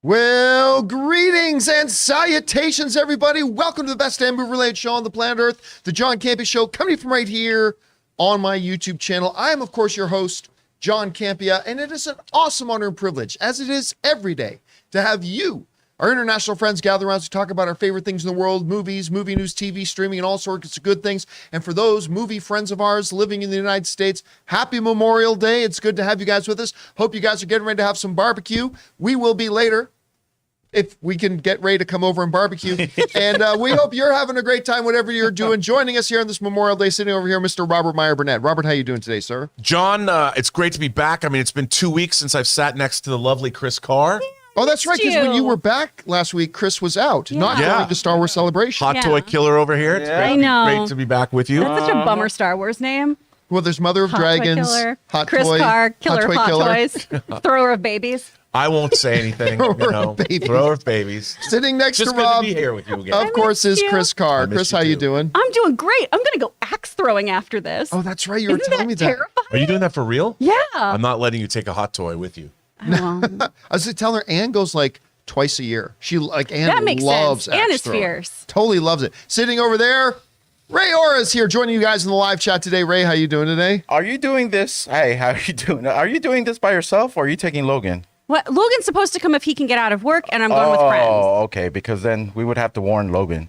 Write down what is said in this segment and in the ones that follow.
Well, greetings and salutations, everybody. Welcome to the best damn movie-related show on the planet Earth, the John Campea Show, coming from right here on my YouTube channel. I am, of course, your host, John Campea, and it is an awesome honor and privilege, as it is every day, to have you, our international friends, gather around to talk about our favorite things in the world, movies, movie news, TV, streaming, and all sorts of good things. And for those movie friends of ours living in the United States, happy Memorial Day. It's good to have you guys with us. Hope you guys are getting ready to have some barbecue. We will be later, if we can get Ray to come over and barbecue. And we hope you're having a great time, whatever you're doing. Joining us here on this Memorial Day, sitting over here, Mr. Robert Meyer Burnett. Robert, how you doing today, sir? John, it's great to be back. I mean, it's been 2 weeks since I've sat next to the lovely Chris Carr. Oh, that's right, because when you were back last week, Chris was out, not going to Star Wars Celebration. Hot toy killer over here. It's I know. great to be back with you. That's such a bummer Star Wars name. Well, there's Mother of Dragons, Hot Chris Toy, Carr, Killer Hot Hot Toy Killer. Toys, Thrower of Babies. I won't say anything. Thrower of babies. Sitting next Just to good Rob, to be here with you again. of course, is you. Chris Carr. I missed Chris, you how you too. doing? I'm doing great. I'm going to go axe throwing after this. Oh, that's right. You were Isn't telling me that that. terrifying? Are you doing that for real? Yeah. I'm not letting you take a hot toy with you. Well, I was telling her, Ann goes like twice a year. She Ann that makes loves sense. Ann axe is throwing. fierce. Totally loves it. Sitting over there, Ray Ora is here joining you guys in the live chat today. Ray, how you doing today? Are you doing this? Hey, how are you doing? Are you doing this by yourself or are you taking Logan? What? Logan's supposed to come if he can get out of work, and I'm going with friends. Oh, okay, because then we would have to warn Logan.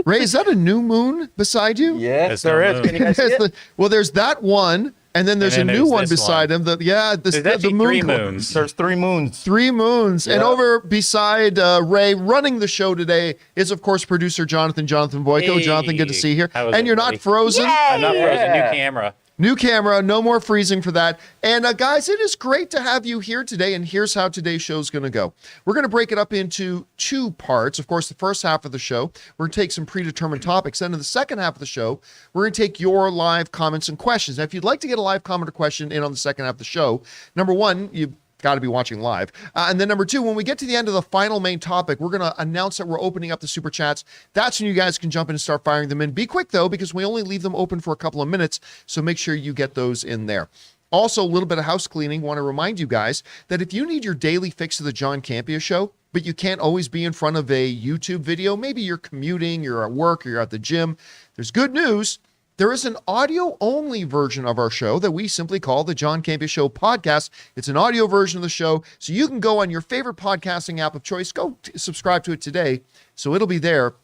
Ray, is that a new moon beside you? Yes, there is. Can you guys see it? Well, there's that one, and then there's And a then new there's one this beside him. There's The actually moon three clock. moons. There's 3 moons. 3 moons. And Yeah. over beside Ray running the show today is, of course, producer Jonathan Boyko. Hey. Jonathan, good to see you here. How is And you're everybody? not frozen. Yay! I'm not frozen. Yeah. New camera. New camera, no more freezing for that. And guys, it is great to have you here today. And here's how today's show is going to go. We're going to break it up into 2 parts. Of course, the first half of the show, we're going to take some predetermined topics. Then in the second half of the show, we're going to take your live comments and questions. Now, if you'd like to get a live comment or question in on the second half of the show, number one, you've got to be watching live. And then number 2, when we get to the end of the final main topic, we're going to announce that we're opening up the super chats. That's when you guys can jump in and start firing them in. Be quick, though, because we only leave them open for a couple of minutes. So make sure you get those in there. Also, a little bit of house cleaning. Want to remind you guys that if you need your daily fix of the John Campea Show, but you can't always be in front of a YouTube video, maybe you're commuting, you're at work, or you're at the gym, there's good news. There is an audio-only version of our show that we simply call the John Campea Show podcast. It's an audio version of the show, so you can go on your favorite podcasting app of choice, go subscribe to it today, so it'll be there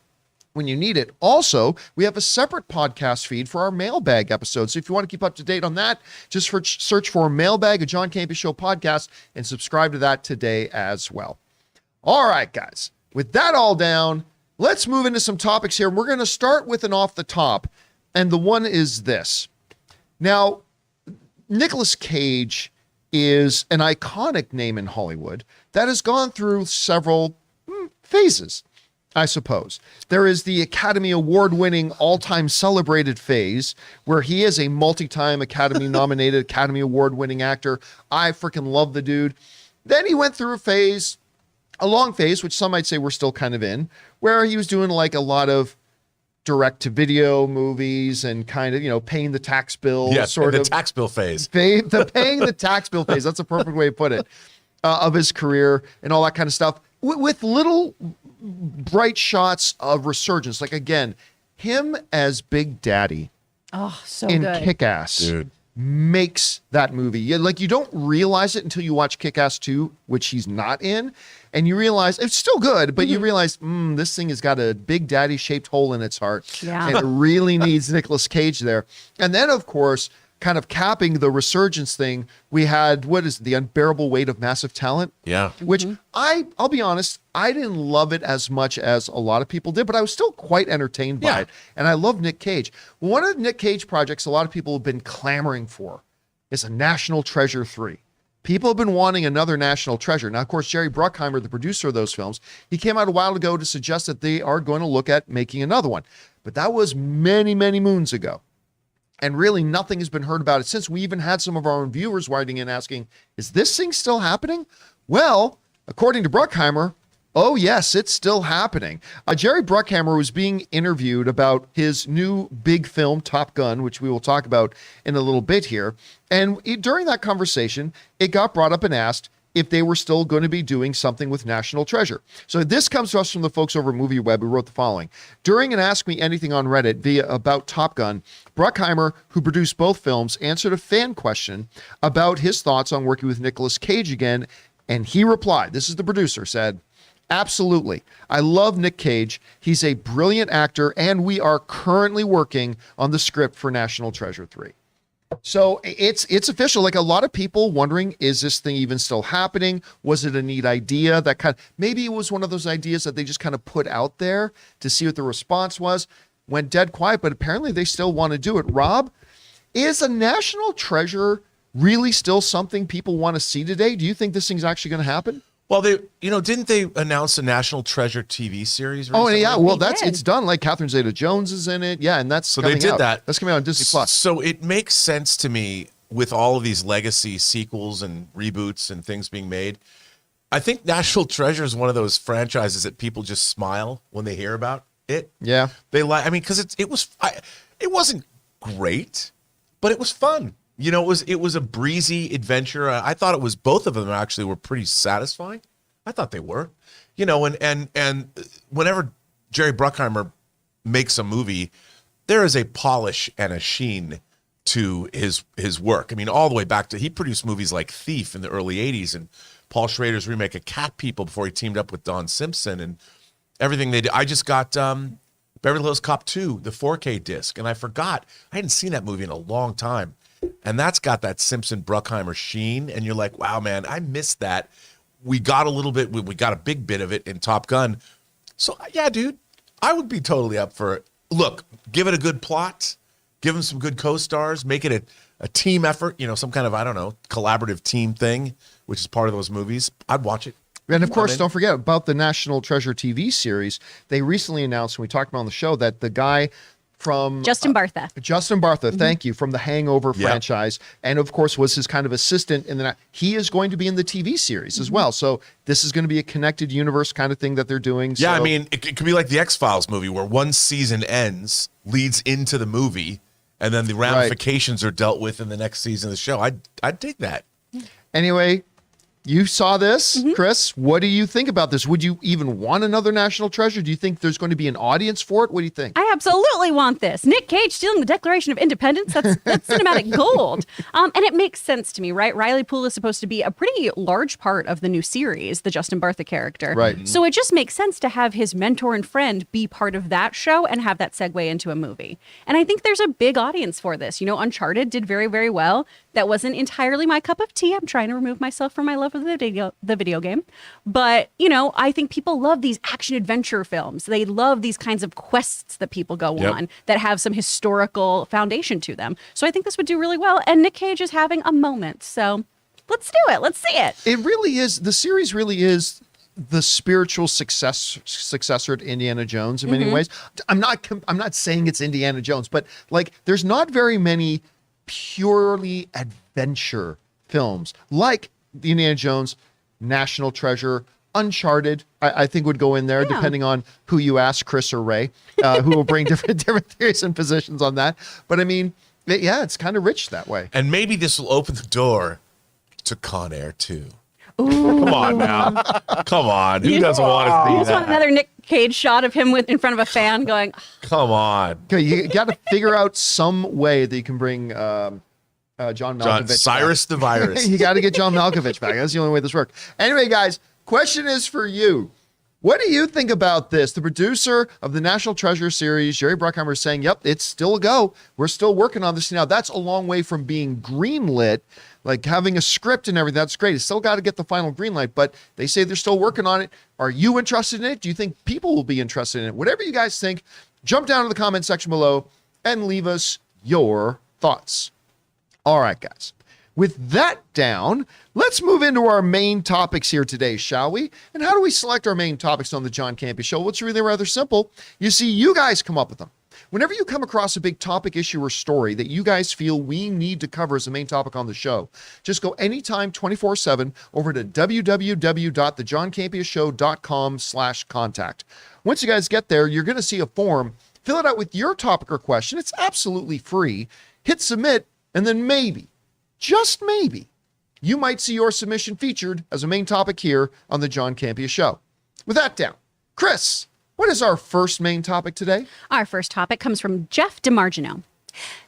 when you need it. Also, we have a separate podcast feed for our mailbag episodes. So if you want to keep up to date on that, just search for Mailbag, a John Campea Show podcast, and subscribe to that today as well. All right, guys, with that all down, let's move into some topics here. We're going to start with an off the top. And the one is this. Now, Nicolas Cage is an iconic name in Hollywood that has gone through several phases, I suppose. There is the Academy Award-winning, all-time celebrated phase where he is a multi-time Academy-nominated, Academy Award-winning actor. I freaking love the dude. Then he went through a long phase, which some might say we're still kind of in, where he was doing like a lot of direct-to-video movies and kind of, paying the tax bill. Yes, the tax bill phase. Paying the tax bill phase. That's a perfect way to put it, of his career and all that kind of stuff. With little bright shots of resurgence. Like, again, him as Big Daddy Oh, so in good. Kick-Ass Dude. makes that movie. You don't realize it until you watch Kick-Ass 2, which he's not in. And you realize it's still good, but you realize this thing has got a Big Daddy shaped hole in its heart. Yeah. And it really needs Nicolas Cage there. And then, of course, kind of capping the resurgence thing, we had, The Unbearable Weight of Massive Talent? Yeah. Which I'll be honest, I didn't love it as much as a lot of people did, but I was still quite entertained by it. And I love Nick Cage. One of the Nick Cage projects a lot of people have been clamoring for is a National Treasure 3. People have been wanting another National Treasure. Now, of course, Jerry Bruckheimer, the producer of those films, he came out a while ago to suggest that they are going to look at making another one. But that was many, many moons ago. And really nothing has been heard about it since. We even had some of our own viewers writing in asking, is this thing still happening? Well, according to Bruckheimer, oh yes, it's still happening. Jerry Bruckheimer was being interviewed about his new big film, Top Gun, which we will talk about in a little bit here. And during that conversation, it got brought up and asked, if they were still going to be doing something with National Treasure. So this comes to us from the folks over at MovieWeb who wrote the following. During an Ask Me Anything on Reddit via about Top Gun, Bruckheimer, who produced both films, answered a fan question about his thoughts on working with Nicolas Cage again, and he replied, this is the producer, said, "Absolutely. I love Nick Cage. He's a brilliant actor, and we are currently working on the script for National Treasure 3. So it's official. Like, a lot of people wondering, is this thing even still happening? Was it a neat idea that maybe it was one of those ideas that they just kind of put out there to see what the response was, went dead quiet, but apparently they still want to do it. Rob, is a National Treasure really still something people want to see today? Do you think this thing's actually going to happen? Well, didn't they announce a National Treasure TV series recently? Oh, yeah. Well, They did. it's done. Like, Catherine Zeta-Jones is in it. Yeah, and that's So coming they did out. that. That's coming out on Disney Plus. So it makes sense to me with all of these legacy sequels and reboots and things being made. I think National Treasure is one of those franchises that people just smile when they hear about it. Yeah. They like. I mean, because it wasn't great, but it was fun. You know, it was a breezy adventure. I thought it was, both of them actually were pretty satisfying. I thought they were. You know, and whenever Jerry Bruckheimer makes a movie, there is a polish and a sheen to his work. I mean, all the way back to, he produced movies like Thief in the early 80s and Paul Schrader's remake of Cat People before he teamed up with Don Simpson and everything they did. I just got Beverly Hills Cop 2, the 4K disc, and I forgot. I hadn't seen that movie in a long time. And that's got that Simpson Bruckheimer sheen. And you're like, wow, man, I missed that. We got a little bit, we got a big bit of it in Top Gun. So, yeah, dude, I would be totally up for it. Look, give it a good plot, give them some good co-stars, make it a team effort, you know, some kind of, I don't know, collaborative team thing, which is part of those movies. I'd watch it. And of course, don't forget about the National Treasure TV series. They recently announced, when we talked about on the show, that the guy from Justin Bartha. Thank you, from the Hangover franchise, and of course was his kind of assistant in the. He is going to be in the TV series as well. So this is going to be a connected universe kind of thing that they're doing. Yeah, so. I mean, it could be like the X-Files movie where one season ends, leads into the movie, and then the ramifications are dealt with in the next season of the show. I'd dig that. Anyway, you saw this, Chris. What do you think about this? Would you even want another National Treasure? Do you think there's going to be an audience for it? What do you think? I absolutely want this. Nick Cage stealing the Declaration of Independence. That's cinematic gold. And it makes sense to me, right? Riley Poole is supposed to be a pretty large part of the new series, the Justin Bartha character. Right. So it just makes sense to have his mentor and friend be part of that show and have that segue into a movie. And I think there's a big audience for this. You know, Uncharted did very, very well. That wasn't entirely my cup of tea. I'm trying to remove myself from my love of the video game. But, you know, I think people love these action adventure films. They love these kinds of quests that people go on that have some historical foundation to them. So I think this would do really well. And Nick Cage is having a moment. So let's do it. Let's see it. It really is. The series really is the spiritual successor to Indiana Jones in many ways. I'm not saying it's Indiana Jones, but like there's not very many purely adventure films like the Indiana Jones, National Treasure, Uncharted. I think would go in there depending on who you ask, Chris or Ray, who will bring different theories and positions on that. But I mean, it's kind of rich that way. And maybe this will open the door to Con Air 2. Ooh. Come on now. Come on. Who doesn't want to see You just want that? another Nick Cage shot of him in front of a fan going, Come on. Okay, you got to figure out some way that you can bring John Malkovich Cyrus back. the Virus. You got to get John Malkovich back. That's the only way this works. Anyway, guys, question is for you. What do you think about this? The producer of the National Treasure series, Jerry Bruckheimer, is saying, yep, it's still a go. We're still working on this. Now, that's a long way from being greenlit, like having a script and everything. That's great. It's still got to get the final green light, but they say they're still working on it. Are you interested in it? Do you think people will be interested in it? Whatever you guys think, jump down to the comment section below and leave us your thoughts. All right, guys. With that down, let's move into our main topics here today, shall we? And how do we select our main topics on the John Campea Show? Well, it's really rather simple. You see, you guys come up with them. Whenever you come across a big topic, issue, or story that you guys feel we need to cover as a main topic on the show, just go anytime 24/7 over to www.thejohncampeashow.com/contact. Once you guys get there, you're going to see a form. Fill it out with your topic or question. It's absolutely free. Hit submit, and then maybe, just maybe, you might see your submission featured as a main topic here on the John Campea Show. With that down, Chris, what is our first main topic today? Our first topic comes from Jeff DiMargino.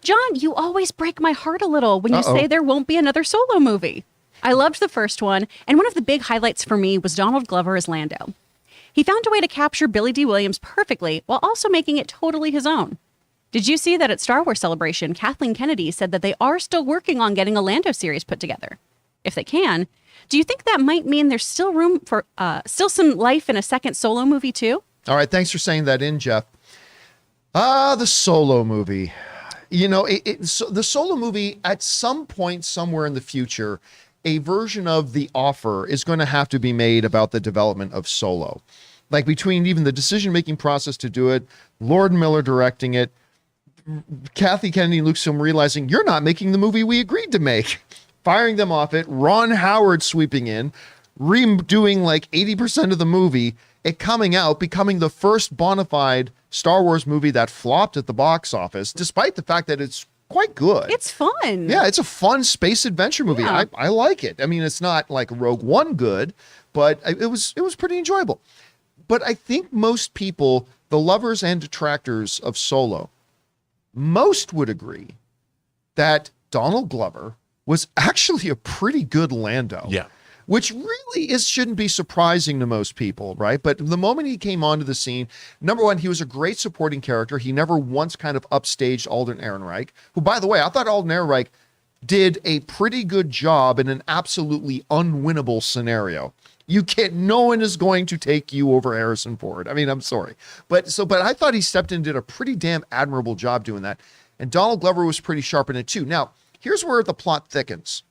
John, you always break my heart a little when you say there won't be another Solo movie. I loved the first one, and one of the big highlights for me was Donald Glover as Lando. He found a way to capture Billy D. Williams perfectly while also making it totally his own. Did you see that at Star Wars Celebration, Kathleen Kennedy said that they are still working on getting a Lando series put together? If they can, do you think that might mean there's still room for still some life in a second Solo movie too? All right, thanks for saying that in, Jeff. The Solo movie. You know, the Solo movie, at some point somewhere in the future, a version of The Offer is going to have to be made about the development of Solo. Like between even the decision-making process to do it, Lord Miller directing it, Kathy Kennedy and Lucasfilm realizing you're not making the movie we agreed to make, firing them off it, Ron Howard sweeping in, redoing like 80% of the movie, it coming out, becoming the first bona fide Star Wars movie that flopped at the box office, despite the fact that it's quite good. It's fun. Yeah, it's a fun space adventure movie. Yeah. I like it. I mean, it's not like Rogue One good, but it was pretty enjoyable. But I think most people, the lovers and detractors of Solo, most would agree that Donald Glover was actually a pretty good Lando. Yeah. Which really shouldn't be surprising to most people, right? But the moment he came onto the scene, number one, he was a great supporting character. He never once kind of upstaged Alden Ehrenreich, who, by the way, I thought Alden Ehrenreich did a pretty good job in an absolutely unwinnable scenario. No one is going to take you over Harrison Ford. I mean, I'm sorry. But I thought he stepped in and did a pretty damn admirable job doing that. And Donald Glover was pretty sharp in it too. Now, here's where the plot thickens.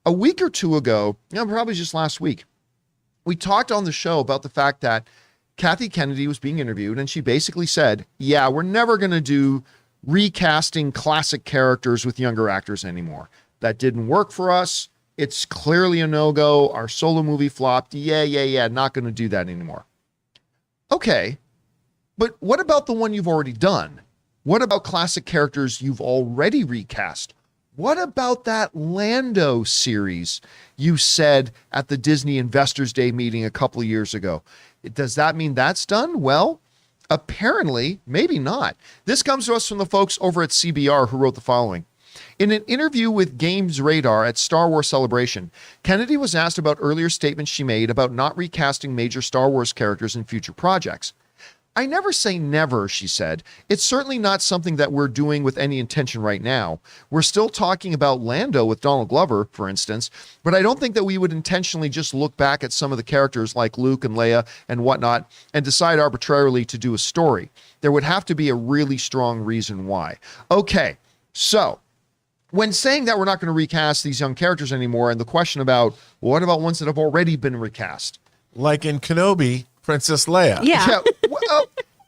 A week or two ago, probably just last week, we talked on the show about the fact that Kathy Kennedy was being interviewed, and she basically said, yeah, we're never going to do recasting classic characters with younger actors anymore. That didn't work for us. It's clearly a no-go. Our Solo movie flopped. Yeah, not going to do that anymore. Okay, but what about the one you've already done? What about classic characters you've already recast? What about that Lando series you said at the Disney Investors Day meeting a couple of years ago? Does that mean that's done? Well, apparently, maybe not. This comes to us from the folks over at CBR who wrote the following. In an interview with Games Radar at Star Wars Celebration, Kennedy was asked about earlier statements she made about not recasting major Star Wars characters in future projects. I never say never, she said. It's certainly not something that we're doing with any intention right now. We're still talking about Lando with Donald Glover, for instance, but I don't think that we would intentionally just look back at some of the characters like Luke and Leia and whatnot and decide arbitrarily to do a story. There would have to be a really strong reason why. Okay, so when saying that we're not going to recast these young characters anymore, and the question about, well, what about ones that have already been recast? Like in Kenobi, Princess Leia. Yeah.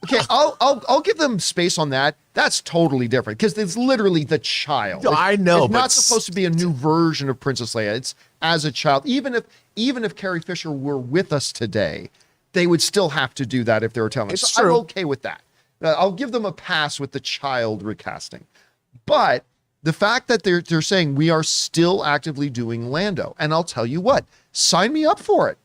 Okay, I'll give them space on that. That's totally different because it's literally the child. I know, it's but not supposed to be a new version of Princess Leia. It's as a child. Even if Carrie Fisher were with us today, they would still have to do that if they were telling us. So true. I'm okay with that. I'll give them a pass with the child recasting. But the fact that they're saying we are still actively doing Lando, and I'll tell you what, sign me up for it.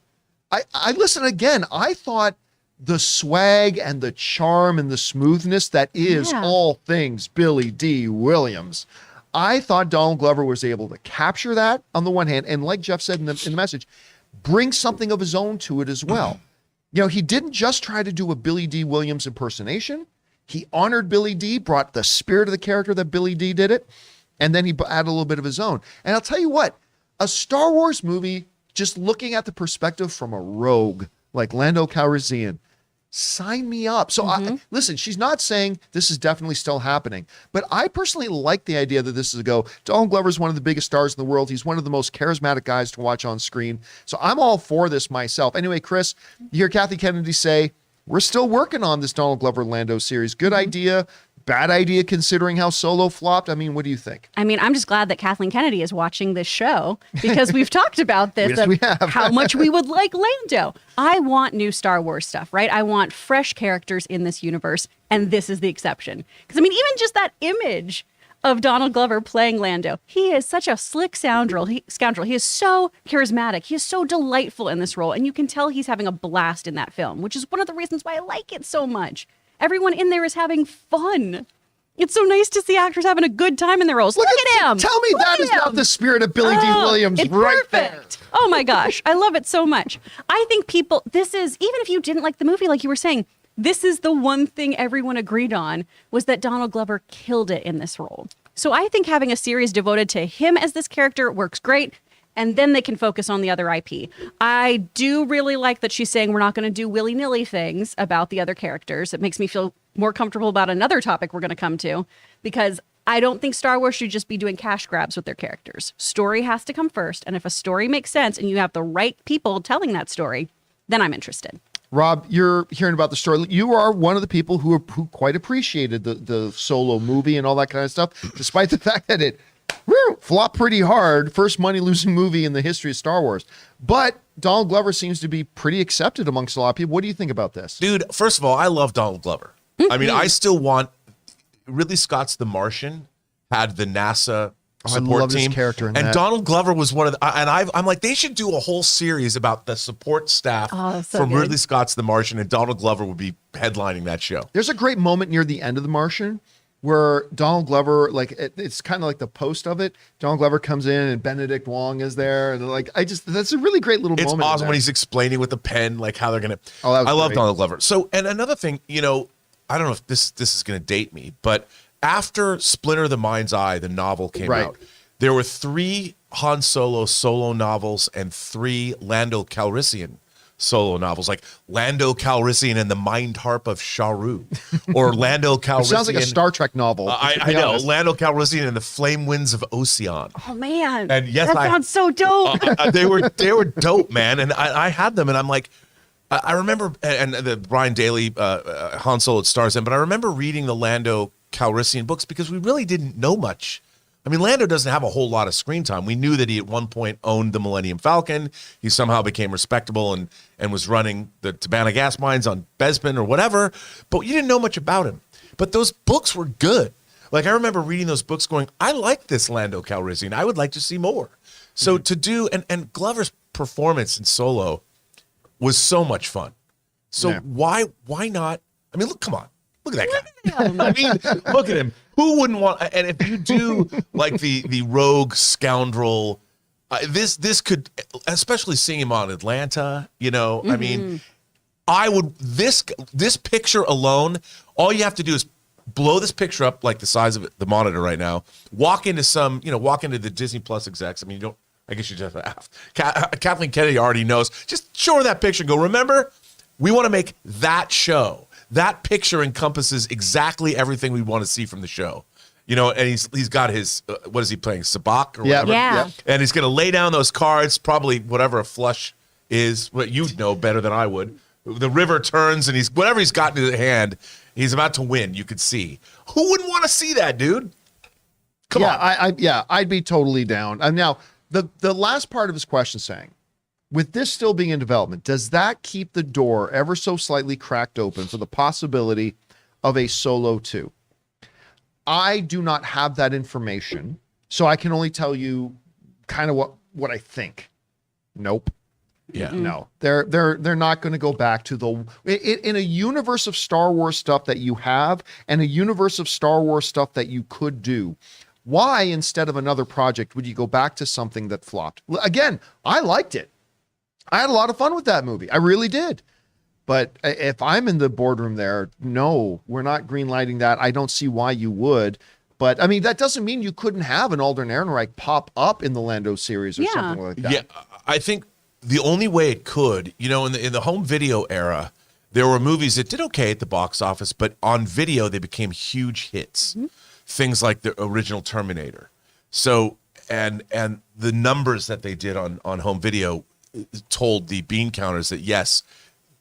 I listen again. I thought the swag and the charm and the smoothness that is all things Billy D. Williams. I thought Donald Glover was able to capture that on the one hand, and like Jeff said in the message, bring something of his own to it as well. You know, he didn't just try to do a Billy D. Williams impersonation. He honored Billy D., brought the spirit of the character that Billy D. did it, and then he added a little bit of his own. And I'll tell you what, a Star Wars movie, just looking at the perspective from a rogue like Lando Calrissian, sign me up. So listen, she's not saying this is definitely still happening, but I personally like the idea that this is a go. Donald Glover is one of the biggest stars in the world. He's one of the most charismatic guys to watch on screen. So I'm all for this myself. Anyway, Chris, you hear Kathy Kennedy say, we're still working on this Donald Glover Lando series. Good idea. Bad idea considering how Solo flopped. I mean, what do you think? I mean, I'm just glad that Kathleen Kennedy is watching this show because we've talked about this, Yes, we have. how much we would like Lando. I want new Star Wars stuff, right? I want fresh characters in this universe, and this is the exception. Because, I mean, even just that image of Donald Glover playing Lando. He is such a slick scoundrel. He is so charismatic. He is so delightful in this role. And you can tell he's having a blast in that film, which is one of the reasons why I like it so much. Everyone in there is having fun. It's so nice to see actors having a good time in their roles. Look at him. Tell me that is not the spirit of Billy D. Williams it's right perfect. there. Oh my gosh. I love it so much. I think people, this is, even if you didn't like the movie, like you were saying, this is the one thing everyone agreed on was that Donald Glover killed it in this role. So I think having a series devoted to him as this character works great. And then they can focus on the other IP. I do really like that she's saying we're not going to do willy-nilly things about the other characters. It makes me feel more comfortable about another topic we're going to come to, because I don't think Star Wars should just be doing cash grabs with their characters. Story has to come first. And if a story makes sense and you have the right people telling that story, then I'm interested. Rob, you're hearing about the story. You are one of the people who quite appreciated the Solo movie and all that kind of stuff, despite the fact that it flopped pretty hard. First money-losing movie in the history of Star Wars. But Donald Glover seems to be pretty accepted amongst a lot of people. What do you think about this? Dude, first of all, I love Donald Glover. I mean, I still want Ridley Scott's The Martian had the NASA support I love team. His character in and that. Donald Glover was one of the, and I'm like, they should do a whole series about the support staff so from good. Ridley Scott's The Martian, and Donald Glover would be headlining that show. There's a great moment near the end of The Martian where Donald Glover, like it's kind of like the post of it. Donald Glover comes in and Benedict Wong is there, and like that's a really great little It's moment. awesome when he's explaining with the pen like how they're gonna. Oh, that was I love great. Donald Glover. So, and another thing, you know, I don't know if this is gonna date me, but after Splinter the Mind's Eye, the novel came Right. out, there were 3 Han solo novels and 3 Lando Calrissian solo novels, like Lando Calrissian and the Mind Harp of Sharu, or Lando Calrissian. It sounds like a Star Trek novel. I know, Lando Calrissian and the Flame Winds of Ocean. Oh man, And yes, that sounds so dope. They were dope, man. And I had them, and I'm like, I remember, and the Brian Daley Han Solo stars in, but I remember reading the Lando Calrissian books because we really didn't know much. I mean, Lando doesn't have a whole lot of screen time. We knew that he at one point owned the Millennium Falcon. He somehow became respectable and was running the Tabana gas mines on Bespin or whatever, but you didn't know much about him. But those books were good. Like, I remember reading those books going, I like this Lando Calrissian. I would like to see more. So to do, and Glover's performance in Solo was so much fun. So Yeah. why not? I mean, look, come on. Look at that guy. I mean, look at him. Who wouldn't want? And if you do like the rogue scoundrel, this could, especially seeing him on Atlanta. You know, I mean, I would this picture alone. All you have to do is blow this picture up like the size of the monitor right now. Walk into the Disney Plus execs. I mean, you don't. I guess you just have. Kathleen Kennedy already knows. Just show her that picture and go, remember, we want to make that show. That picture encompasses exactly everything we want to see from the show. You know, and he's got his, what is he playing, Sabak or whatever? Yeah. And he's going to lay down those cards, probably whatever a flush is, what you'd know better than I would. The river turns and whatever he's got in his hand, he's about to win, you could see. Who wouldn't want to see that, dude? Come on. I'd be totally down. And now, the last part of his question saying, with this still being in development, does that keep the door ever so slightly cracked open for the possibility of a Solo 2? I do not have that information, so I can only tell you kind of what I think. Nope. Yeah. No. They're not going to go back to in a universe of Star Wars stuff that you have and a universe of Star Wars stuff that you could do. Why, instead of another project, would you go back to something that flopped? Again, I liked it. I had a lot of fun with that movie. I really did. But if I'm in the boardroom there, no, we're not greenlighting that. I don't see why you would. But I mean, that doesn't mean you couldn't have an Alden Ehrenreich pop up in the Lando series or something like that. Yeah, I think the only way it could, you know, in the home video era, there were movies that did okay at the box office, but on video they became huge hits. Mm-hmm. Things like the original Terminator. So and the numbers that they did on home video told the bean counters that yes,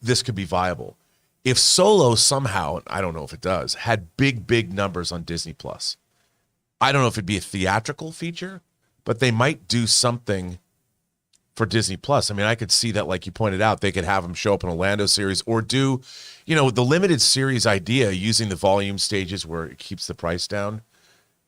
this could be viable. If Solo somehow, I don't know if it does, had big numbers on Disney Plus, I don't know if it'd be a theatrical feature, but they might do something for Disney Plus. I mean, I could see that, like you pointed out, they could have him show up in a Lando series or do, you know, the limited series idea using the volume stages where it keeps the price down.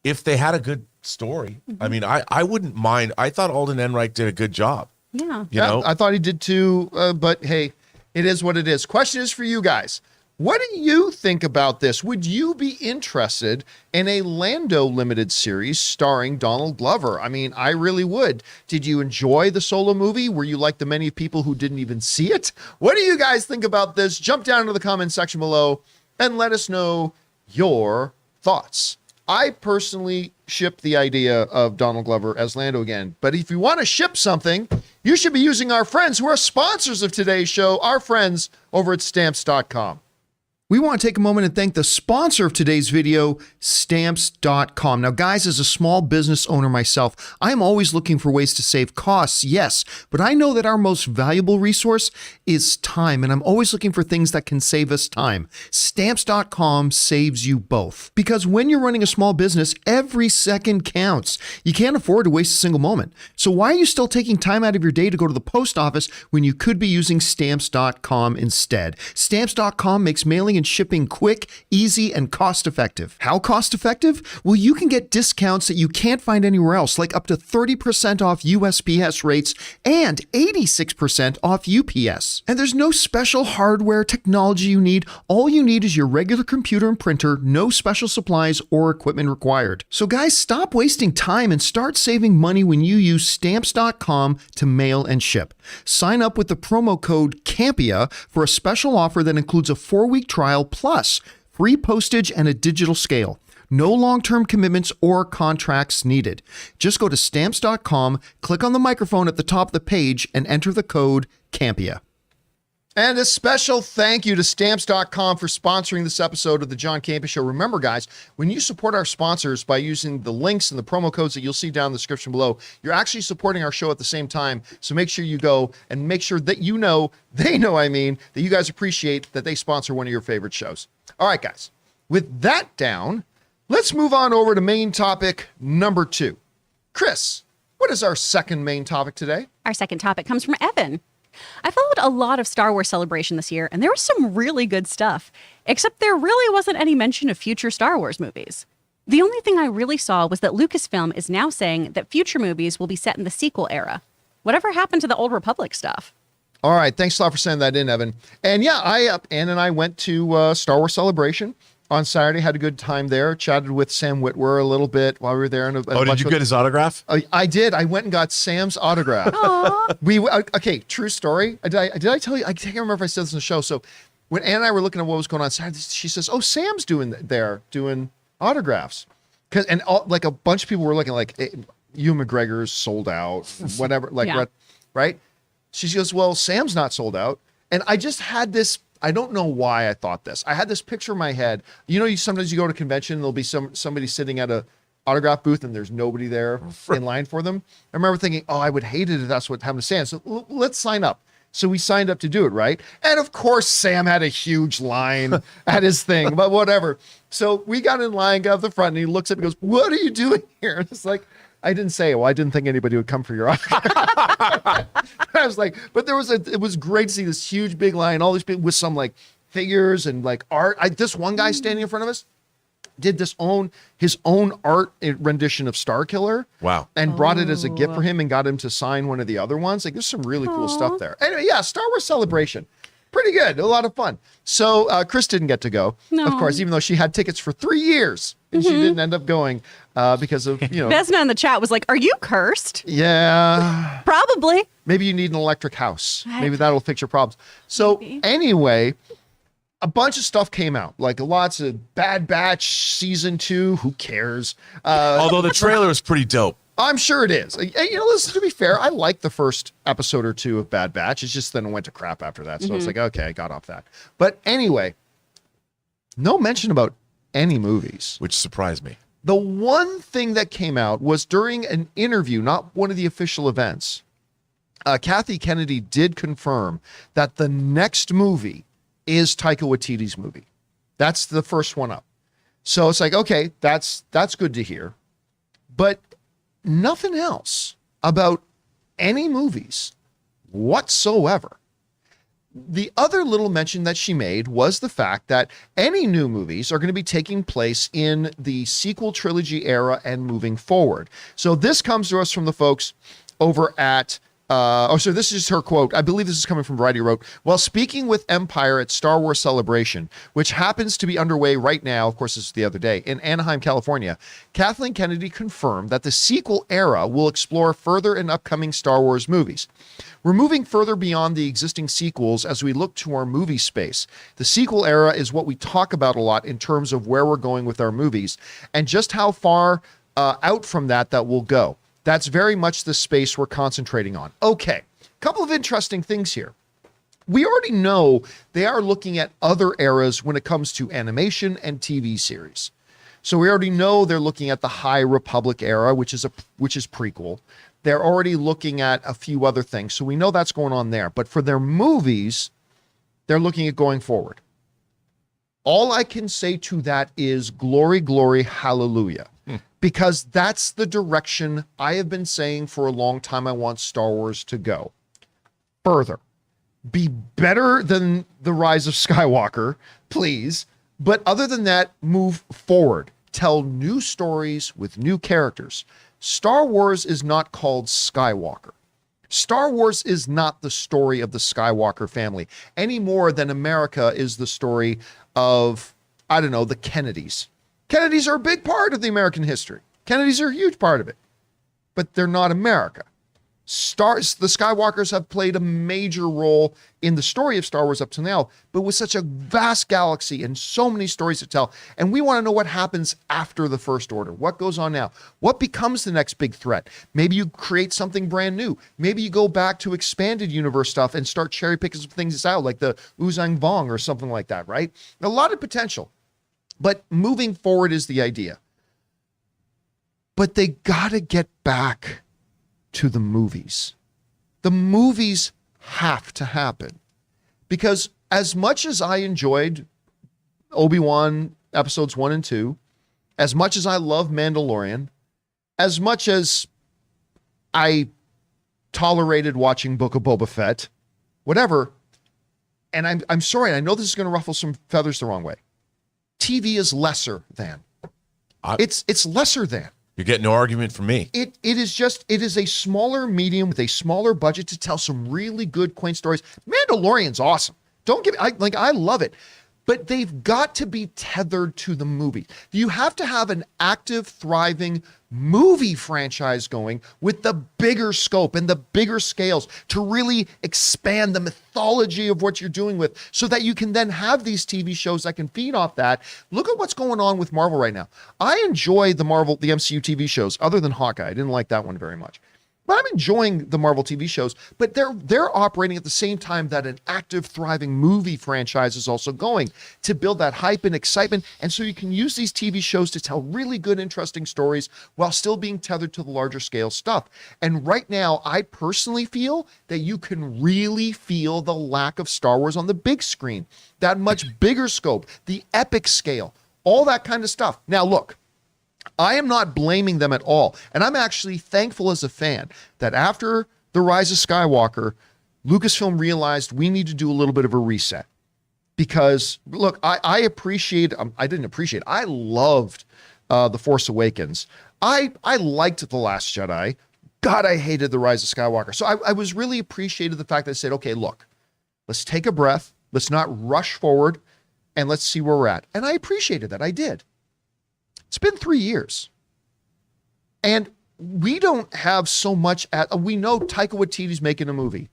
if they had a good story. I mean, I wouldn't mind. I thought Alden Ehrenreich did a good job. Yeah. You know, I thought he did too, but hey, it is what it is. Question is for you guys. What do you think about this? Would you be interested in a Lando limited series starring Donald Glover? I mean, I really would. Did you enjoy the Solo movie? Were you like the many people who didn't even see it? What do you guys think about this? Jump down to the comment section below and let us know your thoughts. I personally ship the idea of Donald Glover as Lando again, but if you want to ship something, you should be using our friends who are sponsors of today's show, our friends over at Stamps.com. We want to take a moment and thank the sponsor of today's video, Stamps.com. Now, guys, as a small business owner myself, I'm always looking for ways to save costs, yes, but I know that our most valuable resource is time, and I'm always looking for things that can save us time. Stamps.com saves you both. Because when you're running a small business, every second counts. You can't afford to waste a single moment. So why are you still taking time out of your day to go to the post office when you could be using Stamps.com instead? Stamps.com makes mailing and shipping quick, easy, and cost-effective. How cost-effective? Well, you can get discounts that you can't find anywhere else, like up to 30% off USPS rates and 86% off UPS. And there's no special hardware technology you need. All you need is your regular computer and printer, no special supplies or equipment required. So guys, stop wasting time and start saving money when you use Stamps.com to mail and ship. Sign up with the promo code CAMPEA for a special offer that includes a 4-week trial plus free postage and a digital scale. No long-term commitments or contracts needed. Just go to Stamps.com, click on the microphone at the top of the page, and enter the code CAMPEA. And a special thank you to Stamps.com for sponsoring this episode of the John Campea Show. Remember, guys, when you support our sponsors by using the links and the promo codes that you'll see down in the description below, you're actually supporting our show at the same time. So make sure you go and make sure that you know, they know, that you guys appreciate that they sponsor one of your favorite shows. All right, guys, with that down, let's move on over to main topic number 2. Chris, what is our second main topic today? Our second topic comes from Evan. I followed a lot of Star Wars Celebration this year, and there was some really good stuff, except there really wasn't any mention of future Star Wars movies. The only thing I really saw was that Lucasfilm is now saying that future movies will be set in the sequel era. Whatever happened to the Old Republic stuff? All right, thanks a lot for sending that in, Evan. And yeah, Ann and I went to Star Wars Celebration on Saturday, had a good time there, chatted with Sam Witwer a little bit while we were there. Did you get his autograph? I did. I went and got Sam's autograph. Okay, true story. Did I tell you? I can't remember if I said this in the show. So when Ann and I were looking at what was going on Saturday, she says, "Oh, Sam's doing autographs." And like a bunch of people were looking like Ewan McGregor's sold out, whatever, right? She goes, "Well, Sam's not sold out." And I just had this, I don't know why I thought this. I had this picture in my head. You know, sometimes you go to a convention, there'll be somebody sitting at a autograph booth and there's nobody there in line for them. I remember thinking, oh, I would hate it if that's what happened to Sam. So let's sign up. So we signed up to do it, right? And of course, Sam had a huge line at his thing, but whatever. So we got in line, got up the front, and he looks at me and goes, "What are you doing here?" And it's like, I didn't say, well, I didn't think anybody would come for your autograph. I was like, but it was great to see this huge big line, all these people with some like figures and like art. This one guy standing in front of us did his own art rendition of Starkiller. Wow. And brought it as a gift for him and got him to sign one of the other ones. Like, there's some really cool stuff there. Anyway, yeah, Star Wars Celebration. Pretty good. A lot of fun. So Chris didn't get to go, of course, even though she had tickets for 3 years and she didn't end up going because of, Vesna in the chat was like, "Are you cursed?" Yeah. Probably. Maybe you need an electric house. Maybe that'll fix your problems. So anyway, a bunch of stuff came out, like lots of Bad Batch season 2. Who cares? Although the trailer is pretty dope. I'm sure it is. And, listen, to be fair, I liked the first episode or 2 of Bad Batch. It's just then it went to crap after that. So it's like, okay, I got off that. But anyway, no mention about any movies. Which surprised me. The one thing that came out was during an interview, not one of the official events. Kathy Kennedy did confirm that the next movie is Taika Waititi's movie. That's the first one up. So it's like, okay, that's good to hear. But nothing else about any movies whatsoever. the other little mention that she made was the fact that any new movies are going to be taking place in the sequel trilogy era and moving forward. So this comes to us from the folks over at so this is her quote. I believe this is coming from Variety. Wrote, while speaking with Empire at Star Wars Celebration, which happens to be underway right now, of course, this is the other day, in Anaheim, California, Kathleen Kennedy confirmed that the sequel era will explore further in upcoming Star Wars movies. We're moving further beyond the existing sequels as we look to our movie space. The sequel era is what we talk about a lot in terms of where we're going with our movies and just how far out from that will go. That's very much the space we're concentrating on. Okay, couple of interesting things here. We already know they are looking at other eras when it comes to animation and TV series. So we already know they're looking at the High Republic era, which is prequel. They're already looking at a few other things. So we know that's going on there. But for their movies, they're looking at going forward. All I can say to that is glory, glory, hallelujah. Because that's the direction I have been saying for a long time I want Star Wars to go. Further, be better than The Rise of Skywalker, please. But other than that, move forward. Tell new stories with new characters. Star Wars is not called Skywalker. Star Wars is not the story of the Skywalker family any more than America is the story of, I don't know, the Kennedys. Kennedys are a big part of the American history. Kennedys are a huge part of it, but they're not America. The Skywalkers have played a major role in the story of Star Wars up to now, but with such a vast galaxy and so many stories to tell. And we want to know what happens after the First Order. What goes on now? What becomes the next big threat? Maybe you create something brand new. Maybe you go back to expanded universe stuff and start cherry picking some things out, like the Uzang Vong or something like that, right? A lot of potential. But moving forward is the idea. But they got to get back to the movies. The movies have to happen. Because as much as I enjoyed Obi-Wan episodes 1 and 2, as much as I love Mandalorian, as much as I tolerated watching Book of Boba Fett, whatever, and I'm sorry, I know this is going to ruffle some feathers the wrong way. TV is lesser than. It's lesser than. You're getting no argument from me. It is a smaller medium with a smaller budget to tell some really good, quaint stories. Mandalorian's awesome. I love it. But they've got to be tethered to the movie. You have to have an active, thriving movie franchise going with the bigger scope and the bigger scales to really expand the mythology of what you're doing with, so that you can then have these TV shows that can feed off that. Look at what's going on with Marvel right now. I enjoy the MCU TV shows, other than Hawkeye. I didn't like that one very much. But I'm enjoying the Marvel TV shows, but they're operating at the same time that an active, thriving movie franchise is also going to build that hype and excitement. And so you can use these TV shows to tell really good, interesting stories while still being tethered to the larger scale stuff. And right now, I personally feel that you can really feel the lack of Star Wars on the big screen, that much bigger scope, the epic scale, all that kind of stuff. Now, look. I am not blaming them at all. And I'm actually thankful as a fan that after The Rise of Skywalker, Lucasfilm realized we need to do a little bit of a reset. Because, look, I loved The Force Awakens. I liked The Last Jedi. God, I hated The Rise of Skywalker. So I was really appreciated the fact that I said, okay, look, let's take a breath. Let's not rush forward and let's see where we're at. And I appreciated that. I did. It's been 3 years. And we don't have so much we know Taika Waititi's making a movie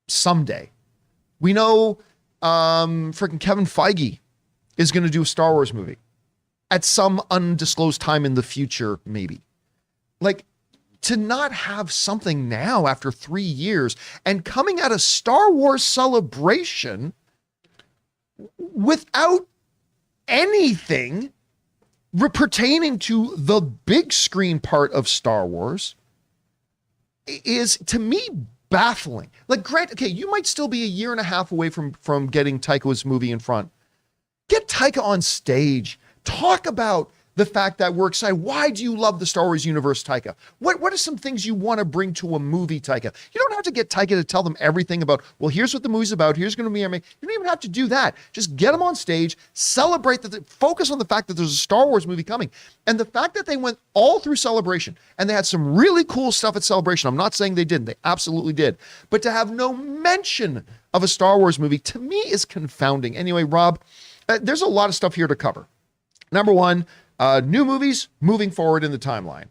someday. We know freaking Kevin Feige is going to do a Star Wars movie at some undisclosed time in the future, maybe. Like, to not have something now after 3 years and coming at a Star Wars Celebration without anything pertaining to the big screen part of Star Wars is, to me, baffling. Like, Grant, okay, you might still be a year and a half away from getting Taika's movie in front. Get Taika on stage. Talk about the fact that we're excited. Why do you love the Star Wars universe, Taika? What are some things you want to bring to a movie, Taika? You don't have to get Taika to tell them everything about, well, here's what the movie's about. Here's going to be, you don't even have to do that. Just get them on stage, celebrate, focus on the fact that there's a Star Wars movie coming. And the fact that they went all through Celebration and they had some really cool stuff at Celebration. I'm not saying they didn't. They absolutely did. But to have no mention of a Star Wars movie, to me, is confounding. Anyway, Rob, there's a lot of stuff here to cover. Number one, new movies moving forward in the timeline.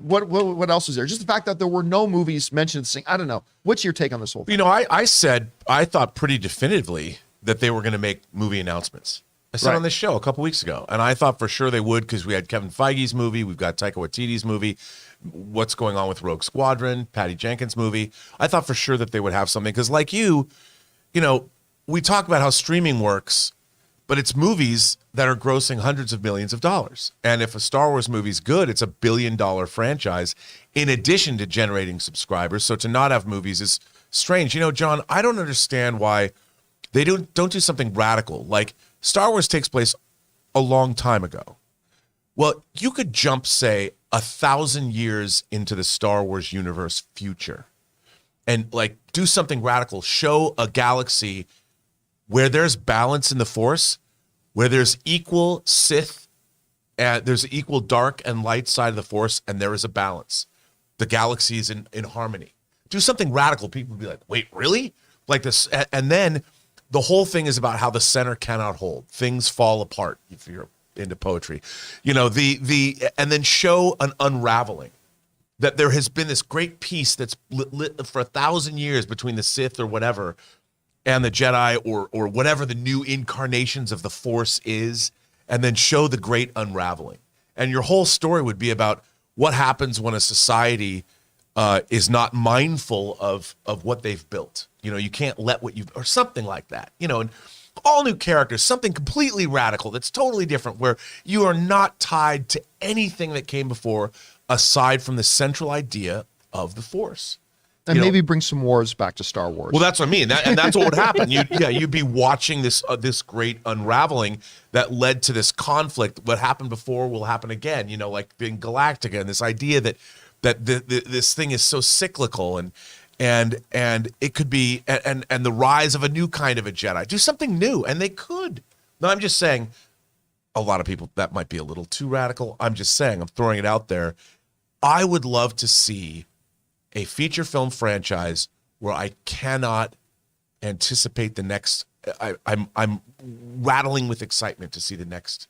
What else is there? Just the fact that there were no movies mentioned. I don't know. What's your take on this whole thing? You know, I said I thought pretty definitively that they were going to make movie announcements. I said on this show a couple weeks ago, and I thought for sure they would because we had Kevin Feige's movie, we've got Taika Waititi's movie, what's going on with Rogue Squadron, Patty Jenkins' movie. I thought for sure that they would have something because, like you know, we talk about how streaming works. But it's movies that are grossing hundreds of millions of dollars. And if a Star Wars movie's good, it's $1 billion franchise in addition to generating subscribers. So to not have movies is strange. You know, John, I don't understand why they don't do something radical. Like Star Wars takes place a long time ago. Well, you could jump, say, 1,000 years into the Star Wars universe future and like do something radical, show a galaxy where there's balance in the Force, where there's equal Sith, and there's equal dark and light side of the Force, and there is a balance. The galaxy is in harmony. Do something radical. People would be like, wait, really? Like this. And then the whole thing is about how the center cannot hold. Things fall apart if you're into poetry. You know, and then show an unraveling. That there has been this great peace that's lit for 1,000 years between the Sith or whatever and the Jedi or whatever the new incarnations of the Force is, and then show the great unraveling. And your whole story would be about what happens when a society is not mindful of what they've built. You know, you can't let or something like that. You know, and all new characters, something completely radical that's totally different, where you are not tied to anything that came before aside from the central idea of the Force. And maybe bring some wars back to Star Wars. Well, that's what I mean. And that's what would happen. You'd be watching this great unraveling that led to this conflict. What happened before will happen again. You know, like in Galactica, and this idea that this thing is so cyclical, and it could be and the rise of a new kind of a Jedi. Do something new, and they could. No, I'm just saying. A lot of people that might be a little too radical. I'm just saying. I'm throwing it out there. I would love to see a feature film franchise where I cannot anticipate the next. I'm rattling with excitement to see the next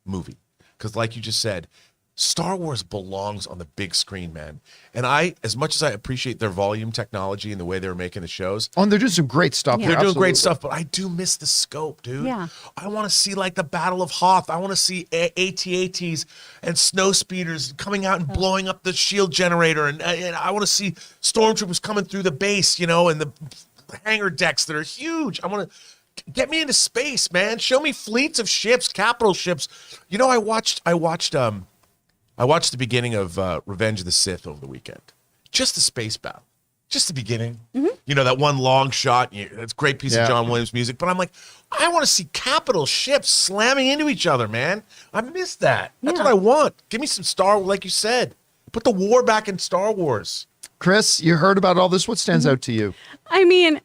movie because, like you just said, Star Wars belongs on the big screen, man. And as much as I appreciate their volume technology and the way they're making the shows, they're doing some great stuff. Yeah. They're doing great stuff, but I do miss the scope, dude. Yeah. I want to see like the Battle of Hoth. I want to see AT-ATs and snow speeders coming out and blowing up the shield generator, and I want to see stormtroopers coming through the base, you know, and the hangar decks that are huge. I want to get me into space, man. Show me fleets of ships, capital ships. You know, I watched the beginning of Revenge of the Sith over the weekend. Just the space battle. Just the beginning. Mm-hmm. You know, that one long shot. That's a great piece of John Williams music. But I'm like, I want to see capital ships slamming into each other, man. I miss that. That's what I want. Give me some Star Wars, like you said. Put the war back in Star Wars. Chris, you heard about all this. What stands out to you? I mean,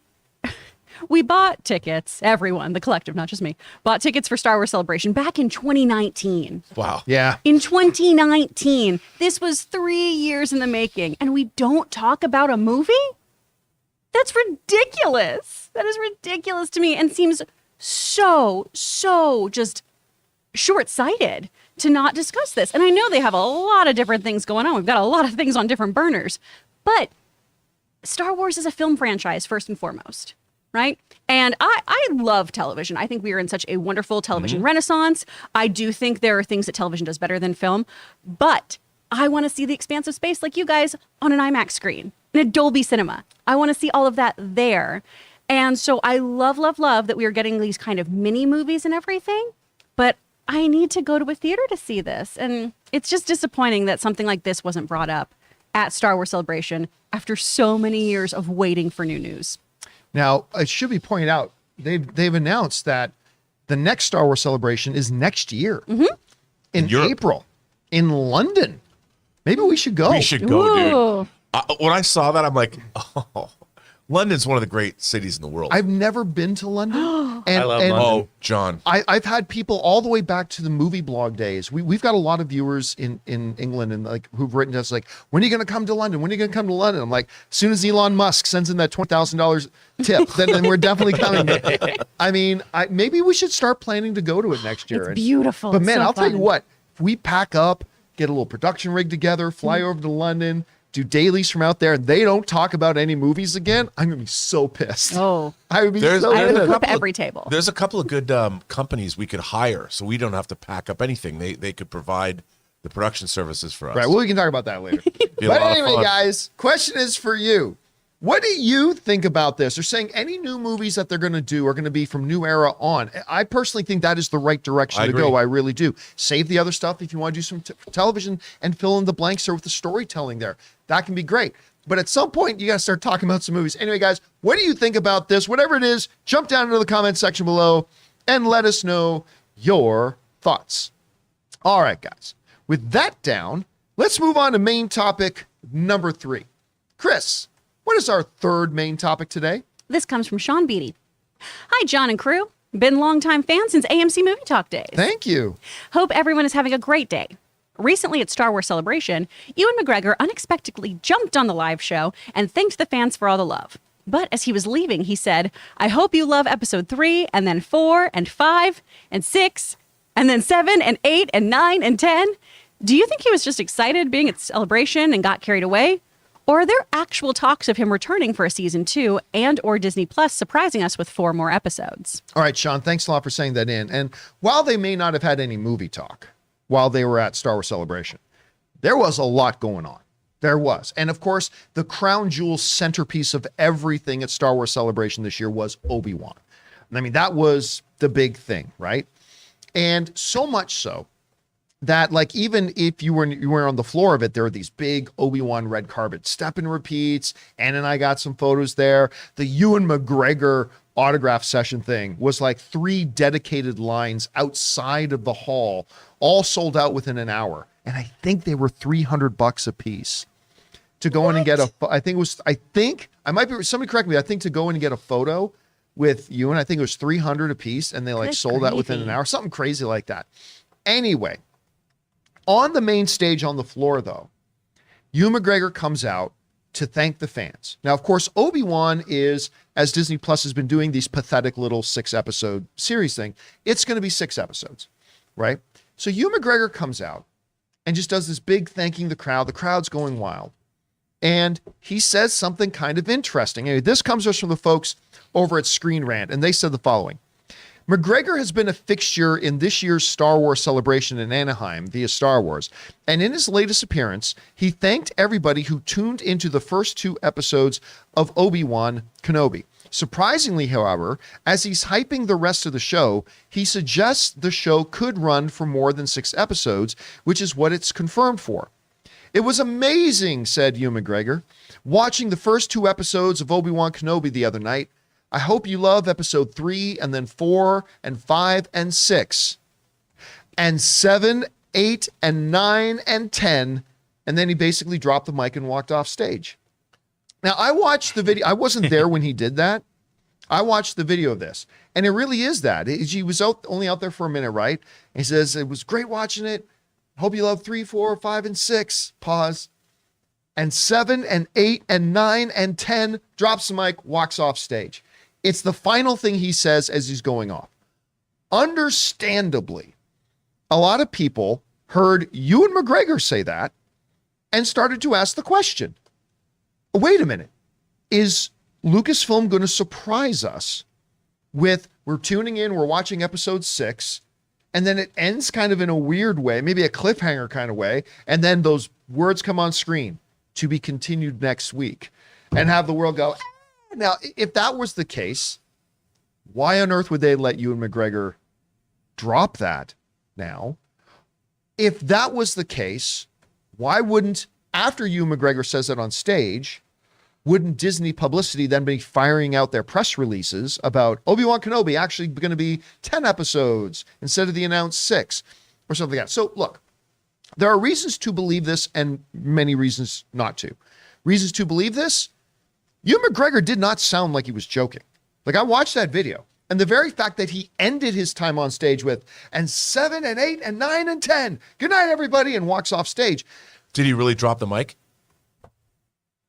we bought tickets, everyone, the collective, not just me, bought tickets for Star Wars Celebration back in 2019. Wow. Yeah. In 2019. This was 3 years in the making, and we don't talk about a movie? That's ridiculous. That is ridiculous to me and seems so just short-sighted to not discuss this. And I know they have a lot of different things going on. We've got a lot of things on different burners. But Star Wars is a film franchise, first and foremost. Right? And I love television. I think we are in such a wonderful television renaissance. I do think there are things that television does better than film, but I want to see the expanse of space like you guys on an IMAX screen, in a Dolby Cinema. I want to see all of that there. And so I love that we are getting these kind of mini movies and everything, but I need to go to a theater to see this. And it's just disappointing that something like this wasn't brought up at Star Wars Celebration after so many years of waiting for new news. Now, it should be pointed out, they've announced that The next Star Wars Celebration is next year in Europe. April in London. Maybe we should go. We should go, dude. Ooh. When I saw that, I'm like, oh, London's one of the great cities in the world. I've never been to London. And, I love and London. Oh, John. I've had people all the way back to the movie blog days. We've got a lot of viewers in England and like who've written to us like, when are you going to come to London? When are you going to come to London? I'm like, as soon as Elon Musk sends in that $20,000 tip, then we're definitely coming. I mean, maybe we should start planning to go to it next year. It's beautiful. But It's man, so I'll tell you fun. what, if we pack up, get a little production rig together, fly over to London, do dailies from out there, and they don't talk about any movies again, I'm going to be so pissed. Oh, I would be There's- so I would pissed. flip couple of- every table. There's a couple of good companies we could hire, so we don't have to pack up anything. They could provide the production services for us. Right. Well, we can talk about that later. Be a But lot of anyway, fun. guys, question is for you. What do you think about this? They're saying any new movies that they're going to do are going to be from New Era on. I personally think that is the right direction I to go. agree. I really do. Save the other stuff if you want to do some television and fill in the blanks there with the storytelling there. That can be great. But at some point, you got to start talking about some movies. Anyway, guys, what do you think about this? Whatever it is, jump down into the comment section below and let us know your thoughts. All right, guys. With that down, let's move on to main topic number 3. Chris, what is our third main topic today? This comes from Sean Beatty. Hi, John and crew. Been longtime fan since AMC Movie Talk days. Thank you. Hope everyone is having a great day. Recently at Star Wars Celebration, Ewan McGregor unexpectedly jumped on the live show and thanked the fans for all the love. But as he was leaving, he said, I hope you love episode 3, and then 4, and 5, and 6, and then 7, and 8, and 9, and 10. Do you think he was just excited being at Celebration and got carried away? Or are there actual talks of him returning for a season 2 and or Disney Plus surprising us with 4 more episodes? All right, Sean, thanks a lot for saying that in. And while they may not have had any movie talk while they were at Star Wars Celebration, there was a lot going on. There was. And of course, the crown jewel centerpiece of everything at Star Wars Celebration this year was Obi-Wan. I mean, that was the big thing, right? And so much so that like even if you were on the floor of it, there were these big Obi-Wan red carpet step and repeats. Ann and I got some photos there. The Ewan McGregor autograph session thing was like 3 dedicated lines outside of the hall, all sold out within an hour. And I think they were $300 a piece to go in and get I might be, somebody correct me. I think to go in and get a photo with Ewan, I think it was $300 a piece, and they like Good sold out within an gravy. hour, something crazy like that. Anyway, on the main stage on the floor, though, Ewan McGregor comes out to thank the fans. Now, of course, Obi-Wan is, as Disney Plus has been doing these pathetic little 6-episode series thing, it's going to be 6 episodes, right? So Ewan McGregor comes out and just does this big thanking the crowd. The crowd's going wild. And he says something kind of interesting. Anyway, this comes to us from the folks over at Screen Rant, and they said the following. McGregor has been a fixture in this year's Star Wars Celebration in Anaheim via Star Wars, and in his latest appearance, he thanked everybody who tuned into the first 2 episodes of Obi-Wan Kenobi. Surprisingly, however, as he's hyping the rest of the show, he suggests the show could run for more than 6 episodes, which is what it's confirmed for. It was amazing, said Ewan McGregor, watching the first 2 episodes of Obi-Wan Kenobi the other night. I hope you love episode 3 and then 4 and 5 and 6 and 7, 8 and 9 and 10. And then he basically dropped the mic and walked off stage. Now, I watched the video. I wasn't there when he did that. I watched the video of this, and it really is that. He was only out there for a minute, right? He says, it was great watching it. Hope you love 3, 4, 5, and 6. Pause. And 7 and 8 and 9 and 10, drops the mic, walks off stage. It's the final thing he says as he's going off. Understandably, a lot of people heard Ewan McGregor say that and started to ask the question, wait a minute, is Lucasfilm going to surprise us with, we're tuning in, we're watching episode 6, and then it ends kind of in a weird way, maybe a cliffhanger kind of way, and then those words come on screen, to be continued next week, and have the world go, "Eh." Now, if that was the case, why on earth would they let Ewan McGregor drop that now? If that was the case, why wouldn't, after Ewan McGregor says it on stage, wouldn't Disney publicity then be firing out their press releases about Obi-Wan Kenobi actually going to be 10 episodes instead of the announced 6 or something like that? So look, there are reasons to believe this and many reasons not to. Reasons to believe this, Ewan McGregor did not sound like he was joking. Like, I watched that video, and the very fact that he ended his time on stage with, and 7 and 8 and 9 and 10, good night, everybody, and walks off stage. Did he really drop the mic?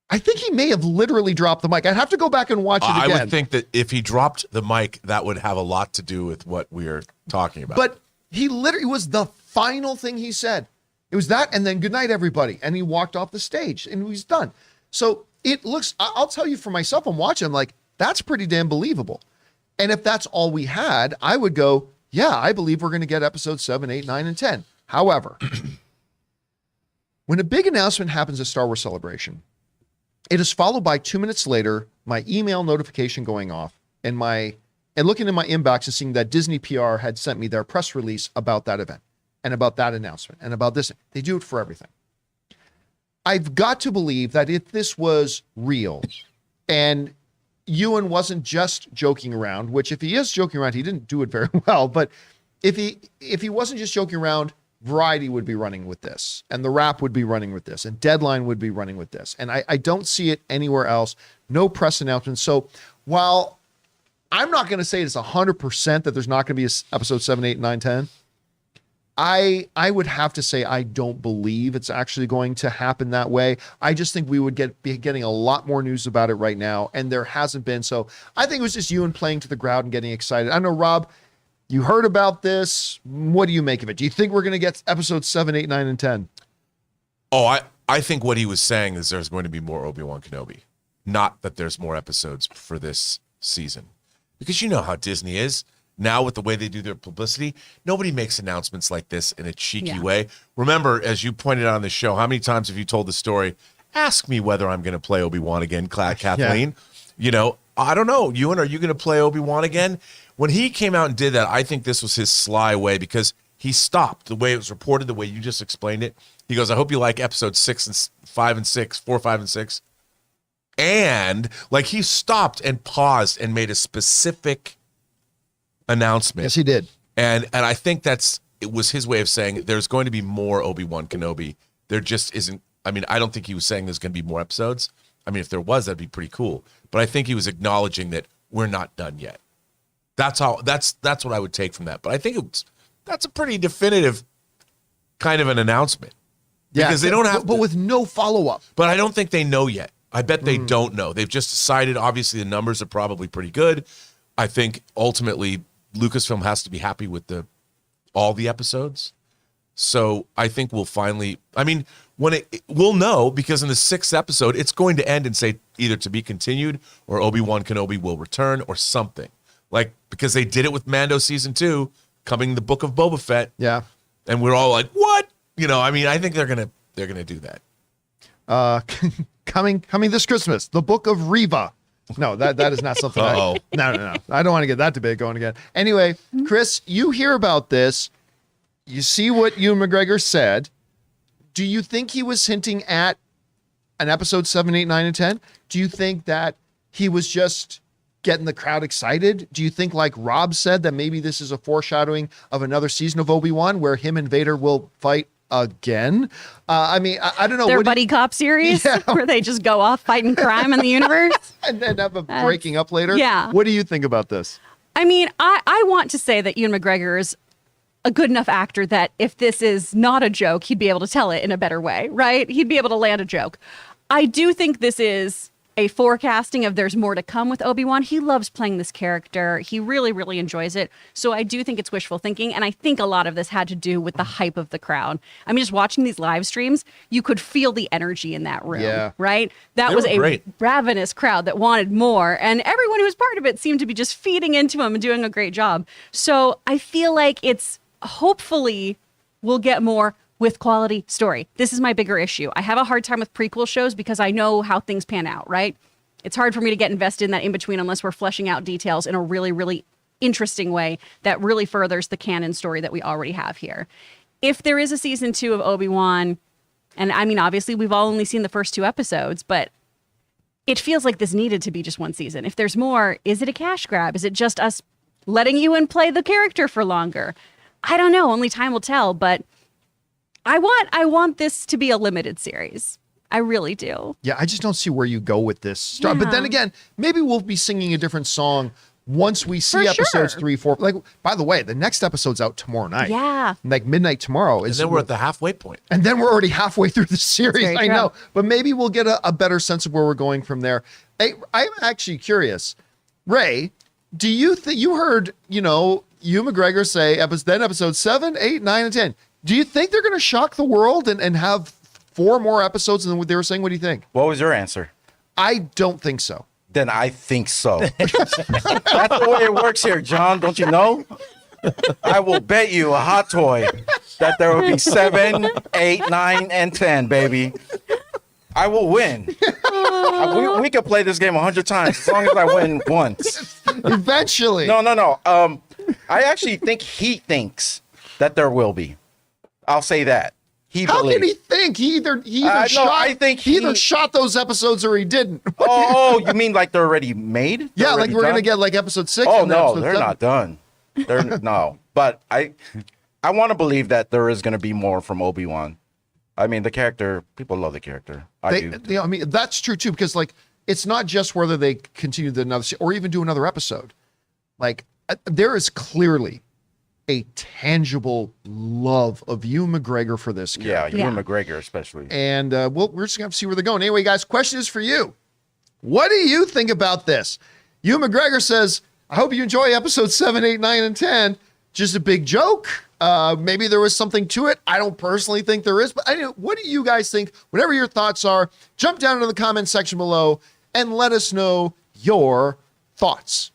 I think he may have literally dropped the mic. I'd have to go back and watch it again. I would think that if he dropped the mic, that would have a lot to do with what we're talking about. But he literally was the final thing he said. It was that, and then good night, everybody. And he walked off the stage, and he's done. So it looks, I'll tell you for myself, I'm watching, I'm like, that's pretty damn believable. And if that's all we had, I would go, yeah, I believe we're going to get episodes 7, 8, 9, and 10. However, when a big announcement happens at Star Wars Celebration, it is followed by 2 minutes later, my email notification going off and looking in my inbox and seeing that Disney PR had sent me their press release about that event and about that announcement and about this. They do it for everything. I've got to believe that if this was real and Ewan wasn't just joking around, which if he is joking around, he didn't do it very well, but if he wasn't just joking around, Variety would be running with this, and The Wrap would be running with this, and Deadline would be running with this. And I don't see it anywhere else. No press announcements. So while I'm not going to say it's 100% that there's not going to be episode 7, 8, 9, 10, I would have to say I don't believe it's actually going to happen that way. I just think we would be getting a lot more news about it right now, and there hasn't been. So I think it was just Ewan playing to the crowd and getting excited. I know, Rob, you heard about this. What do you make of it? Do you think we're going to get episodes 7, 8, 9, and 10? Oh, I think what he was saying is there's going to be more Obi-Wan Kenobi, not that there's more episodes for this season. Because you know how Disney is. Now with the way they do their publicity, nobody makes announcements like this in a cheeky way. Remember, as you pointed out on the show, how many times have you told the story, ask me whether I'm going to play Obi-Wan again, Kathleen? Yeah. You know, I don't know. Ewan, are you going to play Obi-Wan again? When he came out and did that, I think this was his sly way because he stopped the way it was reported, the way you just explained it. He goes, I hope you like episodes 6 and 5 and 6, 4, 5, and 6. And like he stopped and paused and made a specific announcement. Yes, he did. And I think it was his way of saying there's going to be more Obi-Wan Kenobi. There just isn't. I mean, I don't think he was saying there's going to be more episodes. I mean, if there was, that'd be pretty cool. But I think he was acknowledging that we're not done yet. That's what I would take from that. But I think that's a pretty definitive kind of an announcement. Yeah, because they don't have but with no follow-up. But I don't think they know yet. I bet they don't know. They've just decided, obviously, the numbers are probably pretty good. I think ultimately Lucasfilm has to be happy with all the episodes. So I think we'll finally, I mean, we'll know because in the 6th episode, it's going to end and say either to be continued or Obi-Wan Kenobi will return or something. Like, because they did it with Mando season 2, coming the Book of Boba Fett. Yeah. And we're all like, what? You know, I mean, I think they're going to do that. Coming this Christmas, the Book of Reva. No, that is not something. No. I don't want to get that debate going again. Anyway, Chris, you hear about this. You see what Ewan McGregor said. Do you think he was hinting at an episode 7, 8, 9, and 10? Do you think that he was just getting the crowd excited? Do you think, like Rob said, that maybe this is a foreshadowing of another season of Obi-Wan where him and Vader will fight again? I mean, I don't know. Their buddy cop series where they just go off fighting crime in the universe and then have a breaking up later. Yeah. What do you think about this? I mean, I want to say that Ewan McGregor is a good enough actor that if this is not a joke, he'd be able to tell it in a better way, right? He'd be able to land a joke. I do think this is a forecasting of there's more to come with Obi-Wan. He loves playing this character. He really, really enjoys it. So I do think it's wishful thinking. And I think a lot of this had to do with the hype of the crowd. I mean, just watching these live streams, you could feel the energy in that room, right? That was a ravenous crowd that wanted more. And everyone who was part of it seemed to be just feeding into him and doing a great job. So I feel like it's hopefully we'll get more with quality story. This is my bigger issue. I have a hard time with prequel shows because I know how things pan out, right? It's hard for me to get invested in that in-between unless we're fleshing out details in a really, really interesting way that really furthers the canon story that we already have here. If there is a season 2 of Obi-Wan, and I mean, obviously we've all only seen the first 2 episodes, but it feels like this needed to be just one season. If there's more, is it a cash grab? Is it just us letting Ewan play the character for longer? I don't know. Only time will tell. But I want this to be a limited series. I really do. Yeah, I just don't see where you go with this. But then again, maybe we'll be singing a different song once we see For episodes sure. 3, 4. Like, by the way, the next episode's out tomorrow night. Yeah. Like midnight tomorrow. And then we're at the halfway point. And then we're already halfway through the series. very I true. know. But maybe we'll get a better sense of where we're going from there. Hey, I'm actually curious. Ray, do you think you heard, Ewan McGregor say episode 7, 8, 9, and 10? Do you think they're going to shock the world and have 4 more episodes than what they were saying? What do you think? What was your answer? I don't think so. Then I think so. That's the way it works here, John. Don't you know? I will bet you a hot toy that there will be 7, 8, 9, and 10, baby. I will win. We could play this game 100 times as long as I win once. Eventually. No. I actually think he thinks that there will be. I'll say that. How can he think? He either shot those episodes or he didn't. Oh, you mean like they're already made? Yeah, like we're gonna done? get like episode 6. Oh and then no, episode they're 7. not done. They're no. But I want to believe that there is going to be more from Obi-Wan. I mean, the character, people love the character. I do. I mean, that's true too, because like it's not just whether they continue or even do another episode. Like there is clearly a tangible love of Ewan McGregor for this character. Yeah, Ewan McGregor especially. And we're just gonna have to see where they're going. Anyway, guys, question is for you. What do you think about this? Ewan McGregor says, I hope you enjoy episodes 7, 8, 9, and 10. Just a big joke. Maybe there was something to it. I don't personally think there is, but what do you guys think? Whatever your thoughts are, jump down into the comment section below and let us know your thoughts.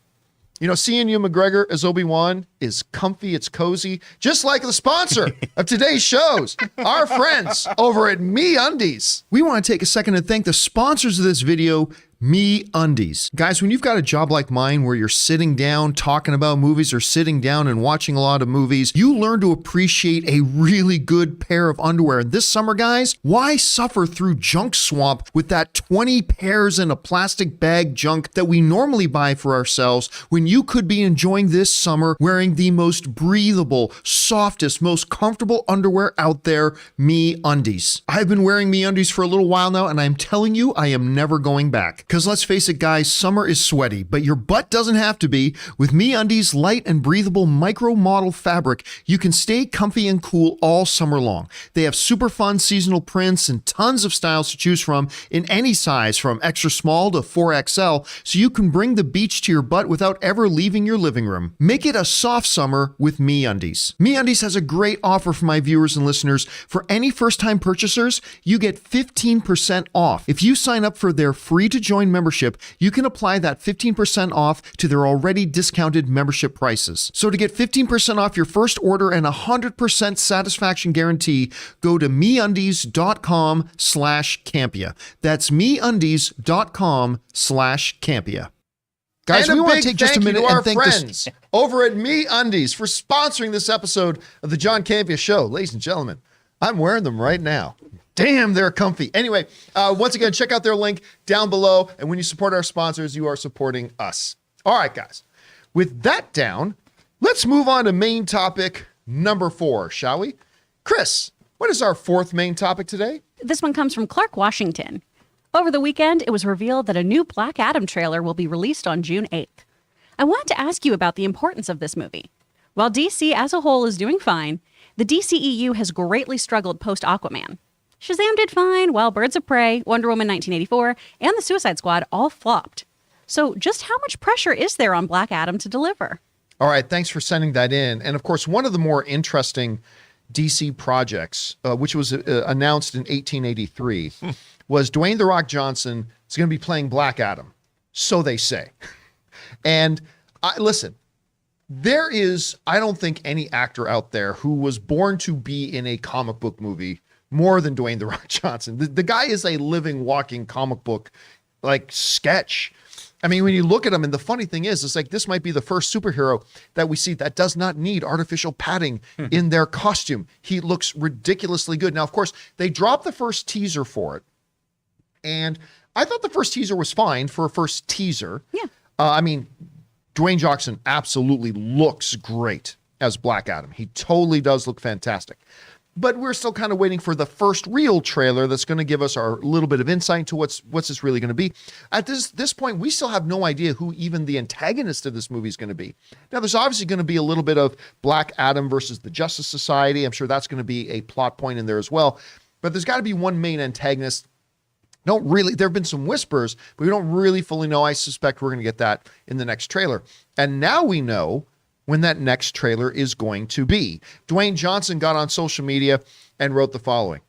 Seeing Ewan McGregor as Obi-Wan is comfy, it's cozy, just like the sponsor of today's shows, our friends over at MeUndies. We want to take a second to thank the sponsors of this video, MeUndies. Guys, when you've got a job like mine where you're sitting down talking about movies or sitting down and watching a lot of movies, you learn to appreciate a really good pair of underwear. And this summer, guys, why suffer through junk swamp with that 20 pairs in a plastic bag junk that we normally buy for ourselves when you could be enjoying this summer wearing the most breathable, softest, most comfortable underwear out there, MeUndies. I've been wearing MeUndies for a little while now, and I'm telling you, I am never going back. Because let's face it, guys, summer is sweaty, but your butt doesn't have to be. With MeUndies light and breathable micro model fabric, you can stay comfy and cool all summer long. They have super fun seasonal prints and tons of styles to choose from in any size from extra small to 4XL, so you can bring the beach to your butt without ever leaving your living room. Make it a soft summer with MeUndies. MeUndies has a great offer for my viewers and listeners. For any first-time purchasers, you get 15% off. If you sign up for their free-to-join membership, you can apply that 15% off to their already discounted membership prices. So to get 15% off your first order and 100% satisfaction guarantee, go to MeUndies.com/Campea. That's MeUndies.com/Campea. Guys, and we want to take just a minute to and thank friends over at MeUndies for sponsoring this episode of the John Campea Show. Ladies and gentlemen, I'm wearing them right now. Damn, they're comfy. Anyway, once again, check out their link down below. And when you support our sponsors, you are supporting us. All right, guys. With that down, let's move on to main topic number 4, shall we? Chris, what is our 4th main topic today? This one comes from Clark Washington. Over the weekend, it was revealed that a new Black Adam trailer will be released on June 8th. I wanted to ask you about the importance of this movie. While DC as a whole is doing fine, the DCEU has greatly struggled post-Aquaman. Shazam did fine, while Birds of Prey, Wonder Woman 1984, and The Suicide Squad all flopped. So just how much pressure is there on Black Adam to deliver? All right, thanks for sending that in. And of course, one of the more interesting DC projects, which was announced in 1883, was Dwayne "The Rock" Johnson is going to be playing Black Adam. So they say. And listen, there is, I don't think, any actor out there who was born to be in a comic book movie more than Dwayne "The Rock" Johnson. The guy is a living, walking comic book like sketch. I mean, when you look at him, and the funny thing is, it's like this might be the first superhero that we see that does not need artificial padding in their costume. He looks ridiculously good. Now, of course, they dropped the first teaser for it, and I thought the first teaser was fine for a first teaser. Yeah. I mean, Dwayne Johnson absolutely looks great as Black Adam. He totally does look fantastic. But we're still kind of waiting for the first real trailer that's going to give us our little bit of insight into what's this really going to be. At this point, we still have no idea who even the antagonist of this movie is going to be. Now, there's obviously going to be a little bit of Black Adam versus the Justice Society. I'm sure that's going to be a plot point in there as well. But there's got to be one main antagonist. There have been some whispers, but we don't really fully know. I suspect we're going to get that in the next trailer. And now we know when that next trailer is going to be. Dwayne Johnson got on social media and wrote the following: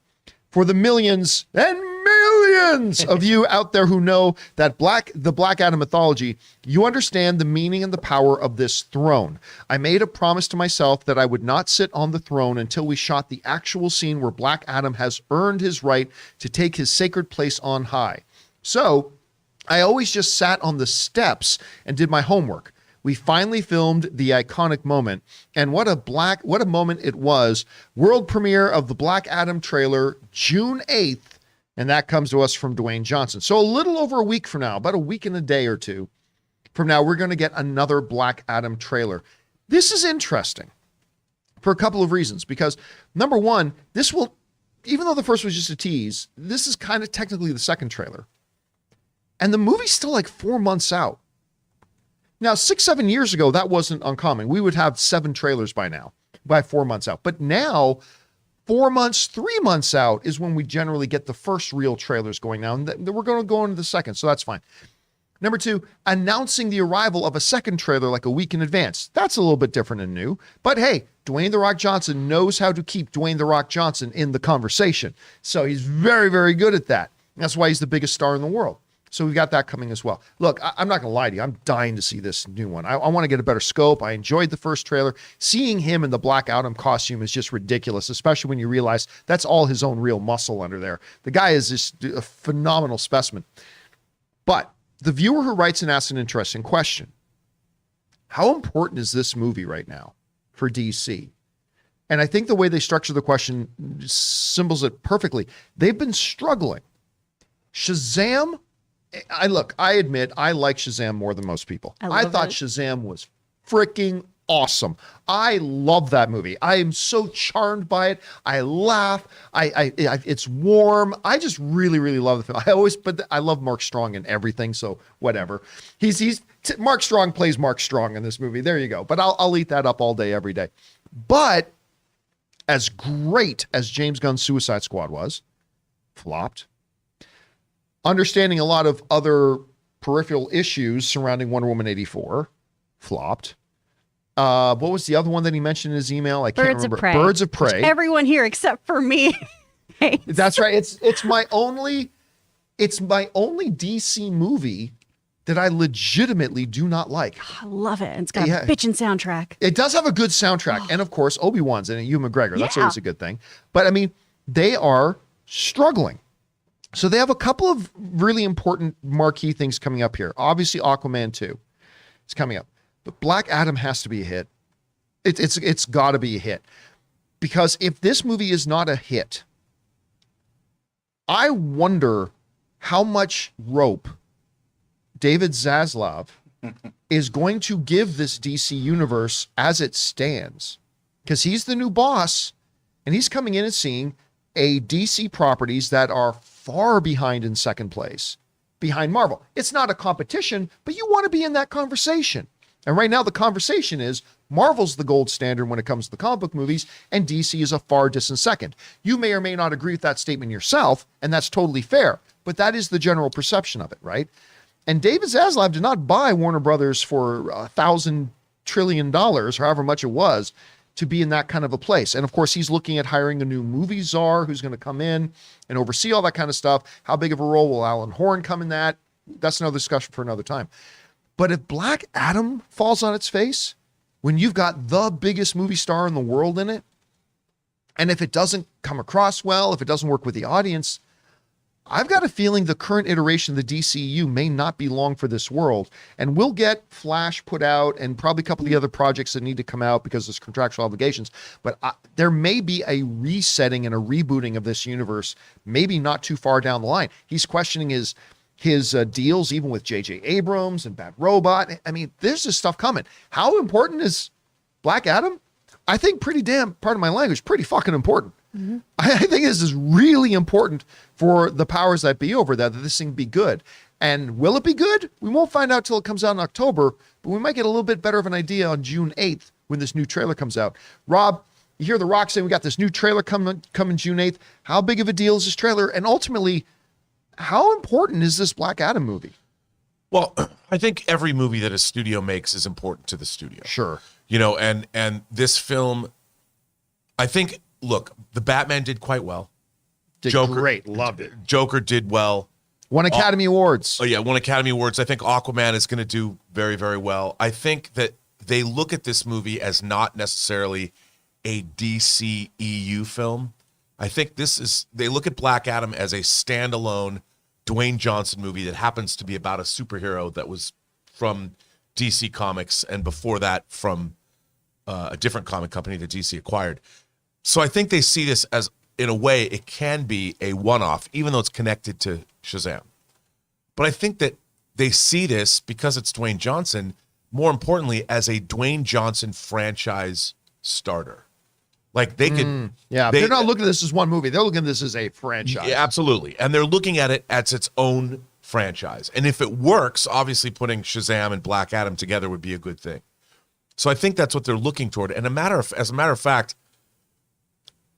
"For the millions and millions of you out there who know that the Black Adam mythology, you understand the meaning and the power of this throne. I made a promise to myself that I would not sit on the throne until we shot the actual scene where Black Adam has earned his right to take his sacred place on high. So I always just sat on the steps and did my homework. We finally filmed the iconic moment, and what a moment it was. World premiere of the Black Adam trailer, June 8th, and that comes to us from Dwayne Johnson. So a little over a week from now, about a week and a day or two from now, we're going to get another Black Adam trailer. This is interesting for a couple of reasons, because number one, this will, even though the first was just a tease, this is kind of technically the second trailer. And the movie's still like 4 months out. Now, 6-7 years ago, that wasn't uncommon. We would have 7 trailers by now, by 4 months out. But now, 4 months, 3 months out is when we generally get the first real trailers going now. And we're going to go into the second, so that's fine. Number two, announcing the arrival of a second trailer like a week in advance. That's a little bit different and new. But hey, Dwayne "The Rock" Johnson knows how to keep Dwayne "The Rock" Johnson in the conversation. So he's very, very good at that. That's why he's the biggest star in the world. So we've got that coming as well. Look, I'm not going to lie to you. I'm dying to see this new one. I want to get a better scope. I enjoyed the first trailer. Seeing him in the Black Adam costume is just ridiculous, especially when you realize that's all his own real muscle under there. The guy is just a phenomenal specimen. But the viewer who writes and asks an interesting question: how important is this movie right now for DC? And I think the way they structure the question symbols it perfectly. They've been struggling. Shazam, I admit I like Shazam more than most people. I thought Shazam was freaking awesome. I love that movie. I am so charmed by it. I laugh. It's warm. I just really, really love the film. But I love Mark Strong in everything. So whatever. Mark Strong plays Mark Strong in this movie. There you go. But I'll eat that up all day, every day. But as great as James Gunn's Suicide Squad was, flopped. Understanding a lot of other peripheral issues surrounding Wonder Woman 84, flopped. What was the other one that he mentioned in his email? I can't remember. Birds of Prey. Which everyone here except for me hates. That's right. It's my only DC movie that I legitimately do not like. I love it. It's got a bitchin' soundtrack. It does have a good soundtrack. And of course, Obi-Wan's in it, Ewan McGregor. That's always a good thing. But I mean, they are struggling. So they have a couple of really important marquee things coming up here. Obviously, Aquaman 2 is coming up. But Black Adam has to be a hit. It's got to be a hit. Because if this movie is not a hit, I wonder how much rope David Zaslav is going to give this DC universe as it stands. Because he's the new boss, and he's coming in and seeing a DC properties that are far behind in second place, behind Marvel. It's not a competition, but you want to be in that conversation. And right now the conversation is Marvel's the gold standard when it comes to the comic book movies, and DC is a far distant second. You may or may not agree with that statement yourself, and that's totally fair, but that is the general perception of it, right? And David Zaslav did not buy Warner Brothers for $1,000 trillion, or however much it was, to be in that kind of a place. And of course, he's looking at hiring a new movie czar who's going to come in and oversee all that kind of stuff. How big of a role will Alan Horn come in that? That's another discussion for another time. But if Black Adam falls on its face, when you've got the biggest movie star in the world in it, and if it doesn't come across well, if it doesn't work with the audience, I've got a feeling the current iteration of the DCU may not be long for this world, and we'll get Flash put out and probably a couple of the other projects that need to come out because there's contractual obligations. But there may be a resetting and a rebooting of this universe, maybe not too far down the line. He's questioning his his deals, even with J.J. Abrams and Bad Robot. I mean, there's this stuff coming. How important is Black Adam? I think pretty damn, pardon my language, pretty fucking important. I think this is really important for the powers that be over that this thing be good. And will it be good? We won't find out till it comes out in October, but we might get a little bit better of an idea on June 8th when this new trailer comes out. Rob, you hear The Rock saying we got this new trailer coming June 8th. How big of a deal is this trailer? And ultimately, how important is this Black Adam movie? Well, I think every movie that a studio makes is important to the studio. Sure. You know, and this film, I think, look, the Batman did quite well. Did great. Loved it. Joker did well. Won Academy Awards. Oh, yeah, won Academy Awards. I think Aquaman is going to do very, very well. I think that they look at this movie as not necessarily a DC EU film. I think they look at Black Adam as a standalone Dwayne Johnson movie that happens to be about a superhero that was from DC Comics, and before that from a different comic company that DC acquired. So I think they see this as, in a way, it can be a one-off, even though it's connected to Shazam. But I think that they see this, because it's Dwayne Johnson, more importantly, as a Dwayne Johnson franchise starter. Like they could... they're not looking at this as one movie. They're looking at this as a franchise. Yeah, absolutely. And they're looking at it as its own franchise. And if it works, obviously putting Shazam and Black Adam together would be a good thing. So I think that's what they're looking toward. And as a matter of fact,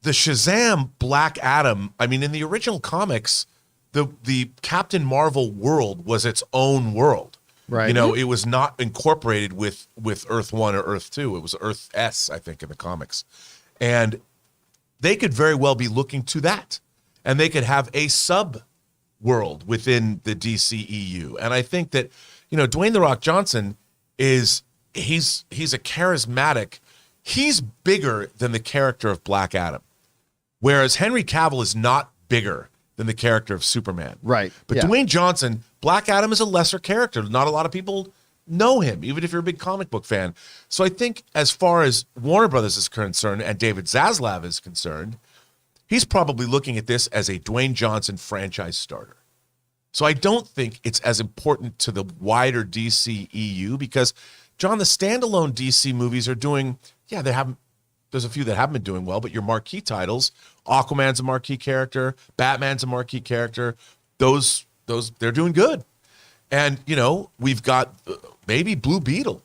the Shazam Black Adam, I mean, in the original comics, the Captain Marvel world was its own world. Right. You know, it was not incorporated with Earth 1 or Earth 2. It was Earth S, I think, in the comics. And they could very well be looking to that. And they could have a sub-world within the DCEU. And I think that, you know, Dwayne "The Rock" Johnson he's a charismatic, he's bigger than the character of Black Adam. Whereas Henry Cavill is not bigger than the character of Superman. Right. But Dwayne Johnson, Black Adam is a lesser character. Not a lot of people know him, even if you're a big comic book fan. So I think as far as Warner Brothers is concerned and David Zaslav is concerned, he's probably looking at this as a Dwayne Johnson franchise starter. So I don't think it's as important to the wider DCEU because, John, the standalone DC movies are doing, there's a few that haven't been doing well, but your marquee titles, Aquaman's a marquee character, Batman's a marquee character, those they're doing good. And, you know, we've got maybe Blue Beetle.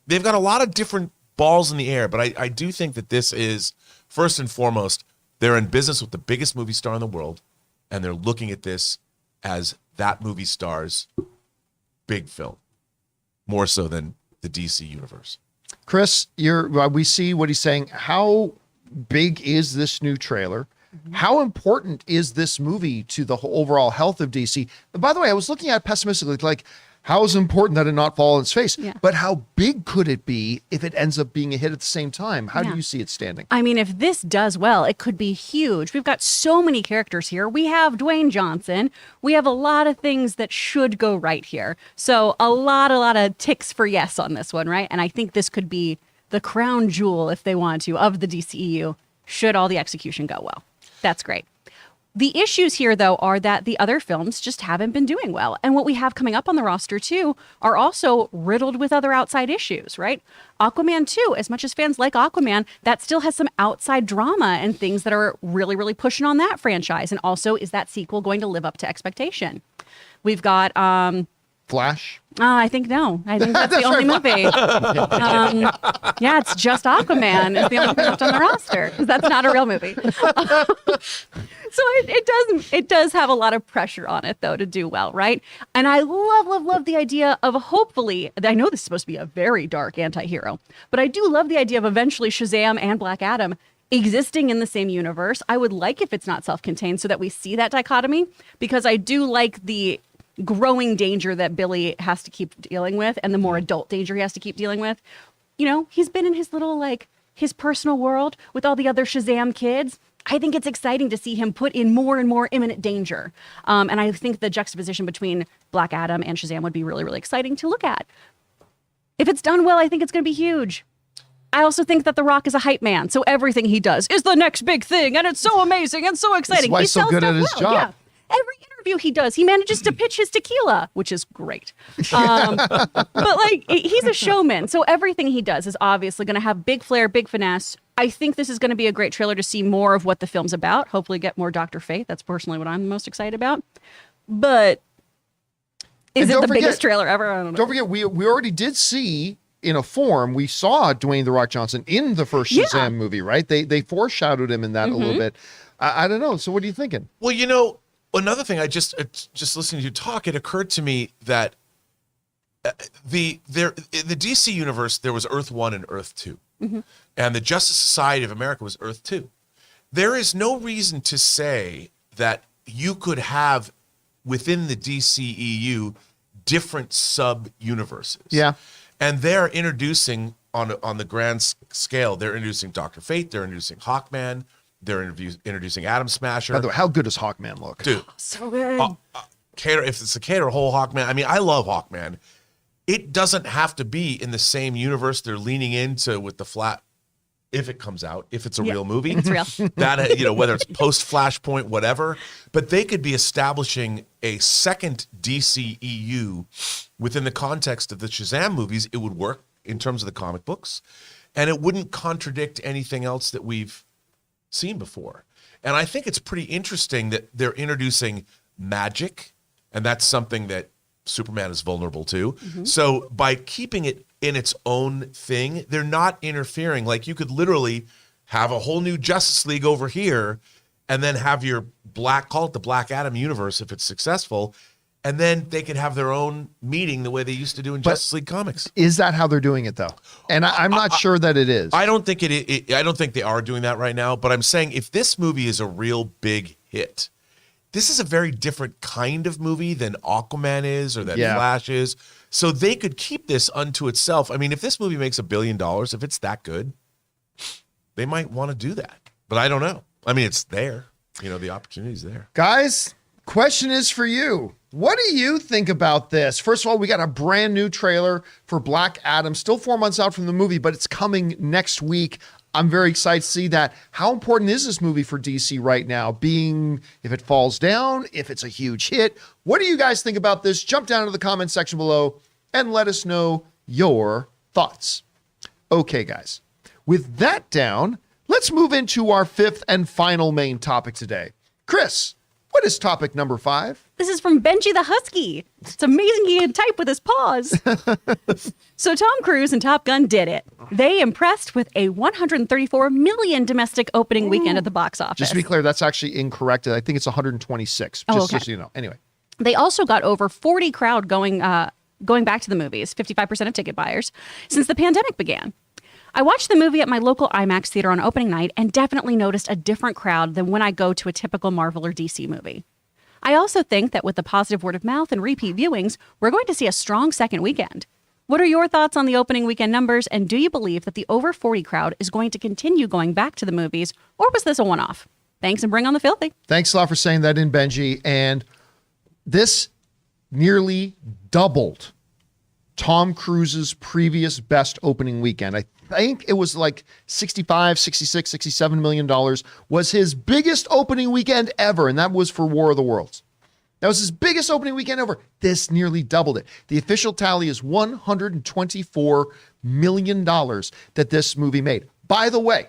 They've got a lot of different balls in the air, but I do think that this is, first and foremost, they're in business with the biggest movie star in the world, and they're looking at this as that movie star's big film, more so than the DC universe. Chris, we see what he's saying. How big is this new trailer? How important is this movie to the whole overall health of DC? By the way, I was looking at it pessimistically, like, how is it important that it not fall on its face? Yeah. But how big could it be if it ends up being a hit at the same time? How do you see it standing? I mean, if this does well, it could be huge. We've got so many characters here. We have Dwayne Johnson. We have a lot of things that should go right here. So a lot of ticks for yes on this one, right? And I think this could be the crown jewel, if they want to, of the DCEU, should all the execution go well. That's great. The issues here, though, are that the other films just haven't been doing well. And what we have coming up on the roster, too, are also riddled with other outside issues, right? Aquaman 2, as much as fans like Aquaman, that still has some outside drama and things that are really, really pushing on that franchise. And also, is that sequel going to live up to expectation? We've got... Flash? I think no. I think that's the only movie. It's just Aquaman is the only thing left on the roster because that's not a real movie. So it does have a lot of pressure on it though to do well, right? And I love the idea of hopefully, I know this is supposed to be a very dark anti-hero, but I do love the idea of eventually Shazam and Black Adam existing in the same universe. I would like if it's not self-contained so that we see that dichotomy because I do like the growing danger that Billy has to keep dealing with and the more adult danger he has to keep dealing with. You know, he's been in his little, his personal world with all the other Shazam kids. I think it's exciting to see him put in more and more imminent danger. And I think the juxtaposition between Black Adam and Shazam would be really, really exciting to look at. If it's done well, I think it's going to be huge. I also think that The Rock is a hype man. So everything he does is the next big thing. And it's so amazing and so exciting. That's why he's so good at his job. Yeah. Every interview interview he does, he manages to pitch his tequila, which is great. But like, he's a showman. So everything he does is obviously going to have big flair, big finesse. I think this is going to be a great trailer to see more of what the film's about. Hopefully get more Dr. Fate. That's personally what I'm most excited about. But is it the biggest trailer ever? I don't know. Don't forget, we already did see in a form, we saw Dwayne "The Rock" Johnson in the first Shazam movie, right? They foreshadowed him in that a little bit. I don't know. So what are you thinking? Well, you know, another thing, I just listening to you talk, it occurred to me that in the DC universe, there was Earth 1 and Earth 2. And the Justice Society of America was Earth 2. There is no reason to say that you could have within the DCEU different sub-universes. Yeah. And they're introducing on the grand scale, they're introducing Dr. Fate, they're introducing Hawkman, they're introducing Atom Smasher. By the way, how good does Hawkman look? Dude, So good. Cater, if it's a Cater whole Hawkman, I mean, I love Hawkman. It doesn't have to be in the same universe they're leaning into with the flat, if it comes out, if it's a real movie. It's real. That, you know, whether it's post Flashpoint, whatever, but they could be establishing a second DCEU within the context of the Shazam movies. It would work in terms of the comic books, and it wouldn't contradict anything else that we've seen before. And I think it's pretty interesting that they're introducing magic, and that's something that Superman is vulnerable to. So by keeping it in its own thing, they're not interfering. Like, you could literally have a whole new Justice League over here and then have your call it the Black Adam universe if it's successful. And then they could have their own meeting the way they used to do in Justice League comics. Is that how they're doing it, though? And I'm not sure that it is. I don't think I don't think they are doing that right now, but I'm saying if this movie is a real big hit, this is a very different kind of movie than Aquaman is or that Flash is. So they could keep this unto itself. I mean, if this movie makes $1 billion, if it's that good, they might want to do that. But I don't know. I mean, it's there. You know, the opportunity's there. Guys, question is for you. What do you think about this? First of all, we got a brand new trailer for Black Adam, still 4 months out from the movie, but it's coming next week. I'm very excited to see that. How important is this movie for DC right now? Being, if it falls down, if it's a huge hit. What do you guys think about this? Jump down to the comment section below and let us know your thoughts. Okay, guys. With that down, let's move into our fifth and final main topic today. Chris, what is topic number 5? This is from Benji the Husky. It's amazing he can type with his paws. So Tom Cruise and Top Gun did it. They impressed with a $134 million domestic opening weekend at the box office. Just to be clear, that's actually incorrect. I think it's 126. Just so you know. Anyway. They also got over 40 crowd going back to the movies, 55% of ticket buyers, since the pandemic began. I watched the movie at my local IMAX theater on opening night and definitely noticed a different crowd than when I go to a typical Marvel or DC movie. I also think that with the positive word of mouth and repeat viewings, we're going to see a strong second weekend. What are your thoughts on the opening weekend numbers, and do you believe that the over 40 crowd is going to continue going back to the movies, or was this a one-off? Thanks, and bring on the filthy. Thanks a lot for saying that in, Benji. And this nearly doubled Tom Cruise's previous best opening weekend. I think it was like 65, 66, 67 million dollars was his biggest opening weekend ever, and that was for War of the Worlds. That was his biggest opening weekend ever. This nearly doubled it. The official tally is $124 million that this movie made. By the way,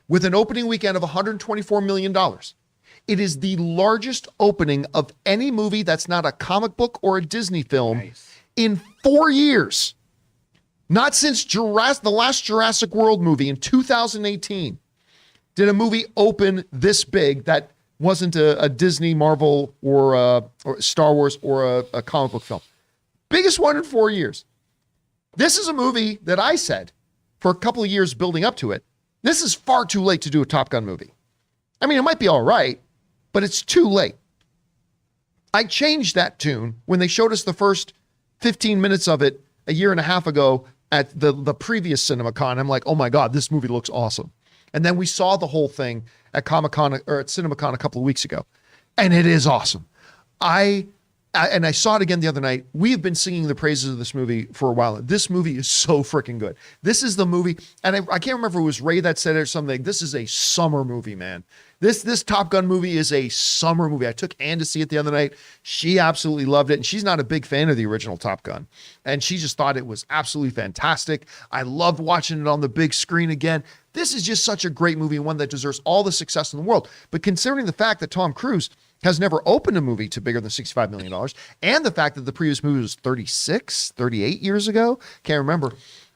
with an opening weekend of $124 million, it is the largest opening of any movie that's not a comic book or a Disney film in 4 years. Not since the last Jurassic World movie in 2018 did a movie open this big that wasn't a Disney, Marvel, or Star Wars or a comic book film. Biggest one in 4 years. This is a movie that I said for a couple of years building up to it, this is far too late to do a Top Gun movie. I mean, it might be all right, but it's too late. I changed that tune when they showed us the first 15 minutes of it a year and a half ago at the previous CinemaCon. I'm like, oh my God, this movie looks awesome. And then we saw the whole thing at Comic-Con or at CinemaCon a couple of weeks ago, and it is awesome. I and I saw it again the other night. We've been singing the praises of this movie for a while. This movie is so freaking good. This is the movie, and I can't remember if it was Ray that said it or something. This is a summer movie, man. This Top Gun movie is a summer movie. I took Ann to see it the other night. She absolutely loved it, and she's not a big fan of the original Top Gun, and she just thought it was absolutely fantastic. I loved watching it on the big screen again. This is just such a great movie, and one that deserves all the success in the world. But considering the fact that Tom Cruise has never opened a movie to bigger than $65 million, and the fact that the previous movie was 38 years ago, can't remember,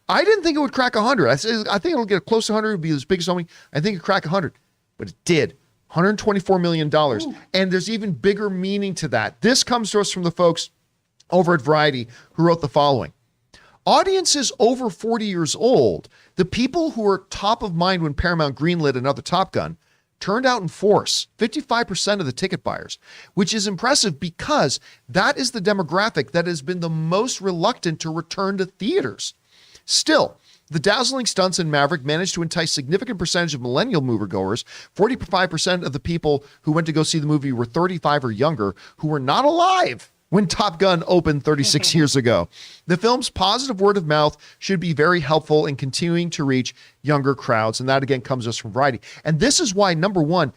I didn't think it would crack 100. I think it'll get close to 100. It'll be his biggest opening. I think it'd crack 100, but it did. $124 million. Ooh. And there's even bigger meaning to that. This comes to us from the folks over at Variety who wrote the following. Audiences over 40 years old, the people who were top of mind when Paramount greenlit another Top Gun, turned out in force, 55% of the ticket buyers, which is impressive because that is the demographic that has been the most reluctant to return to theaters. Still, the dazzling stunts in Maverick managed to entice significant percentage of millennial moviegoers. 45% of the people who went to go see the movie were 35 or younger, who were not alive when Top Gun opened 36 years ago. The film's positive word of mouth should be very helpful in continuing to reach younger crowds. And that, again, comes to us from Variety. And this is why, number one,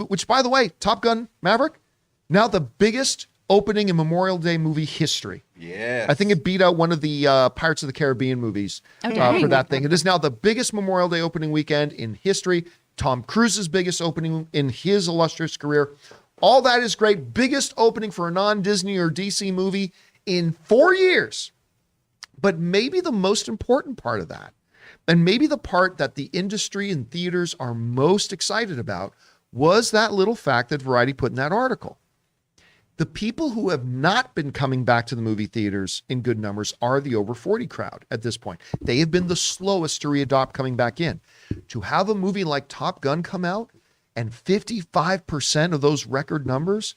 which, by the way, Top Gun Maverick, now the biggest opening in Memorial Day movie history. Yeah. I think it beat out one of the Pirates of the Caribbean movies for that thing. It is now the biggest Memorial Day opening weekend in history. Tom Cruise's biggest opening in his illustrious career. All that is great. Biggest opening for a non-Disney or DC movie in 4 years. But maybe the most important part of that, and maybe the part that the industry and theaters are most excited about, was that little fact that Variety put in that article. The people who have not been coming back to the movie theaters in good numbers are the over 40 crowd at this point. They have been the slowest to readopt coming back in. To have a movie like Top Gun come out, and 55% of those record numbers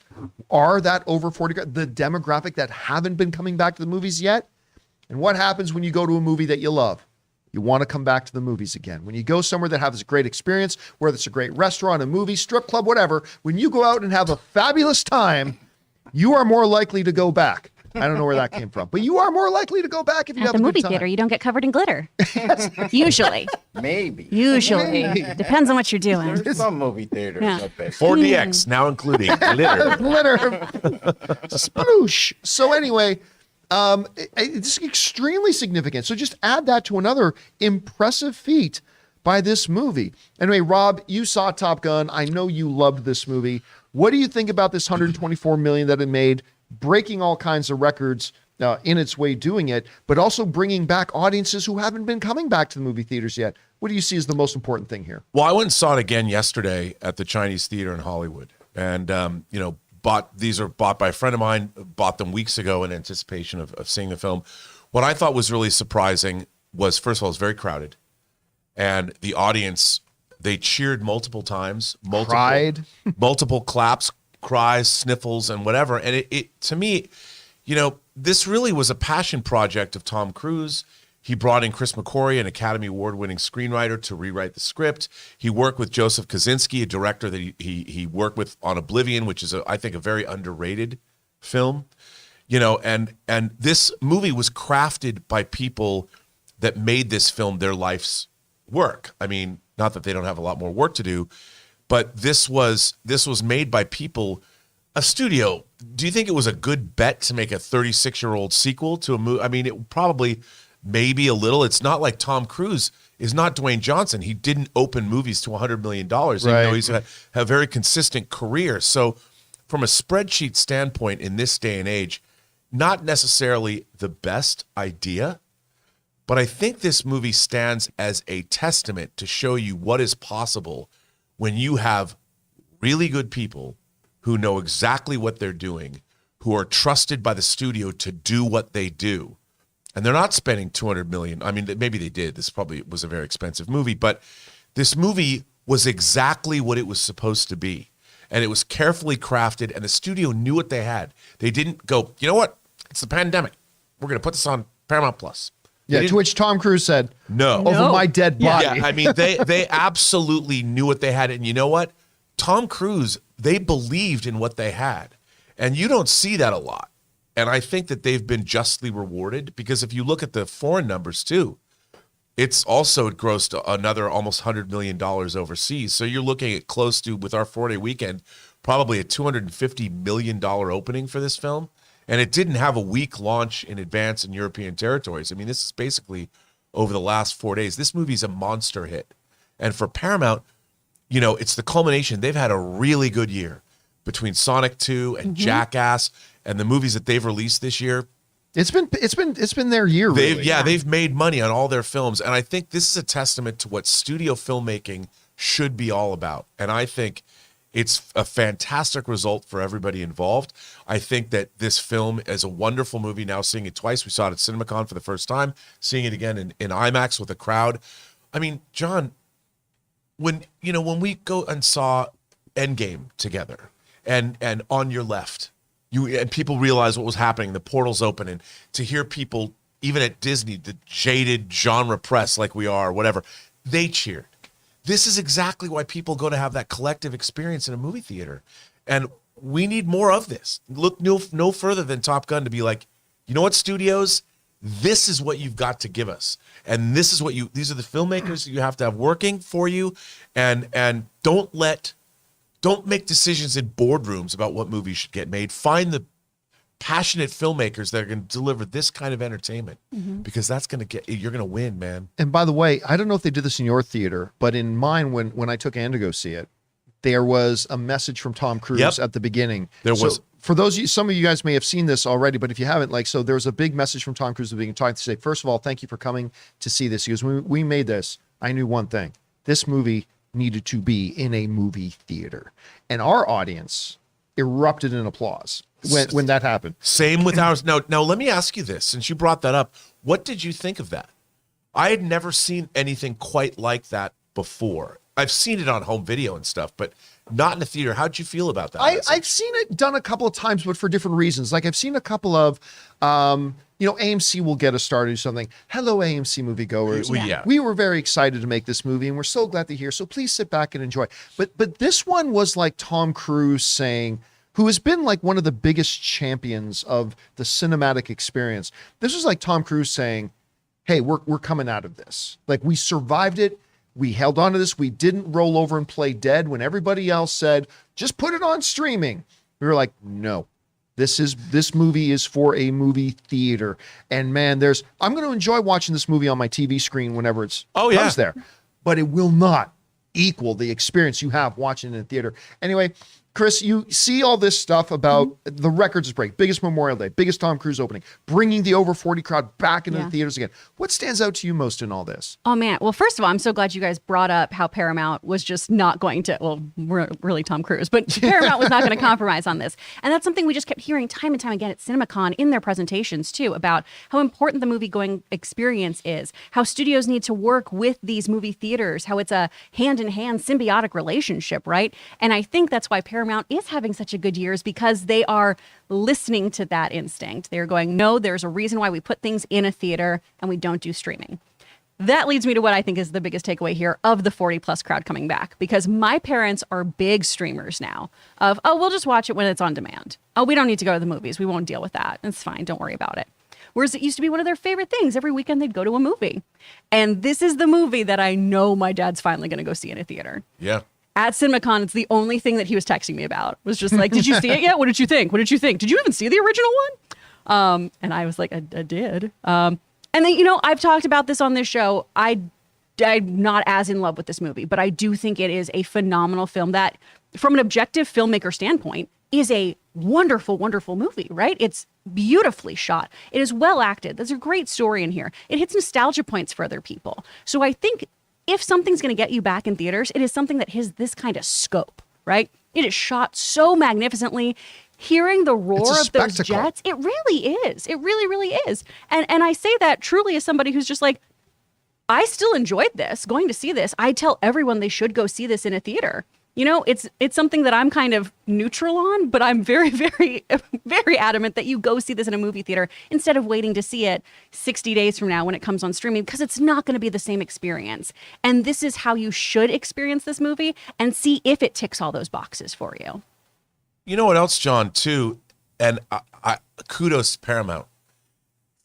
are that over 40, the demographic that haven't been coming back to the movies yet. And what happens when you go to a movie that you love? You want to come back to the movies again. When you go somewhere that has a great experience, whether it's a great restaurant, a movie, strip club, whatever, when you go out and have a fabulous time, you are more likely to go back. I don't know where that came from, but you are more likely to go back if you have a good time. At the movie theater, you don't get covered in glitter. Usually. Maybe. Usually. Depends on what you're doing. There's some movie theaters. Yeah. I bet. 4DX, now including glitter. Glitter. Sploosh. So anyway, it's extremely significant. So just add that to another impressive feat by this movie. Anyway, Rob, you saw Top Gun. I know you loved this movie. What do you think about this $124 million that it made, breaking all kinds of records in its way doing it, but also bringing back audiences who haven't been coming back to the movie theaters yet? What do you see as the most important thing here? Well, I went and saw it again yesterday at the Chinese Theater in Hollywood. And, these are bought by a friend of mine, bought them weeks ago in anticipation of seeing the film. What I thought was really surprising was, first of all, it was very crowded. And the audience, they cheered multiple times. Cried. Multiple claps, cries, sniffles, and whatever. And it to me, this really was a passion project of Tom Cruise. He brought in Chris McQuarrie, an Academy Award-winning screenwriter, to rewrite the script. He worked with Joseph Kosinski, a director that he worked with on Oblivion, which is, I think, a very underrated film. And this movie was crafted by people that made this film their life's work. I mean, not that they don't have a lot more work to do, but this was made by people. A studio, do you think it was a good bet to make a 36-year-old sequel to a movie? I mean, it probably, maybe a little. It's not like Tom Cruise is not Dwayne Johnson. He didn't open movies to $100 million, even though he's had a very consistent career. So from a spreadsheet standpoint in this day and age, not necessarily the best idea, but I think this movie stands as a testament to show you what is possible when you have really good people who know exactly what they're doing, who are trusted by the studio to do what they do. And they're not spending $200 million. I mean, maybe they did. This probably was a very expensive movie, but this movie was exactly what it was supposed to be. And it was carefully crafted, and the studio knew what they had. They didn't go, you know what? It's the pandemic. We're going to put this on Paramount Plus. Yeah, to which Tom Cruise said, no. Over my dead body. Yeah, I mean, they absolutely knew what they had. And you know what? Tom Cruise, they believed in what they had. And you don't see that a lot. And I think that they've been justly rewarded, because if you look at the foreign numbers too, it's also grossed another almost $100 million overseas. So you're looking at close to, with our 4-day weekend, probably a $250 million opening for this film. And it didn't have a week launch in advance in European territories. I mean, this is basically over the last 4 days. This movie's a monster hit. And for Paramount, you know, it's the culmination. They've had a really good year between Sonic 2 and Jackass and the movies that they've released this year. It's been their year. They've made money on all their films, and I think this is a testament to what studio filmmaking should be all about. And I think it's a fantastic result for everybody involved. I think that this film is a wonderful movie. Now seeing it twice, we saw it at CinemaCon for the first time, seeing it again in IMAX with a crowd. I mean, John, when we go and saw Endgame together, and on your left, and people realize what was happening, the portals open, and to hear people, even at Disney, the jaded genre press like we are, whatever, they cheered. This is exactly why people go to have that collective experience in a movie theater. And we need more of this. Look no further than Top Gun to be like, you know what, studios? This is what you've got to give us. And these are the filmmakers that you have to have working for you. And don't make decisions in boardrooms about what movies should get made. Find the passionate filmmakers that are going to deliver this kind of entertainment, because you're going to win, man. And by the way, I don't know if they did this in your theater, but in mine, when I took Ann to go see it, there was a message from Tom Cruise at the beginning. There was. For those of you, some of you guys may have seen this already, but if you haven't, so there was a big message from Tom Cruise at the beginning, talking to say, first of all, thank you for coming to see this. He goes, we made this. I knew one thing. This movie needed to be in a movie theater. And our audience erupted in applause when that happened. Same with ours. Now, let me ask you this. Since you brought that up, what did you think of that? I had never seen anything quite like that before. I've seen it on home video and stuff, but not in the theater. How'd you feel about that? I've seen it done a couple of times, but for different reasons. Like I've seen a couple of, AMC will get us started or something. Hello, AMC moviegoers. Yeah. We were very excited to make this movie, and we're so glad to hear. So please sit back and enjoy. But this one was like Tom Cruise saying, who has been like one of the biggest champions of the cinematic experience. This was like Tom Cruise saying, hey, we're coming out of this. Like, we survived it. We held on to this. We didn't roll over and play dead when everybody else said, just put it on streaming. We were like, no, this movie is for a movie theater. And man, I'm going to enjoy watching this movie on my TV screen whenever comes there, but it will not equal the experience you have watching it in theater. Anyway, Chris, you see all this stuff about the records break, biggest Memorial Day, biggest Tom Cruise opening, bringing the over 40 crowd back into the theaters again. What stands out to you most in all this? Oh, man. Well, first of all, I'm so glad you guys brought up how Paramount was just not going to, well, really Tom Cruise, but Paramount was not going to compromise on this. And that's something we just kept hearing time and time again at CinemaCon in their presentations, too, about how important the movie-going experience is, how studios need to work with these movie theaters, how it's a hand-in-hand symbiotic relationship, right? And I think that's why Paramount is having such a good year, is because they are listening to that instinct. They're going, no, there's a reason why we put things in a theater and we don't do streaming. That leads me to what I think is the biggest takeaway here of the 40 plus crowd coming back, because my parents are big streamers now of, oh, we'll just watch it when it's on demand. Oh, we don't need to go to the movies. We won't deal with that. It's fine. Don't worry about it. Whereas it used to be one of their favorite things. Every weekend they'd go to a movie. And this is the movie that I know my dad's finally going to go see in a theater. Yeah. At CinemaCon, it's the only thing that he was texting me about. Was just like, did you see it yet? What did you think? What did you think? Did you even see the original one? And I was like, I did. And then, I've talked about this on this show. I'm not as in love with this movie, but I do think it is a phenomenal film that, from an objective filmmaker standpoint, is a wonderful, wonderful movie, right? It's beautifully shot. It is well acted. There's a great story in here. It hits nostalgia points for other people. So I think if something's going to get you back in theaters, it is something that has this kind of scope, right? It is shot so magnificently. Hearing the roar of those jets, it really is. It really, really is. And I say that truly as somebody who's just like, I still enjoyed this, going to see this. I tell everyone they should go see this in a theater. It's something that I'm kind of neutral on, but I'm very, very, very adamant that you go see this in a movie theater instead of waiting to see it 60 days from now when it comes on streaming, because it's not going to be the same experience. And this is how you should experience this movie and see if it ticks all those boxes for you. You know what else, John, too? and I kudos to Paramount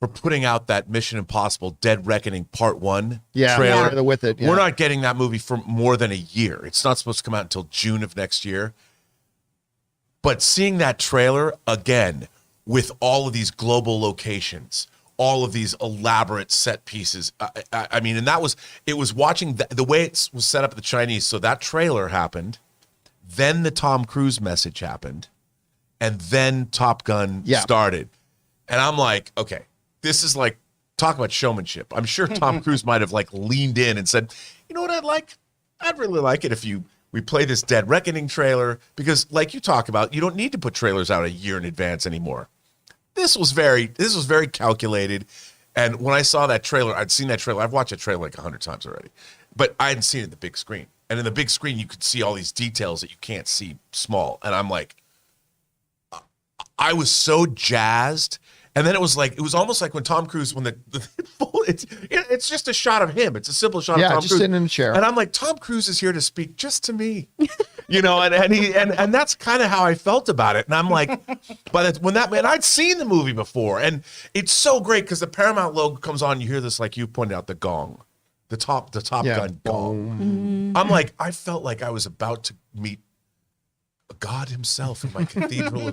for putting out that Mission Impossible Dead Reckoning Part 1 trailer. Yeah, with it. Yeah. We're not getting that movie for more than a year. It's not supposed to come out until June of next year. But seeing that trailer again with all of these global locations, all of these elaborate set pieces. I mean, and it was watching the way it was set up at the Chinese. So that trailer happened. Then the Tom Cruise message happened. And then Top Gun started. And I'm like, okay, this is like, talk about showmanship. I'm sure Tom Cruise might have like leaned in and said, you know what I'd like? I'd really like it if we play this Dead Reckoning trailer, because like you talk about, you don't need to put trailers out a year in advance anymore. This was very calculated. And when I saw that trailer, I'd seen that trailer. I've watched that trailer like 100 times already, but I hadn't seen it in the big screen. And in the big screen, you could see all these details that you can't see small. And I'm like, I was so jazzed. And then it was almost like when Tom Cruise, when it's just a shot of him. It's a simple shot of Tom just Cruise sitting in the chair. And I'm like, Tom Cruise is here to speak just to me, and that's kind of how I felt about it. And I'm like, I'd seen the movie before, and it's so great because the Paramount logo comes on. You hear this, like you pointed out, the gong, the Top Gun gong. I'm like, I felt like I was about to meet God himself in my cathedral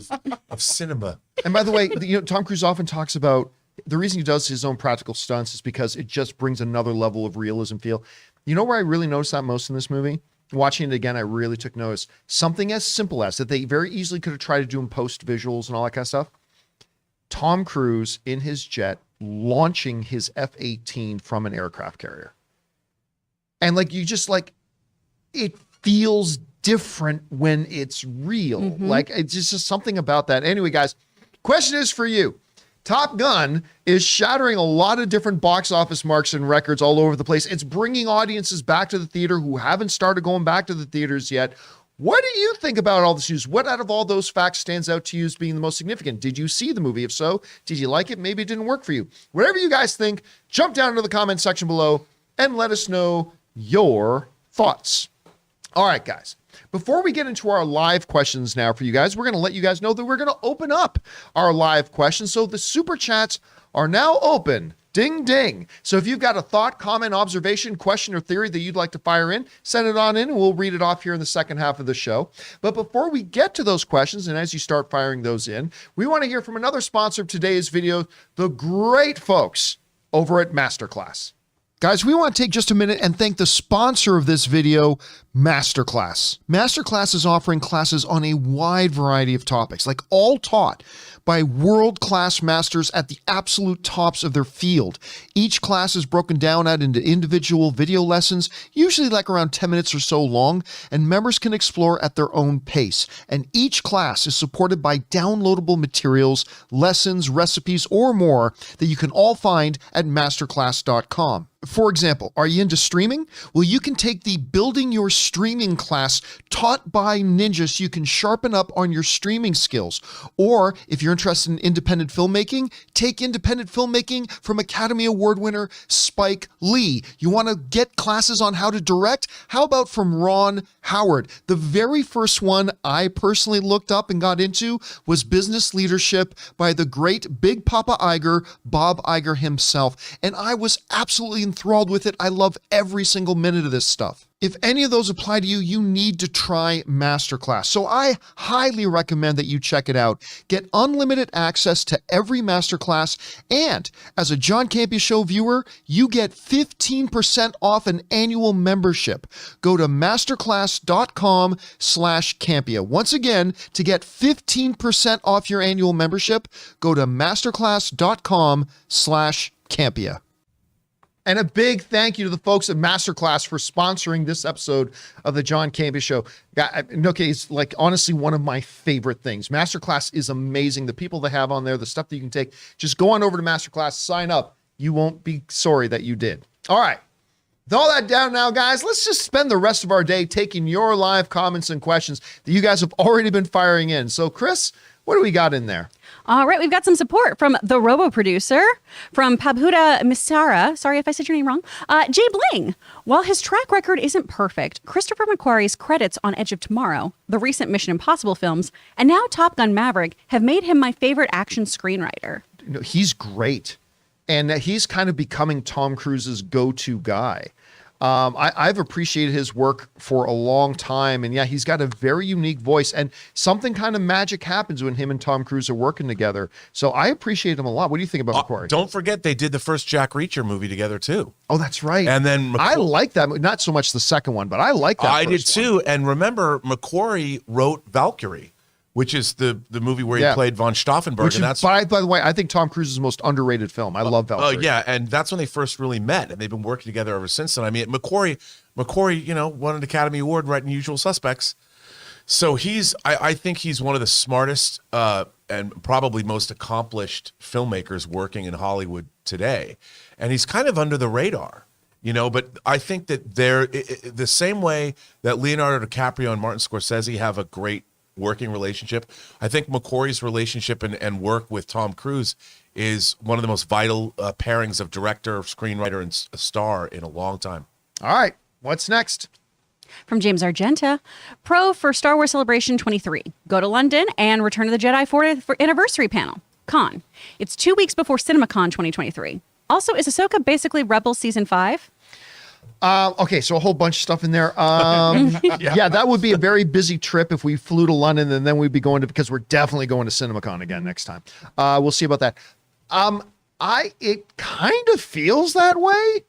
of cinema. And by the way, Tom Cruise often talks about the reason he does his own practical stunts is because it just brings another level of realism feel. You know where I really noticed that most in this movie? Watching it again, I really took notice. Something as simple as that they very easily could have tried to do in post visuals and all that kind of stuff. Tom Cruise in his jet launching his F-18 from an aircraft carrier. And it feels different when it's real. Like it's just something about that. Anyway, guys, question is for you. Top Gun is shattering a lot of different box office marks and records all over the place. It's bringing audiences back to the theater who haven't started going back to the theaters yet. What do you think about all this news? What out of all those facts stands out to you as being the most significant? Did you see the movie? If so, did you like it? Maybe it didn't work for you. Whatever you guys think, jump down into the comment section below and let us know your thoughts. All right, guys. Before we get into our live questions now for you guys, we're going to let you guys know that we're going to open up our live questions. So the super chats are now open. Ding, ding. So if you've got a thought, comment, observation, question, or theory that you'd like to fire in, send it on in and we'll read it off here in the second half of the show. But before we get to those questions, and as you start firing those in, we want to hear from another sponsor of today's video, the great folks over at Masterclass. Guys, we want to take just a minute and thank the sponsor of this video, Masterclass. Masterclass is offering classes on a wide variety of topics, like all taught by world-class masters at the absolute tops of their field. Each class is broken down out into individual video lessons, usually like around 10 minutes or so long, and members can explore at their own pace. And each class is supported by downloadable materials, lessons, recipes, or more that you can all find at masterclass.com. For example, are you into streaming? Well, you can take the Building Your Streaming class taught by ninjas so you can sharpen up on your streaming skills. Or if you're interested in independent filmmaking, take independent filmmaking from Academy Award winner Spike Lee. You want to get classes on how to direct? How about from Ron Howard? The very first one I personally looked up and got into was Business Leadership by the great Big Papa Iger, Bob Iger himself. And I was absolutely enthralled with it. I love every single minute of this stuff. If any of those apply to you, you need to try Masterclass. So I highly recommend that you check it out. Get unlimited access to every Masterclass. And as a John Campea Show viewer, you get 15% off an annual membership. Go to masterclass.com/Campea. Once again, to get 15% off your annual membership, go to masterclass.com/Campea. And a big thank you to the folks at Masterclass for sponsoring this episode of the John Campea Show. Okay, it's like honestly one of my favorite things. Masterclass is amazing. The people they have on there, the stuff that you can take, just go on over to Masterclass, sign up. You won't be sorry that you did. All right. With all that down now, guys, let's just spend the rest of our day taking your live comments and questions that you guys have already been firing in. So, Chris, What do we got in there? All right, we've got some support from the Robo Producer, from Pabhuda Misara. Sorry if I said your name wrong. Jay Bling. While his track record isn't perfect, Christopher McQuarrie's credits on Edge of Tomorrow, the recent Mission Impossible films, and now Top Gun Maverick have made him my favorite action screenwriter. He's great. And he's kind of becoming Tom Cruise's go-to guy. I've appreciated his work for a long time. And yeah, he's got a very unique voice. And something kind of magic happens when him and Tom Cruise are working together. So I appreciate him a lot. What do you think about McQuarrie? Don't forget they did the first Jack Reacher movie together, too. Oh, that's right. And then I like that. Not so much the second one, but I like that. I did, too. And remember, McQuarrie wrote Valkyrie, which is the movie where he played von Stauffenberg. Which and is, by the way, I think Tom Cruise's most underrated film. I love Valkyrie. Oh, yeah, and that's when they first really met, and they've been working together ever since then. I mean, McQuarrie, won an Academy Award right in Usual Suspects. So I think he's one of the smartest and probably most accomplished filmmakers working in Hollywood today. And he's kind of under the radar. But I think that they're the same way that Leonardo DiCaprio and Martin Scorsese have a great working relationship. I think McQuarrie's relationship and work with Tom Cruise is one of the most vital pairings of director, screenwriter, and star in a long time. All right. What's next? From James Argenta, Pro for Star Wars Celebration 23. Go to London and Return of the Jedi 4th anniversary panel. Con. It's 2 weeks before CinemaCon 2023. Also, is Ahsoka basically Rebels Season 5? Okay, so a whole bunch of stuff in there. Yeah, that would be a very busy trip if we flew to London, and then we'd be going to, because we're definitely going to CinemaCon again next time. We'll see about that. It kind of feels that way.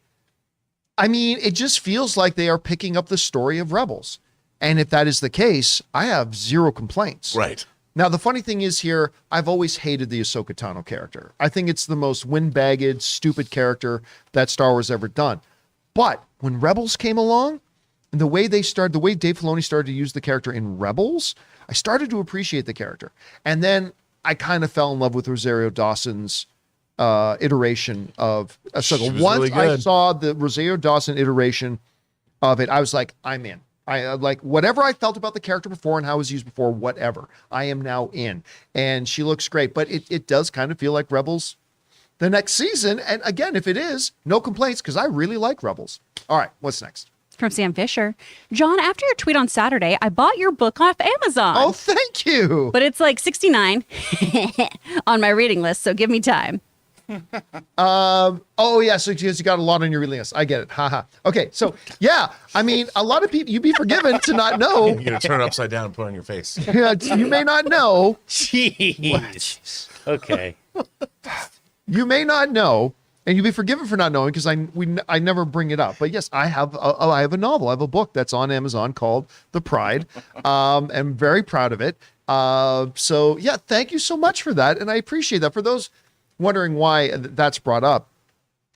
I mean, it just feels like they are picking up the story of Rebels. And if that is the case, I have zero complaints. Right. Now, the funny thing is here, I've always hated the Ahsoka Tano character. I think it's the most windbagged, stupid character that Star Wars ever done. But when Rebels came along, and the way Dave Filoni started to use the character in Rebels, I started to appreciate the character. And then I kind of fell in love with Rosario Dawson's iteration of Ahsoka. Once really I saw the Rosario Dawson iteration of it, I was like, I'm in. I like whatever I felt about the character before and how it was used before, whatever. I am now in. And she looks great. But it does kind of feel like Rebels the next season. And again, if it is, no complaints, because I really like Rebels. All right, what's next? From Sam Fisher. John, after your tweet on Saturday, I bought your book off Amazon. Oh, thank you. But it's like 69 on my reading list, so give me time. Oh yeah, so you got a lot on your reading list. I get it. Haha. Okay, so yeah, I mean, a lot of people, you'd be forgiven to not know. You're gonna turn it upside down and put it on your face. You may not know. Jeez. Okay. You may not know, and you'll be forgiven for not knowing because I never bring it up. But yes, I have a novel. I have a book that's on Amazon called The Pride. I'm very proud of it. So yeah, thank you so much for that, and I appreciate that. For those wondering why that's brought up,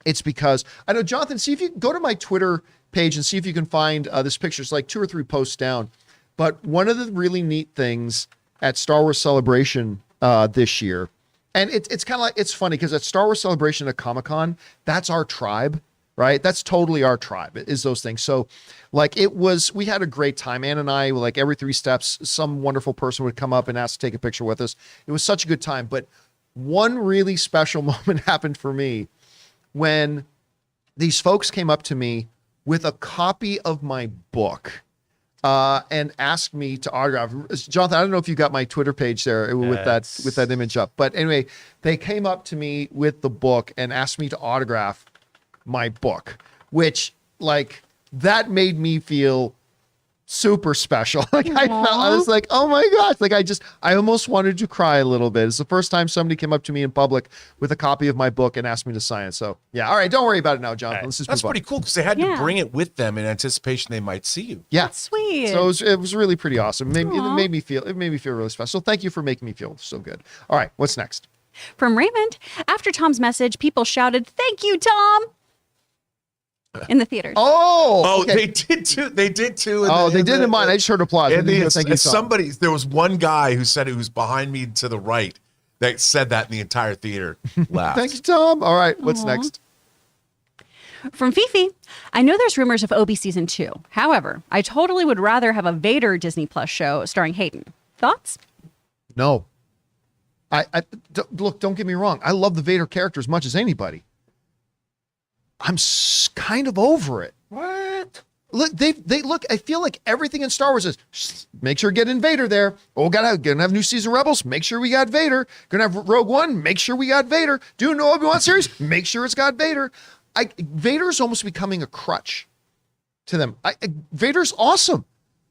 it's because I know, Jonathan, see if you can go to my Twitter page and see if you can find this picture. It's like 2 or 3 posts down. But one of the really neat things at Star Wars Celebration this year, and it's kind of like, it's funny because at Star Wars Celebration at Comic-Con, that's our tribe, right? That's totally our tribe, is those things. So like we had a great time. Ann and I, like every 3 steps, some wonderful person would come up and ask to take a picture with us. It was such a good time. But one really special moment happened for me when these folks came up to me with a copy of my book and asked me to autograph. Jonathan, I don't know if you got my Twitter page there with that image up, but anyway, they came up to me with the book and asked me to autograph my book, which like that made me feel super special. Like I was like, oh my gosh, like I almost wanted to cry a little bit. It's the first time somebody came up to me in public with a copy of my book and asked me to sign it. So yeah, all right, don't worry about it now, Jonathan. Let's just That's pretty cool because they had to bring it with them in anticipation they might see you. Yeah, that's sweet. So it was really pretty awesome. It made me feel really special. So thank you for making me feel so good. All right, what's next? From Raymond, after Tom's message, people shouted, "Thank you, Tom!" in the theaters. Oh, okay. They did too. They did too. They did in mine. I just heard applause. Thank you, Tom. There was one guy who said it was behind me to the right that said that, in the entire theater laughed. Thank you, Tom. All right, what's next? From Fifi, I know there's rumors of Obi season 2. However, I totally would rather have a Vader Disney Plus show starring Hayden. Thoughts? No. Look, don't get me wrong. I love the Vader character as much as anybody. I'm kind of over it. What? Look, they look. I feel like everything in Star Wars is make sure gonna get Vader there. Oh, gonna have new season Rebels. Make sure we got Vader. Gonna have Rogue One. Make sure we got Vader. Doing the Obi-Wan series. Make sure it's got Vader. Vader is almost becoming a crutch to them. Vader's awesome.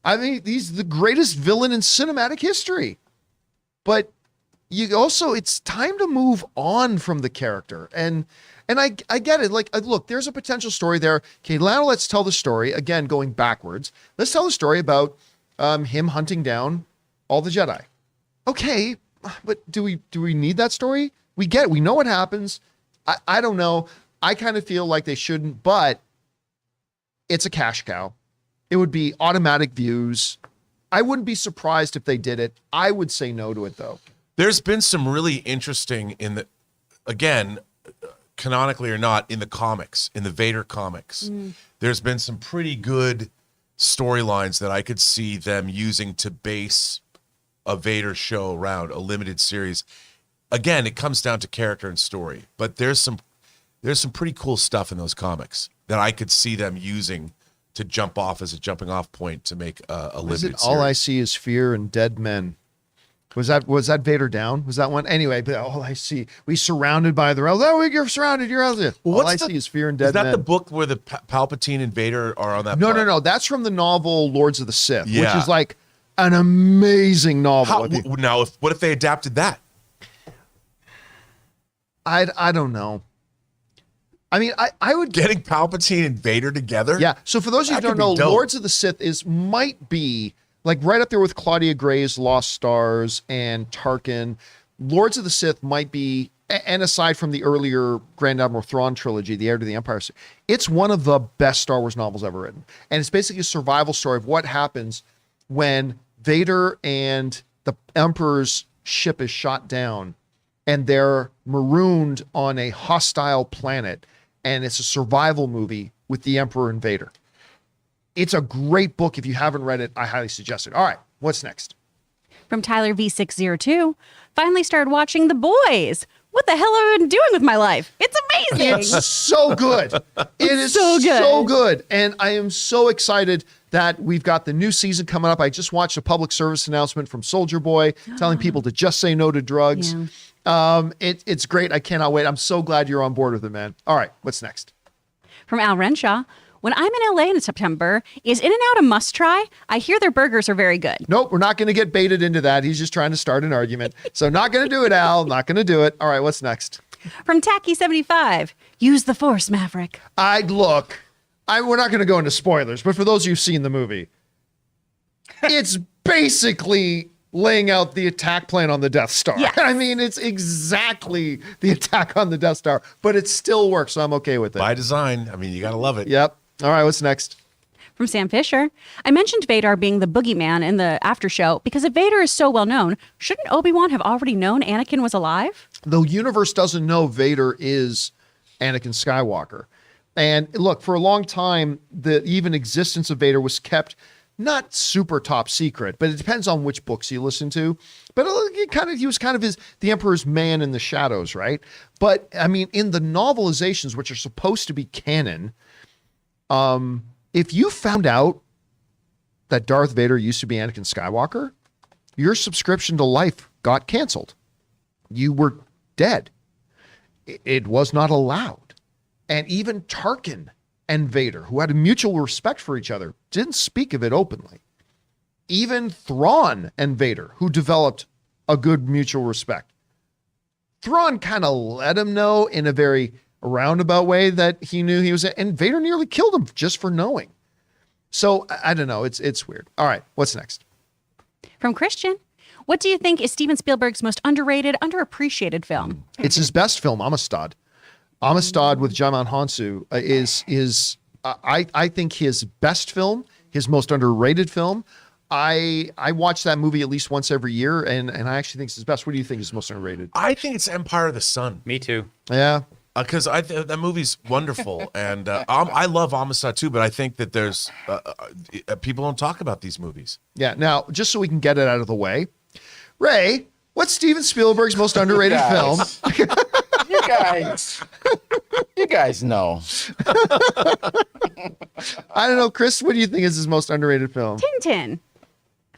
I mean, he's the greatest villain in cinematic history. But it's time to move on from the character. And I get it. Like, look, there's a potential story there. Okay, now let's tell the story, again, going backwards. Let's tell the story about him hunting down all the Jedi. Okay, but do we need that story? We get it. We know what happens. I don't know. I kind of feel like they shouldn't, but it's a cash cow. It would be automatic views. I wouldn't be surprised if they did it. I would say no to it, though. There's been some really interesting again, canonically or not, in the comics, in the Vader comics. There's been some pretty good storylines that I could see them using to base a Vader show around, a limited series. Again, it comes down to character and story, but there's some pretty cool stuff in those comics that I could see them using to jump off as a jumping off point to make a limited series. All I see is fear and dead men. Was that Vader down? Was that one? Anyway, but all I see, we surrounded by the rebels. Oh, you're surrounded. You're out there. Well, all I see is fear and dead men. Is that the book where the Palpatine and Vader are on that? No. That's from the novel Lords of the Sith, which Yeah. is like an amazing novel. What if they adapted that? I don't know. I mean, I would Getting Palpatine and Vader together? Yeah. So for those of you who That don't could know, be dope. Lords of the Sith might be like right up there with Claudia Gray's Lost Stars and Tarkin. Lords of the Sith might be, and aside from the earlier Grand Admiral Thrawn trilogy, The Heir to the Empire, it's one of the best Star Wars novels ever written. And it's basically a survival story of what happens when Vader and the Emperor's ship is shot down and they're marooned on a hostile planet. And it's a survival movie with the Emperor and Vader. It's a great book. If you haven't read it, I highly suggest it. All right, what's next? From Tyler V602, finally started watching The Boys. What the hell have I been doing with my life? It's amazing. It's so good. It is so good. so good. And I am so excited that we've got the new season coming up. I just watched a public service announcement from Soldier Boy telling people to just say no to drugs. Yeah. It's great. I cannot wait. I'm so glad you're on board with it, man. All right, what's next? From Al Renshaw, when I'm in LA in September, is In-N-Out a must-try? I hear their burgers are very good. Nope, we're not going to get baited into that. He's just trying to start an argument. So not going to do it, Al. Not going to do it. All right, what's next? From Tacky75, use the Force, Maverick. We're not going to go into spoilers, but for those of you who've seen the movie, it's basically laying out the attack plan on the Death Star. Yes. I mean, it's exactly the attack on the Death Star, but it still works, so I'm okay with it. By design. I mean, you got to love it. Yep. All right, what's next? From Sam Fisher, I mentioned Vader being the boogeyman in the after show because if Vader is so well known, shouldn't Obi-Wan have already known Anakin was alive? The universe doesn't know Vader is Anakin Skywalker. And look, for a long time, the even existence of Vader was kept not super top secret, but it depends on which books you listen to. But he was kind of the Emperor's man in the shadows, right? But I mean, in the novelizations, which are supposed to be canon, if you found out that Darth Vader used to be Anakin Skywalker, your subscription to life got canceled. You were dead. It was not allowed. And even Tarkin and Vader, who had a mutual respect for each other, didn't speak of it openly. Even Thrawn and Vader, who developed a good mutual respect, Thrawn kind of let him know in a very roundabout way that he knew he was, and Vader nearly killed him just for knowing. So I don't know. It's weird. All right, what's next? From Christian, what do you think is Steven Spielberg's most underrated, underappreciated film? It's his best film, Amistad. Amistad with Djimon Hounsou is I think his best film, his most underrated film. I watch that movie at least once every year, and I actually think it's his best. What do you think is most underrated? I think it's Empire of the Sun. Me too. Yeah. Because that movie's wonderful, and I love Amistad too. But I think that there's people don't talk about these movies. Yeah. Now, just so we can get it out of the way, Ray, What's Steven Spielberg's most underrated film? You guys know. I don't know, Chris. What do you think is his most underrated film? Tintin.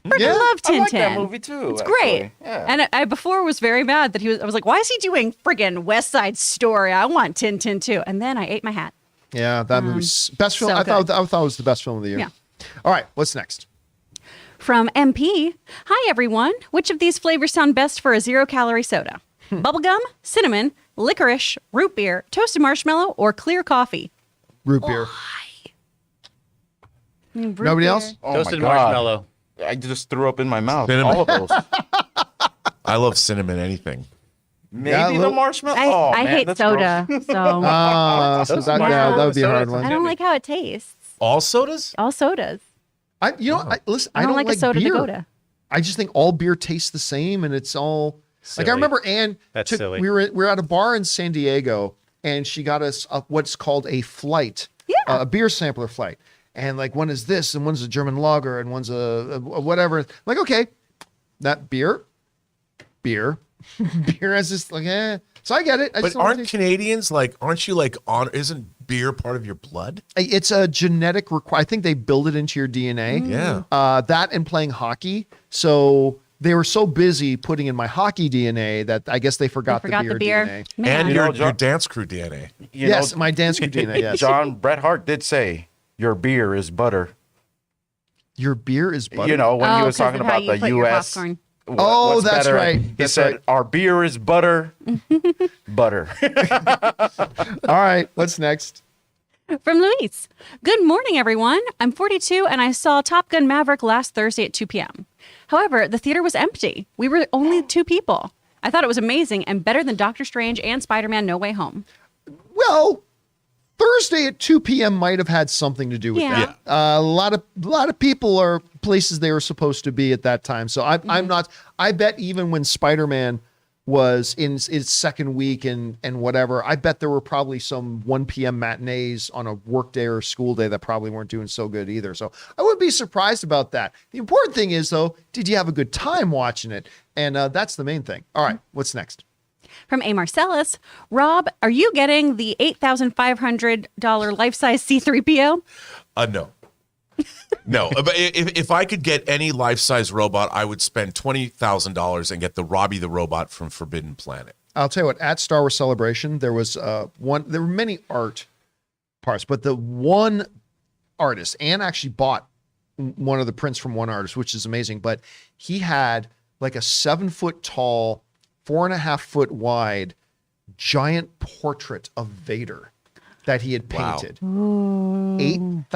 Freaking Yeah, love Tintin. I like that movie too. It's actually. great. Yeah. And I before was very mad that I was like, why is he doing friggin' West Side Story? I want Tintin too. And then I ate my hat. Yeah, that movie's best film. so I thought good. it was the best film of the year. Yeah. All right, what's next? From MP, hi everyone. Which of these flavors sound best for a 0-calorie soda? Bubblegum, cinnamon, licorice, root beer, toasted marshmallow, or clear coffee? Root beer. Nobody else? Oh Toasted my God. marshmallow. I just threw up in my mouth. Cinnamon. All of those. I love cinnamon anything. Maybe Yeah, a the little- marshmallow. I Oh, man, hate that's soda, gross. so So that, marshmallow that would be a hard sodas. I one. don't like how it tastes. All sodas? All sodas. Listen, I don't like a soda beer. to go to. I just think all beer tastes the same, and it's all like I Silly. remember Anne. That's took, silly. We were at a bar in San Diego, and she got us what's called a flight, Yeah. a beer sampler flight, and like one is this, and one's a German lager, and one's a whatever. I'm like, okay, that beer, beer has this like, So I get it. I But just don't aren't think- Canadians aren't you like on? Isn't beer part of your blood? It's a genetic I think they build it into your DNA. Yeah. That and playing hockey. So they were so busy putting in my hockey DNA that I guess they forgot, Forgot the the beer, beer. DNA. Man. And You your, know, your John- dance crew DNA. You Yes, know, my dance crew DNA. Yes. John Bret Hart did say your beer is butter. Your beer is butter. You know, when he Oh, was 'cause talking of how about you the put your U.S. popcorn. Oh, what's that's better, right. He That's said, right. our beer is butter. Butter. All right. What's next? From Luis. Good morning, everyone. I'm 42 and I saw Top Gun Maverick last Thursday at 2 p.m. However, the theater was empty. We were only 2 people. I thought it was amazing and better than Doctor Strange and Spider-Man No Way Home. Well, Thursday at 2 p.m. might have had something to do with Yeah. that. A lot of people are places they were supposed to be at that time. So I'm not. I bet even when Spider-Man was in its second week and whatever, I bet there were probably some 1 p.m. matinees on a work day or school day that probably weren't doing so good either. So I wouldn't be surprised about that. The important thing is, though, did you have a good time watching it? And that's the main thing. All right, what's next? From A. Marcellus. Rob, are you getting the $8,500 life-size C-3PO? No. No, but if I could get any life-size robot, I would spend $20,000 and get the Robbie the robot from Forbidden Planet. I'll tell you what, at Star Wars Celebration, there was there were many art parts, but the one artist, Anne actually bought one of the prints from one artist, which is amazing, but he had like a 7-foot tall, 4.5 foot wide, giant portrait of Vader that he had Wow. painted.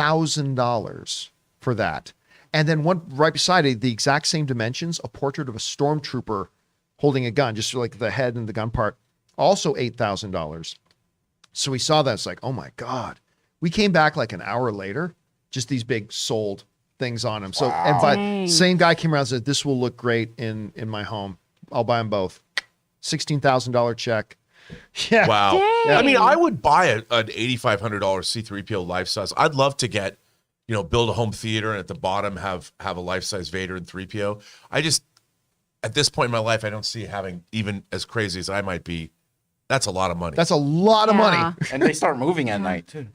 $8,000 for that. And then one right beside it, the exact same dimensions, a portrait of a stormtrooper holding a gun, just like the head and the gun part, also $8,000. So we saw that. It's like, oh my God. We came back like an hour later, just these big sold things on them. So, and but Dang. same guy came around and said, this will look great in my home. I'll buy them both. $16,000 check. Yeah. Wow. Dang. I mean, I would buy an $8,500 C-3PO life size. I'd love to get, build a home theater and at the bottom have a life size Vader and 3PO. I just, at this point in my life, I don't see having, even as crazy as I might be, that's a lot of money. That's a lot of money. Yeah. And they start moving at night, too.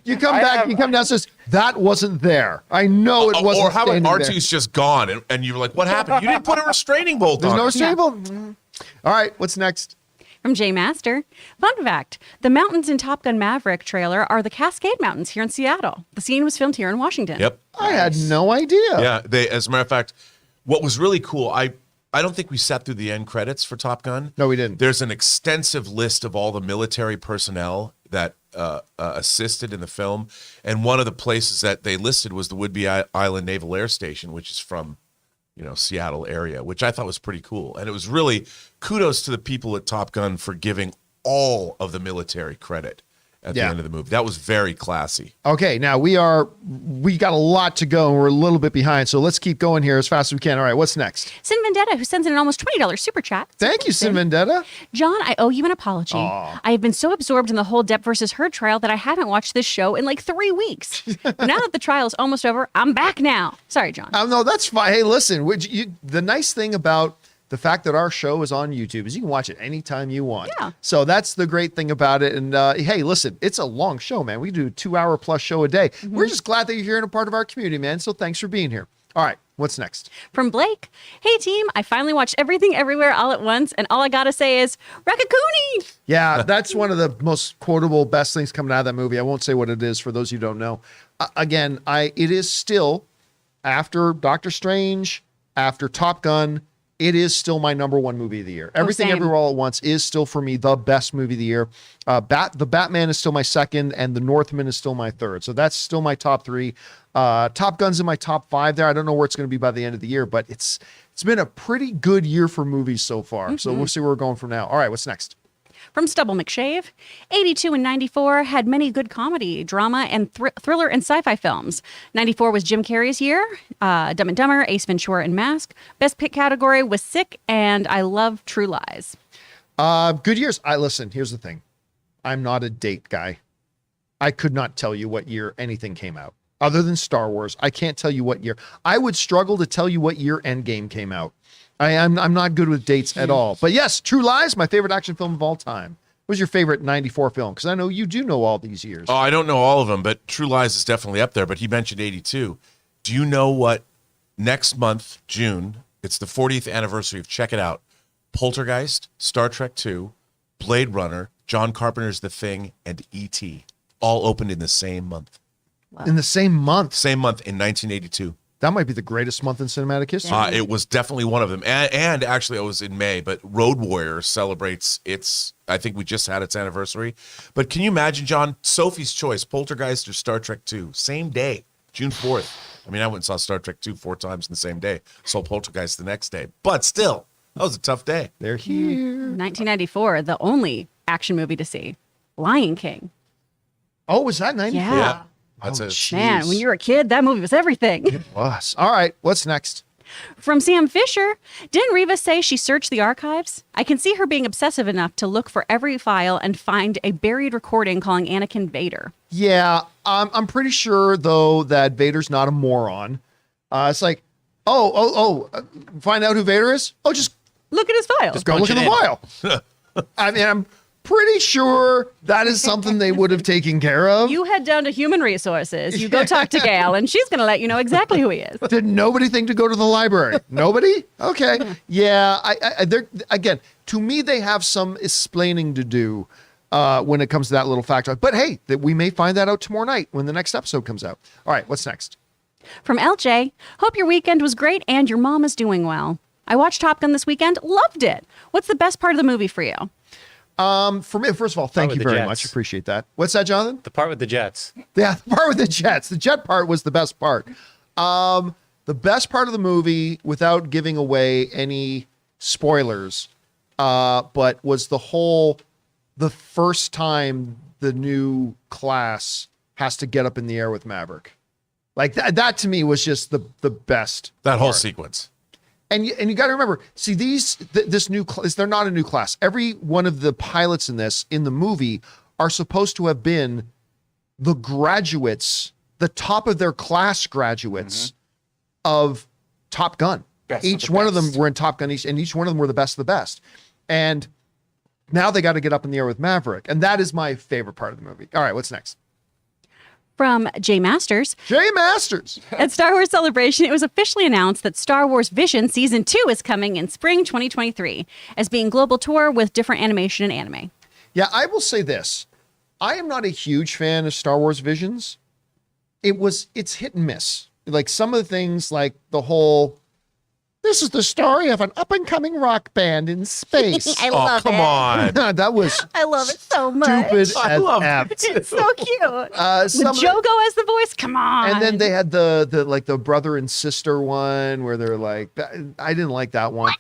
You come back, you come down and says, that wasn't there. I know it wasn't Or how about standing there. R2's just gone and you're like, what happened? You didn't put a restraining bolt There's on no it. stable. All right, what's next? From J Master. Fun fact, the mountains in Top Gun Maverick trailer are the Cascade Mountains here in Seattle. The scene was filmed here in Washington. Yep. I had no idea. Yeah, as a matter of fact, what was really cool, I don't think we sat through the end credits for Top Gun. No, we didn't. There's an extensive list of all the military personnel that assisted in the film, and one of the places that they listed was the Whidbey Island Naval Air Station, which is from Seattle area, which I thought was pretty cool. And it was really kudos to the people at Top Gun for giving all of the military credit at the end of the movie. That was very classy. Okay, now we got a lot to go and we're a little bit behind, so let's keep going here as fast as we can. All right, what's next? Sin Vendetta, who sends in an almost $20 super chat. Thank you, Sin Vendetta. John, I owe you an apology. Aw. I have been so absorbed in the whole Depp versus Heard trial that I haven't watched this show in like 3 weeks. But now that the trial is almost over, I'm back now. Sorry, John. No, that's fine. Hey, listen, the nice thing about the fact that our show is on YouTube is you can watch it anytime you want. Yeah. So that's the great thing about it. And hey, listen, it's a long show, man. We do a 2-hour plus show a day. We're just glad that you're here and a part of our community, man. So thanks for being here. All right, what's next? From Blake, hey team, I finally watched Everything Everywhere All at Once, and all I gotta say is, Raccacoonie! Yeah, that's one of the most quotable, best things coming out of that movie. I won't say what it is for those who don't know. Again, it is still, after Doctor Strange, after Top Gun, it is still my number one movie of the year. Everything same. Everywhere All at Once is still for me the best movie of the year. The Batman is still my second, and The Northman is still my third. So that's still my top 3. Top Gun's in my top 5 there. I don't know where it's going to be by the end of the year, but it's been a pretty good year for movies so far. So we'll see where we're going from now. All right, what's next? From Stubble McShave, 82 and 94 had many good comedy, drama, and thriller and sci-fi films. 94 was Jim Carrey's year, Dumb and Dumber, Ace Ventura, and Mask. Best pick category was Sick, and I love True Lies. Good years. Listen, here's the thing. I'm not a date guy. I could not tell you what year anything came out. Other than Star Wars, I can't tell you what year. I would struggle to tell you what year Endgame came out. I'm not good with dates at all. But yes, True Lies, my favorite action film of all time. What was your favorite 94 film? Because I know you do know all these years. Oh, I don't know all of them, but True Lies is definitely up there. But he mentioned 82. Do you know what next month, June, it's the 40th anniversary of, check it out, Poltergeist, Star Trek II, Blade Runner, John Carpenter's The Thing, and E.T. all opened in the same month. Wow. In the same month. Same month in 1982. That might be the greatest month in cinematic history. It was definitely one of them. And actually, it was in May, but Road Warrior celebrates I think we just had its anniversary. But can you imagine, John, Sophie's Choice, Poltergeist or Star Trek II, same day, June 4th. I mean, I went and saw Star Trek II 4 times in the same day, saw Poltergeist the next day. But still, that was a tough day. They're here. 1994, the only action movie to see, Lion King. Oh, was that 94? Yeah. That's it. jeez. Man, when you were a kid, that movie was everything. It was. All right, what's next? From Sam Fisher, didn't Reva say she searched the archives? I can see her being obsessive enough to look for every file and find a buried recording calling Anakin Vader. Yeah, I'm pretty sure, though, that Vader's not a moron. It's like, find out who Vader is? Oh, just Look at his file. go look at the file. I mean, I'm pretty sure that is something they would have taken care of. You head down to Human Resources. You go talk to Gail, and she's going to let you know exactly who he is. Did nobody think to go to the library? Nobody? Okay. Yeah. They're, again, to me, they have some explaining to do when it comes to that little factor. But hey, that we may find that out tomorrow night when the next episode comes out. All right. What's next? From LJ, hope your weekend was great and your mom is doing well. I watched Top Gun this weekend. Loved it. What's the best part of the movie for you? For me, first of all, thank you with the very jets. much. Appreciate that. What's that, Jonathan? The part with the jets. Yeah, the part with the jets. The jet part was the best part. The best part of the movie, without giving away any spoilers, but was the first time the new class has to get up in the air with Maverick. Like that to me was just the best. That whole part. sequence. And you got to remember, see, this new class, they're not a new class. Every one of the pilots in the movie are supposed to have been the graduates, the top of their class graduates of Top Gun. Each one of them were in Top Gun, and each one of them were the best of the best. And now they got to get up in the air with Maverick. And that is my favorite part of the movie. All right, what's next? From Jay Masters, Jay Masters. at Star Wars Celebration, it was officially announced that Star Wars Vision Season 2 is coming in spring 2023 as being global tour with different animation and anime. Yeah, I will say this. I am not a huge fan of Star Wars Visions. It's hit and miss. Like some of the things, like the whole, this is the story of an up-and-coming rock band in space. I Oh, love come it. on. That was I love it so much. stupid I as love F. It's so cute. With Some of the- Jogo as the voice. Come on. And then they had the like the brother and sister one where they're like, I didn't like that one.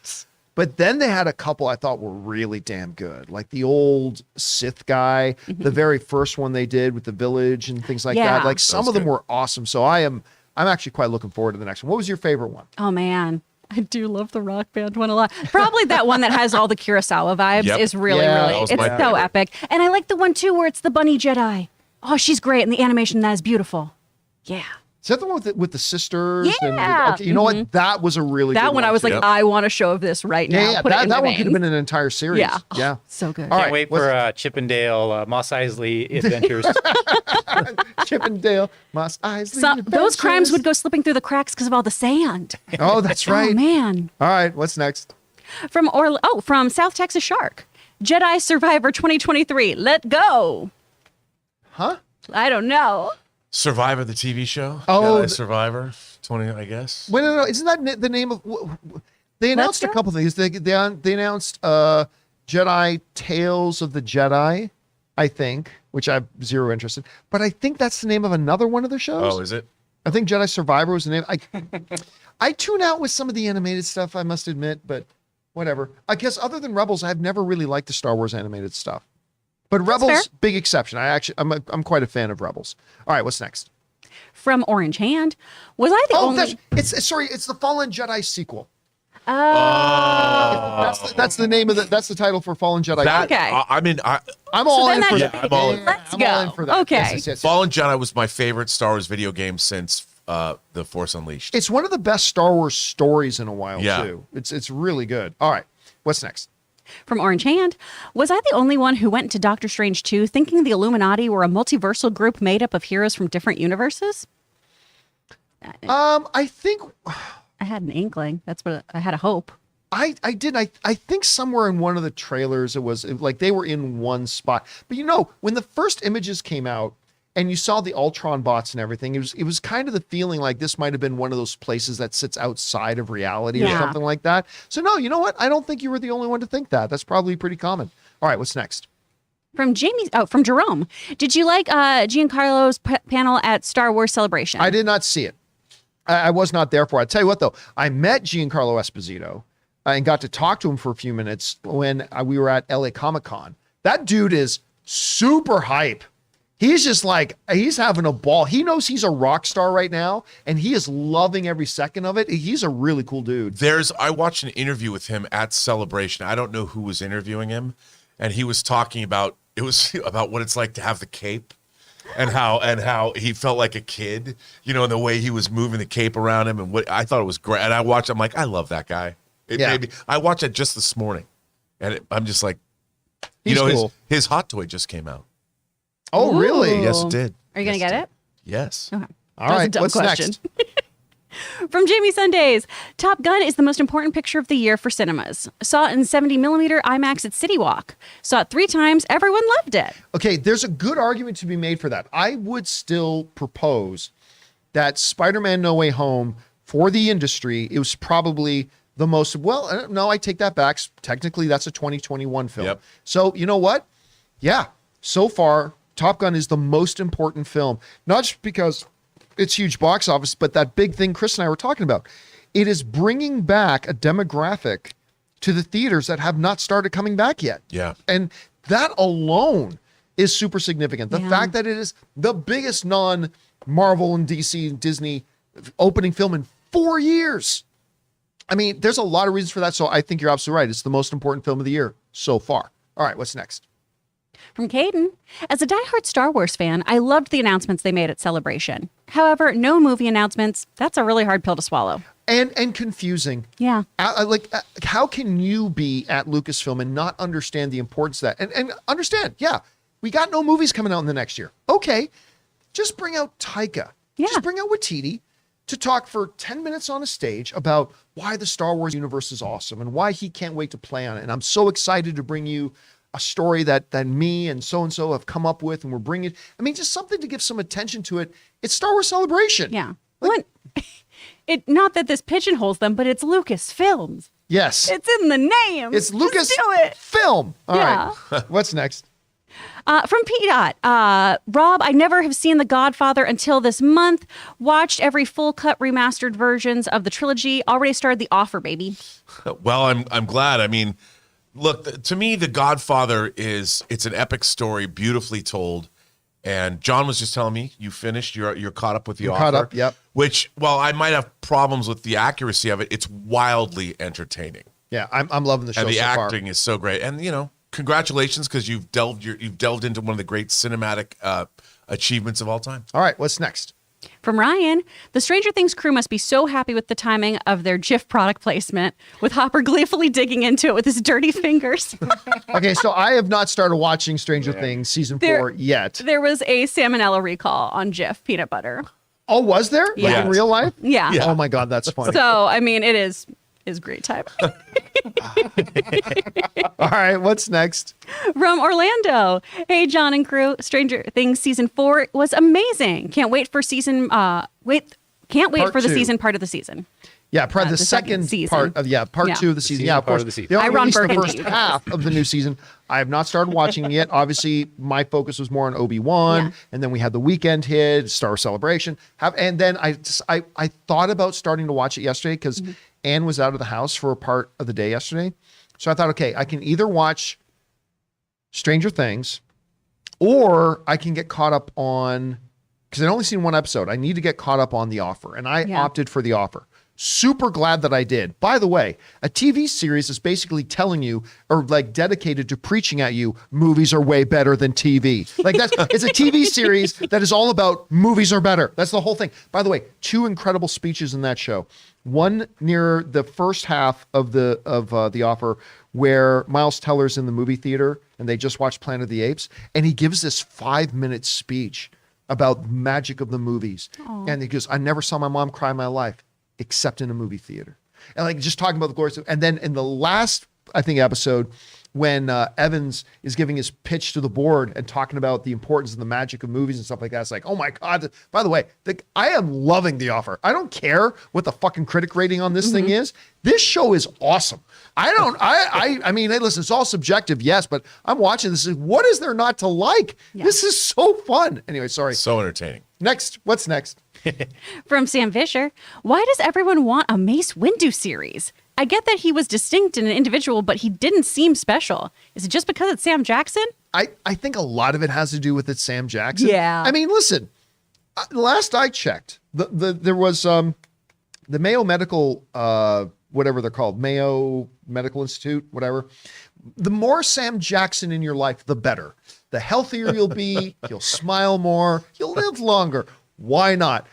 But then they had a couple I thought were really damn good, like the old Sith guy, the very first one they did with the village and things like Yeah. that. Like some of them were awesome. So I'm actually quite looking forward to the next one. What was your favorite one? Oh man, I do love the Rock Band one a lot. Probably that one that has all the Kurosawa vibes Yep. is really, Yeah, that really, was it's my so favorite. epic. And I like the one too where it's the bunny Jedi. Oh, she's great, and the animation that is beautiful. Yeah, Is that the one with the sisters? Yeah. Okay, you know what? That was a really that good one I was too. like, Yep. I want a show of this right now. Yeah, Put it in that my one could have veins. been an entire series. Yeah. Yeah. So good. All Can't right, wait what's- for Chippendale, Moss Eisley Adventures. Chippendale, Moss Eisley. Those crimes Adventures. would go slipping through the cracks because of all the sand. Oh, that's right. Oh man. All right, what's next? From South Texas Shark. Jedi Survivor 2023. Let go. Huh? I don't know. Survivor, the TV show. Oh, Jedi Survivor 20, I guess. Wait, no. Isn't that the name of? They announced a go. couple things. They announced Jedi Tales of the Jedi, I think, which I have zero interest in. But I think that's the name of another one of the shows. Oh, is it? I think Jedi Survivor was the name. I tune out with some of the animated stuff, I must admit, but whatever. I guess other than Rebels, I've never really liked the Star Wars animated stuff. But Rebels, fair. big exception. I'm quite a fan of Rebels. All right, what's next? From Orange Hand. Was I the Oh, only? it's the Fallen Jedi sequel. Oh. That's the name of that's the title for Fallen Jedi. That, Okay. I'm all then in for that- that. Yeah, I'm all in. Let's I'm all in go. for that. Okay. Yes. Fallen Jedi was my favorite Star Wars video game since The Force Unleashed. It's one of the best Star Wars stories in a while Yeah. too. It's really good. All right, what's next? From Orange Hand. Was I the only one who went to Doctor Strange 2 thinking the Illuminati were a multiversal group made up of heroes from different universes? I think I had an inkling. That's what I had a hope. I did. I think somewhere in one of the trailers it was like they were in one spot. But you know, when the first images came out and you saw the Ultron bots and everything, it was kind of the feeling like this might have been one of those places that sits outside of reality or Yeah. something like that. So no, you know what? I don't think you were the only one to think that. That's probably pretty common. All right, what's next? From from Jerome. Did you like Giancarlo's panel at Star Wars Celebration? I did not see it. I was not there for it. I tell you what, though, I met Giancarlo Esposito and got to talk to him for a few minutes when we were at LA Comic Con. That dude is super hype. He's just like, he's having a ball. He knows he's a rock star right now, and he is loving every second of it. He's a really cool dude. I watched an interview with him at Celebration. I don't know who was interviewing him, and he was talking about about what it's like to have the cape. And how he felt like a kid, and the way he was moving the cape around him, and what I thought it was great. And I watched, I'm like, I love that guy. I watched it just this morning, and I'm just like, He's cool. his hot toy just came out. Oh, really? Ooh. Yes, it did. Are you going to Yes, get it? Yes. Okay. All That was a right, dumb what's question. next? From Jamie Sundays, Top Gun is the most important picture of the year for cinemas. Saw it in 70mm IMAX at City Walk. Saw it 3 times. Everyone loved it. Okay, there's a good argument to be made for that. I would still propose that Spider-Man No Way Home, for the industry, it was probably the most, no, I take that back. Technically, that's a 2021 film. Yep. So, you know what? Yeah, so far, Top Gun is the most important film, not just because it's huge box office, but that big thing Chris and I were talking about. It is bringing back a demographic to the theaters that have not started coming back yet. Yeah. And that alone is super significant. The Yeah. fact that it is the biggest non-Marvel and DC and Disney opening film in 4 years. I mean, there's a lot of reasons for that. So I think you're absolutely right. It's the most important film of the year so far. All right, what's next? From Caden, as a diehard Star Wars fan, I loved the announcements they made at Celebration. However, no movie announcements. That's a really hard pill to swallow. And confusing. Yeah. How can you be at Lucasfilm and not understand the importance of that? And understand, yeah, we got no movies coming out in the next year. Okay, just bring out Taika. Yeah. Just bring out Waititi to talk for 10 minutes on a stage about why the Star Wars universe is awesome and why he can't wait to play on it. And I'm so excited to bring you a story that me and so have come up with, and we're bringing, I mean, just something to give some attention to it. It's Star Wars Celebration. Yeah. Not that this pigeonholes them, but it's Lucasfilms. Yes. It's in the name. It's Just Lucas do it. Film. All Yeah. right. What's next? From P-Dot, Rob, I never have seen The Godfather until this month. Watched every full cut remastered versions of the trilogy. Already started The Offer, baby. Well, I'm glad. I mean, look, to me, The Godfather it's an epic story, beautifully told. And John was just telling me you finished. You're caught up with The Offer. Caught up, yep. Which, while I might have problems with the accuracy of it, it's wildly entertaining. Yeah, I'm loving the show And the so far. acting is so great. And congratulations, because you've delved into one of the great cinematic achievements of all time. All right, what's next? From Ryan, the Stranger Things crew must be so happy with the timing of their Jif product placement, with Hopper gleefully digging into it with his dirty fingers. Okay, so I have not started watching Stranger Things season 4 yet. There was a salmonella recall on Jif peanut butter. Oh, was there? Like Yeah. in real life? Yeah. Oh my God, that's funny. So, I mean, it is great time. All right, what's next? From Orlando. Hey, John and crew. Stranger Things season 4 was amazing. Can't wait for season. Can't wait Part for the 2. season part of the season. Yeah, probably the the second second season. part of part Yeah. 2 of the season. season Yeah, of part course. of the season. They only I Ron released the Burgundy. first half of the new season. I have not started watching it yet. Obviously, my focus was more on Obi-Wan, Yeah. and then we had the weekend hit, Star Wars Celebration. And then I thought about starting to watch it yesterday because Anne was out of the house for a part of the day yesterday. So I thought, okay, I can either watch Stranger Things or I can get caught up on, because I'd only seen one episode. I need to get caught up on The Offer, and I opted for The Offer. Super glad that I did. By the way, a TV series is basically telling you, or like dedicated to preaching at you, movies are way better than TV. Like it's a TV series that is all about movies are better. That's the whole thing. By the way, 2 incredible speeches in that show. One near the first half of the Offer, where Miles Teller's in the movie theater and they just watched Planet of the Apes, and he gives this 5-minute speech about the magic of the movies. And he goes, I never saw my mom cry in my life, except in a movie theater. And like just talking about the glories. And then in the last, I think, episode, when Evans is giving his pitch to the board and talking about the importance and the magic of movies and stuff like that, it's like, oh my God. By the way, I am loving The Offer. I don't care what the fucking critic rating on this thing is. This show is awesome. I mean, hey, listen, it's all subjective, yes, but I'm watching this. What is there not to like? Yeah. This is so fun. Anyway, sorry. So entertaining. Next, what's next? From Sam Fisher, why does everyone want a Mace Windu series? I get that he was distinct and an individual, but he didn't seem special. Is it just because it's Sam Jackson? I think a lot of it has to do with it, Sam Jackson. Yeah. I mean, listen, last I checked, there was the Mayo Medical, whatever they're called, Mayo Medical Institute, whatever. The more Sam Jackson in your life, the better. The healthier you'll be, you'll smile more, you'll live longer. Why not?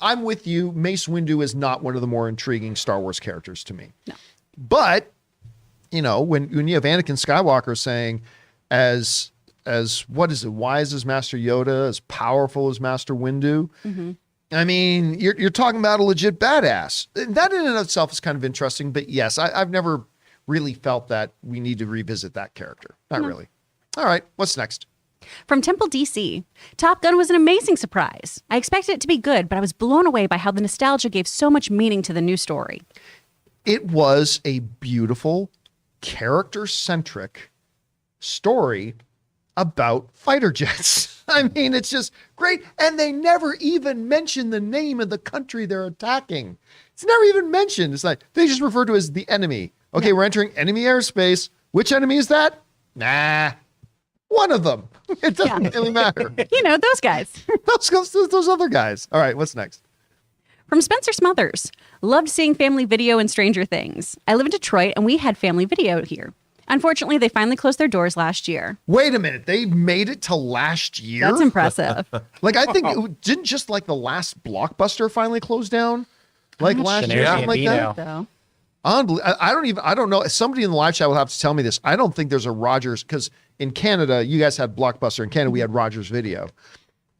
I'm with you. Mace Windu is not one of the more intriguing Star Wars characters to me. No. But, when you have Anakin Skywalker saying, as what is it, wise as Master Yoda, as powerful as Master Windu, I mean, you're talking about a legit badass. And that in and of itself is kind of interesting. But yes, I've never really felt that we need to revisit that character. Not really. All right, what's next? From Temple DC, Top Gun was an amazing surprise. I expected it to be good, but I was blown away by how the nostalgia gave so much meaning to the new story. It was a beautiful, character-centric story about fighter jets. I mean, it's just great. And they never even mention the name of the country they're attacking. It's never even mentioned. It's like, they just refer to it as the enemy. Okay, we're entering enemy airspace. Which enemy is that? Nah, one of them. It doesn't really matter. Those guys. those other guys. All right, what's next? From Spencer Smothers, loved seeing Family Video and Stranger Things. I live in Detroit and we had Family Video here. Unfortunately, they finally closed their doors last year. Wait a minute. They made it to last year? That's impressive. Like, I think it didn't just like the last Blockbuster finally close down? Like last year, something like that? So. I don't know. Somebody in the live chat will have to tell me this. I don't think there's a Rogers, because in Canada, you guys had Blockbuster. In Canada, we had Rogers Video.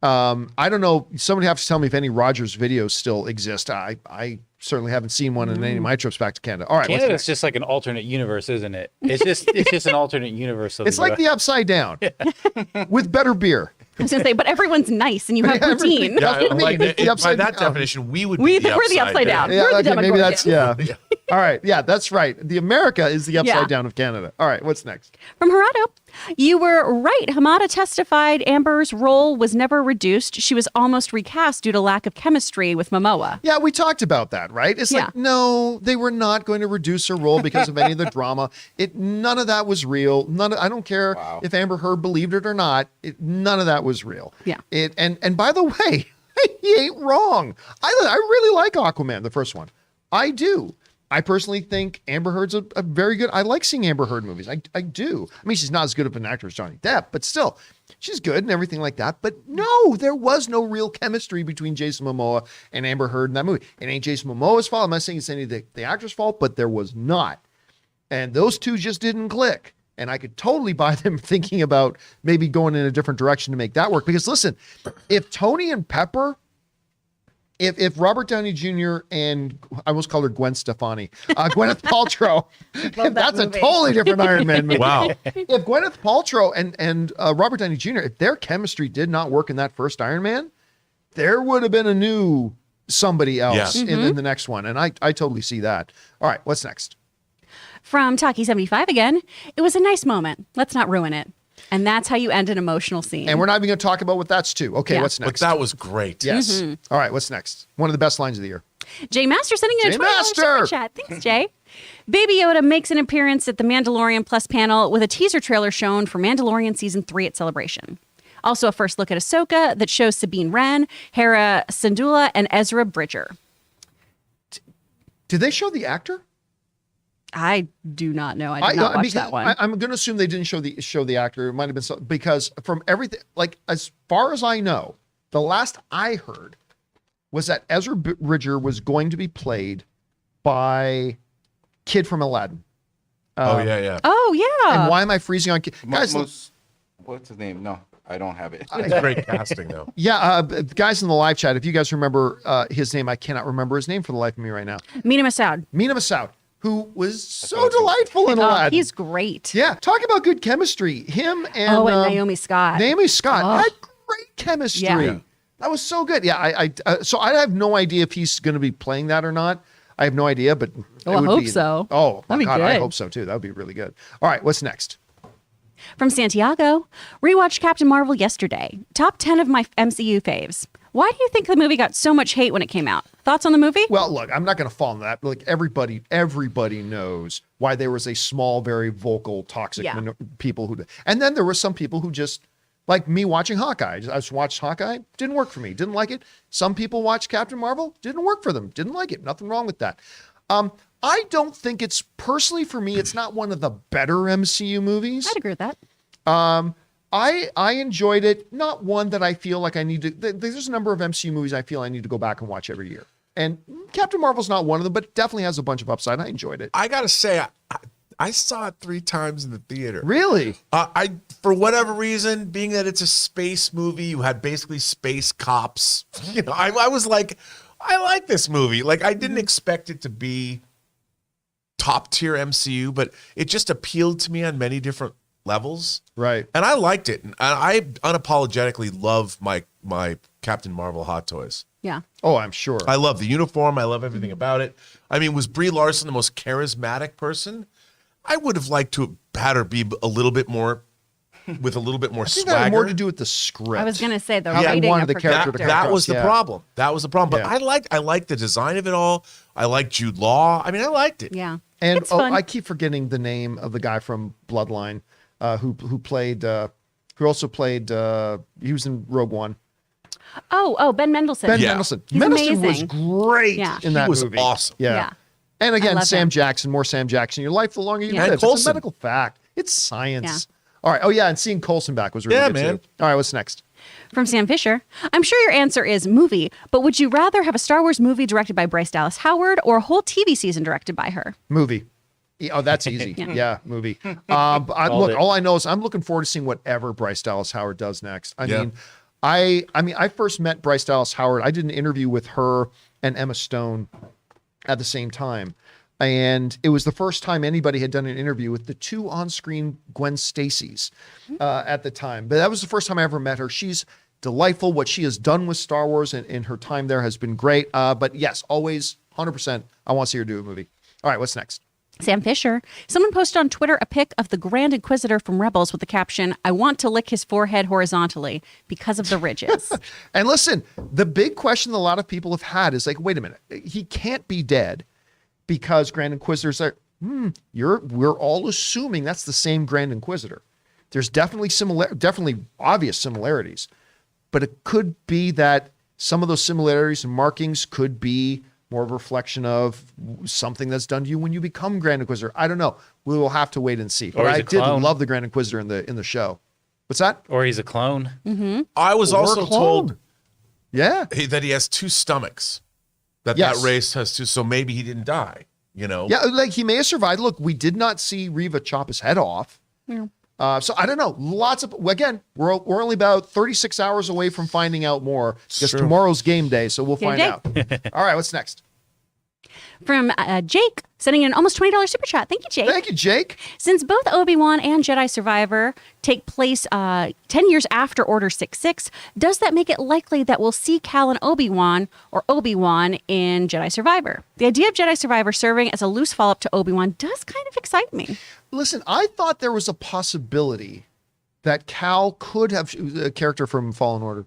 I don't know. Somebody has to tell me if any Rogers videos still exist. I certainly haven't seen one in any of my trips back to Canada. All right, what's Canada's next? just like an alternate universe, isn't it? It's just an alternate universe. Of It's like the Upside Down with better beer. I was going to say, but everyone's nice and you have routine. That's what I mean. It's the by upside that down. definition, we would We're be the upside down. Yeah, We're the okay, maybe Demogorgon. that's All right. Yeah, that's right. The America is the upside Yeah. down of Canada. All right. What's next? From Gerardo, you were right. Hamada testified Amber's role was never reduced. She was almost recast due to lack of chemistry with Momoa. Yeah, we talked about that, right? It's Yeah. like, no, they were not going to reduce her role because of any of the drama. None of that was real. I don't care if Amber Heard believed it or not. None of that was real. Yeah. And by the way, he ain't wrong. I really like Aquaman, the first one. I do. I personally think Amber Heard's a very good. I like seeing Amber Heard movies. I do. I mean, she's not as good of an actor as Johnny Depp, but still, she's good and everything like that. But no, there was no real chemistry between Jason Momoa and Amber Heard in that movie. It ain't Jason Momoa's fault. I'm not saying it's any of the actor's fault, but there was not. And those two just didn't click. And I could totally buy them thinking about maybe going in a different direction to make that work. Because listen, if Tony and Pepper, if Robert Downey Jr. and I almost called her Gwen Stefani, Gwyneth Paltrow, that's a movie. totally different Iron Man movie. Wow. If Gwyneth Paltrow and Robert Downey Jr., if their chemistry did not work in that first Iron Man, there would have been a new somebody else Yeah. in the next one. And I totally see that. All right, what's next? From Taki75 again, it was a nice moment. Let's not ruin it. And that's how you end an emotional scene. And we're not even going to talk about what that's to. Okay, Yeah. what's But next? that was great. Yes. All right, what's next? One of the best lines of the year. Jay Master sending in a Jay $20 Master! super chat. Thanks, Jay. Baby Yoda makes an appearance at the Mandalorian Plus panel with a teaser trailer shown for Mandalorian Season 3 at Celebration. Also a first look at Ahsoka that shows Sabine Wren, Hera Syndulla, and Ezra Bridger. Did they show the actor? I do not know. I did not watch that one. I'm going to assume they didn't show the actor. It might have been because from everything, like as far as I know, the last I heard was that Ezra Bridger was going to be played by Kid from Aladdin. Oh, yeah. Oh, yeah. And why am I freezing on Kid? Guys, What's his name? No, I don't have it. It's great casting, though. yeah, guys in the live chat, if you guys remember his name, I cannot remember his name for the life of me right now. Mina Massoud. Mina Massoud, who was so delightful in Oh, Aladdin. he's great. Yeah, talk about good chemistry. Him and and Naomi Scott. Naomi Scott Oh. had great chemistry. Yeah. That was so good. Yeah, so I have no idea if he's going to be playing that or not. I have no idea, but Oh, I hope so. Oh, my That'd be God, I good. hope so too. That would be really good. All right, what's next? From Santiago, rewatched Captain Marvel yesterday. Top 10 of my MCU faves. Why do you think the movie got so much hate when it came out? Thoughts on the movie? Well, look, I'm not going to fall in that. Like everybody knows why there was a small, very vocal, toxic Yeah. people who, and then there were some people who just like me watching Hawkeye. I just watched Hawkeye, didn't work for me, didn't like it. Some people watched Captain Marvel, didn't work for them, didn't like it. Nothing wrong with that. I don't think it's personally for me. It's not one of the better MCU movies. I'd agree with that. I enjoyed it. Not one that I feel like I need to. There's a number of MCU movies I feel I need to go back and watch every year. And Captain Marvel's not one of them, but it definitely has a bunch of upside. I enjoyed it. I got to say, I saw it 3 times in the theater. Really? For whatever reason, being that it's a space movie, you had basically space cops. You know, I was like, I like this movie. Like, I didn't expect it to be top tier MCU, but it just appealed to me on many different levels. Right. And I liked it. And I unapologetically love my Captain Marvel hot toys. Yeah. Oh, I'm sure. I love the uniform. I love everything about it. I mean, was Brie Larson the most charismatic person? I would have liked to have had her be a little bit more, with a little bit more I think that had swagger. more to do with the script. I was going to say the How they writing wanted of the her character to character. come that was the Yeah. problem. That was the problem. But Yeah. I liked the design of it all. I liked Jude Law. I mean, I liked it. Yeah. And it's fun. I keep forgetting the name of the guy from Bloodline, who played, who also played. He was in Rogue One. Ben Mendelsohn. Ben Yeah. Mendelsohn. He's Mendelsohn was amazing. great Yeah. in He that was movie. awesome. Yeah. Yeah. And I again, love Sam him. Jackson, more Sam Jackson. Your life, the longer you Yeah. live. And It's a Coulson. medical fact. It's science. All right. Oh yeah, and seeing Coulson back was really Yeah, good man. too. All right, what's next? From Sam Fisher. I'm sure your answer is movie, but would you rather have a Star Wars movie directed by Bryce Dallas Howard or a whole TV season directed by her? Movie. Oh, that's easy. Yeah, movie. Look, it. all I know is I'm looking forward to seeing whatever Bryce Dallas Howard does next. Yeah. I mean, I first met Bryce Dallas Howard. I did an interview with her and Emma Stone at the same time. And it was the first time anybody had done an interview with the two on-screen Gwen Stacy's at the time. But that was the first time I ever met her. She's delightful. What she has done with Star Wars and in her time there has been great. But yes, always 100%. I want to see her do a movie. All right, what's next? Sam Fisher. Someone posted on Twitter a pic of the Grand Inquisitor from Rebels with the caption, "I want to lick his forehead horizontally because of the ridges." And listen, the big question that a lot of people have had is like, wait a minute, he can't be dead because Grand Inquisitor's like, we're all assuming that's the same Grand Inquisitor. There's definitely definitely obvious similarities, but it could be that some of those similarities and markings could be more of a reflection of something that's done to you when you become Grand Inquisitor. I don't know. We will have to wait and see. But Or he's I a did clone. love the Grand Inquisitor in the show. What's that? Or he's a clone. I was Or also a clone. told Yeah. that he has 2 stomachs. That Yes. race has 2, so maybe he didn't die. You know. Yeah, like he may have survived. Look, we did not see Reva chop his head off. So I don't know. Again, we're only about 36 hours away from finding out more because True. tomorrow's game day, so we'll Game find out. All right, what's next? From Jake, sending in an almost $20 super chat. Thank you, Jake. Thank you, Jake. Since both Obi-Wan and Jedi Survivor take place 10 years after Order 66, does that make it likely that we'll see Cal and Obi-Wan or Obi-Wan in Jedi Survivor? The idea of Jedi Survivor serving as a loose follow-up to Obi-Wan does kind of excite me. Listen, I thought there was a possibility that Cal could have, a character from Fallen Order,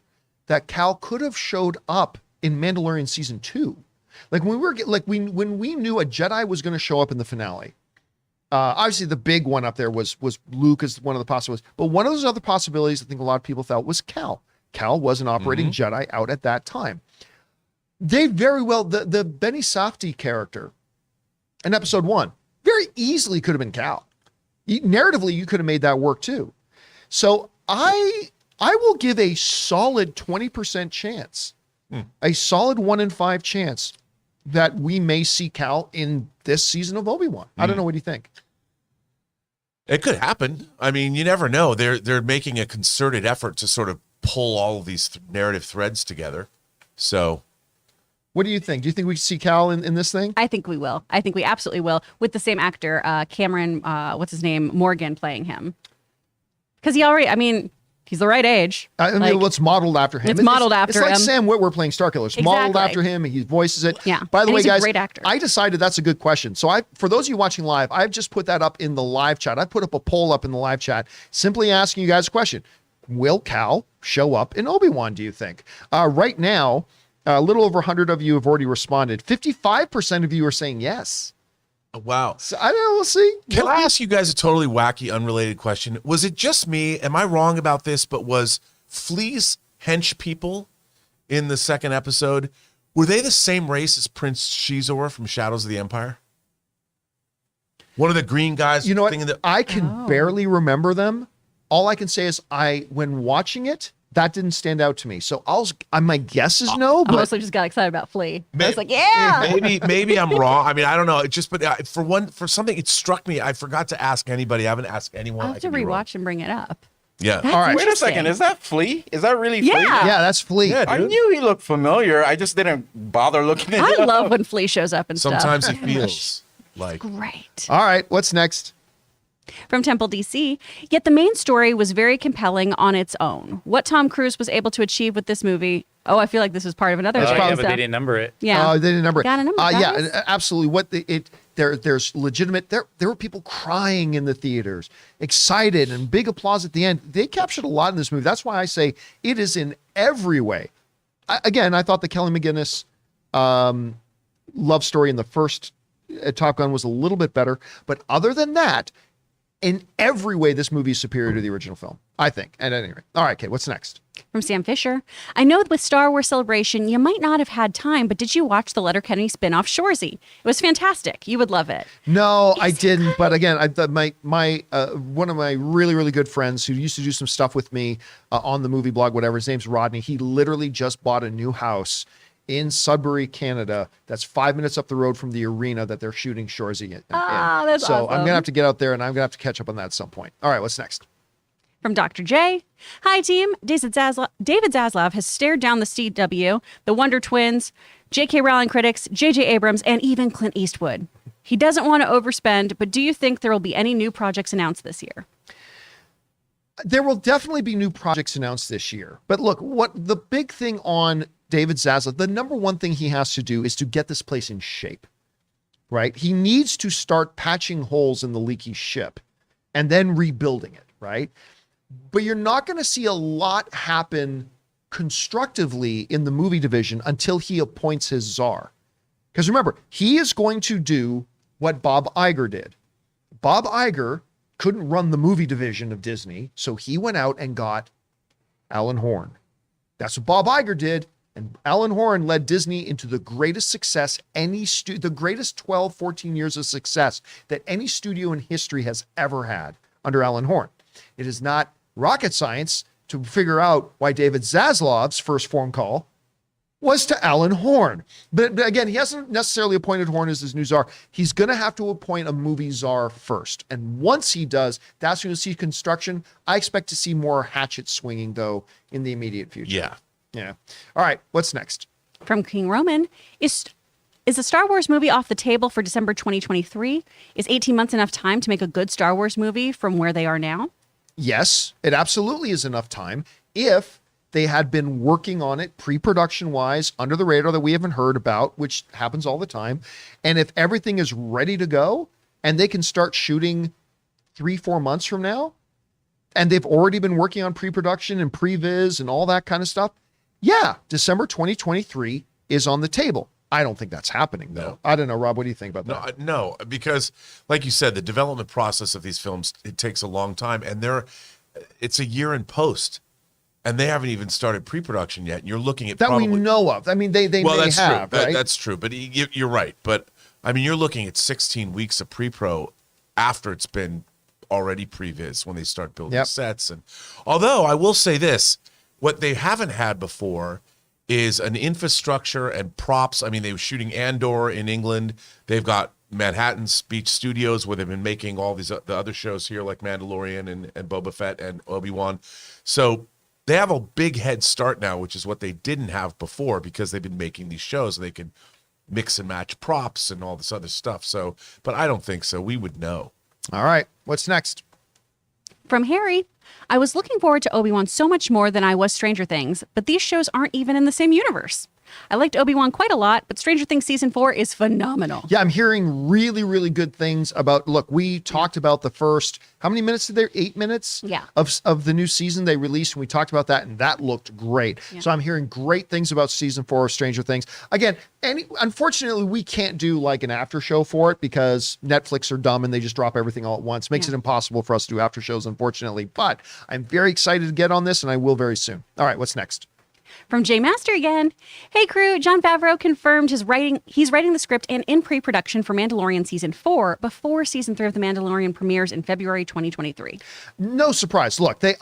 that Cal could have showed up in Mandalorian season 2. Like when we knew a Jedi was going to show up in the finale. Obviously, the big one up there was Luke as one of the possibilities. But one of those other possibilities, I think a lot of people felt, was Cal. Cal was an operating Jedi out at that time. They very well, the Benny Safdie character in episode 1 very easily could have been Cal. Narratively, you could have made that work too. So I will give a solid 20% chance, a solid 1 in 5 chance that we may see Cal in this season of Obi-Wan. I don't know. What do you think? It could happen. I mean, you never know. They're making a concerted effort to sort of pull all of these narrative threads together. So, What do you think? Do you think we see Cal in this thing? I think we will. I think we absolutely will, with the same actor, Cameron, what's his name, Morgan, playing him. Because he's the right age. I mean, Like, well, it's modeled after him. it's modeled after It's like him. Sam Witwer playing Starkiller. It's modeled Exactly. after him. He voices it. Yeah. By the And way, he's a guys, great actor. I decided that's a good question. So for those of you watching live, I've just put that up in the live chat. I put up a poll up in the live chat, simply asking you guys a question. Will Cal show up in Obi-Wan, do you think? Right now, a little over 100 of you have already responded. 55% of you are saying yes. wow. So I don't know. We'll see. Can I ask you guys a totally wacky, unrelated question? Was it just me? Am I wrong about this? But was Flea's hench people in the second episode, were they the same race as Prince Shizor from Shadows of the Empire? One of the green guys. You know what? thing in the- I can barely remember them. All I can say is when watching it, that didn't stand out to me. So my guess is no, I but mostly just got excited about Flea. I May- was like, yeah. Maybe I'm wrong. I mean, I don't know. It just, but for something, it struck me. I forgot to ask anybody. I haven't asked anyone. I'll I have to could be wrong. rewatch and bring it up. Yeah. That's All right. Wait a interesting. second. Is that Flea? Is that really Flea? Yeah. yeah, that's Flea. Yeah, I dude. knew he looked familiar. I just didn't bother looking at it. I love when Flea shows up and Sometimes stuff. he feels like Great. All right, what's next? From Temple, DC. Yet the main story was very compelling on its own. What Tom Cruise was able to achieve with this movie. Oh, I feel like this was part of another. That's show probably- But stuff. they didn't number it. Yeah. They didn't number it. Gotta number, yeah, guys. absolutely. There's legitimate. There were people crying in the theaters, excited, and big applause at the end. They captured a lot in this movie. That's why I say it is in every way. I thought the Kelly McGinnis love story in the first Top Gun was a little bit better, but other than that, in every way, this movie is superior to the original film, I think. At any rate. All right, Kate, what's next? From Sam Fisher. I know with Star Wars Celebration, you might not have had time, but did you watch the Letterkenny spinoff Shoresy? It was fantastic. You would love it. No, I didn't. But again, my one of my really, really good friends who used to do some stuff with me on the movie blog, whatever, his name's Rodney. He literally just bought a new house in Sudbury, Canada. That's 5 minutes up the road from the arena that they're shooting Shoresy in. That's so I'm awesome. going to have to get out there and I'm going to have to catch up on that at some point. All right, what's next? From Dr. J. Hi, team. David Zaslav has stared down the CW, the Wonder Twins, J.K. Rowling critics, J.J. Abrams, and even Clint Eastwood. He doesn't want to overspend, but do you think there will be any new projects announced this year? There will definitely be new projects announced this year. But look, what the big thing on David Zaslav, the number one thing he has to do is to get this place in shape. right? He needs to start patching holes in the leaky ship and then rebuilding it, right? But you're not going to see a lot happen constructively in the movie division until he appoints his czar. Because remember, he is going to do what Bob Iger did. Bob Iger couldn't run the movie division of Disney, so he went out and got Alan Horn. That's what Bob Iger did. And Alan Horn led Disney into the greatest success the greatest 12, 14 years of success that any studio in history has ever had under Alan Horn. It is not rocket science to figure out why David Zaslav's first phone call was to Alan Horn. But again, he hasn't necessarily appointed Horn as his new czar. He's going to have to appoint a movie czar first. And once he does, that's when you'll see construction. I expect to see more hatchet swinging, though, in the immediate future. Yeah. Yeah. All right. What's next? From King Roman, is a Star Wars movie off the table for December 2023? Is 18 months enough time to make a good Star Wars movie from where they are now? Yes, it absolutely is enough time if they had been working on it pre-production wise under the radar that we haven't heard about, which happens all the time. And if everything is ready to go and they can start shooting 3-4 months from now, and they've already been working on pre-production and previs and all that kind of stuff, yeah, December 2023 is on the table. I don't think that's happening, though. No. I don't know, Rob. What do you think about that? No, because like you said, the development process of these films, it takes a long time, and it's a year in post, and they haven't even started pre-production yet. And you're looking at That we know of. I mean, they may that's have, true. right? That's true, but you're right. But I mean, you're looking at 16 weeks of pre-pro after it's been already previs when they start building sets. And although I will say this, what they haven't had before is an infrastructure and props. I mean, they were shooting Andor in England. They've got Manhattan Beach Studios where they've been making all the other shows here like Mandalorian and Boba Fett and Obi-Wan. So they have a big head start now, which is what they didn't have before because they've been making these shows. They can mix and match props and all this other stuff. So, but I don't think so. We would know. All right. What's next? From Harry, I was looking forward to Obi-Wan so much more than I was Stranger Things, but these shows aren't even in the same universe. I liked Obi-Wan quite a lot, but Stranger Things Season 4 is phenomenal. Yeah, I'm hearing really, really good things about, look, we talked about the first, how many minutes did there? 8 minutes? Yeah. Of the new season they released, and we talked about that, and that looked great. Yeah. So I'm hearing great things about Season 4 of Stranger Things. Again, unfortunately, we can't do like an after show for it because Netflix are dumb and they just drop everything all at once. Makes it impossible for us to do after shows, unfortunately. But I'm very excited to get on this, and I will very soon. All right, what's next? From J Master again. Hey crew, Jon Favreau confirmed he's writing the script and in pre-production for Mandalorian Season 4 before Season 3 of The Mandalorian premieres in February 2023. No surprise. Look, they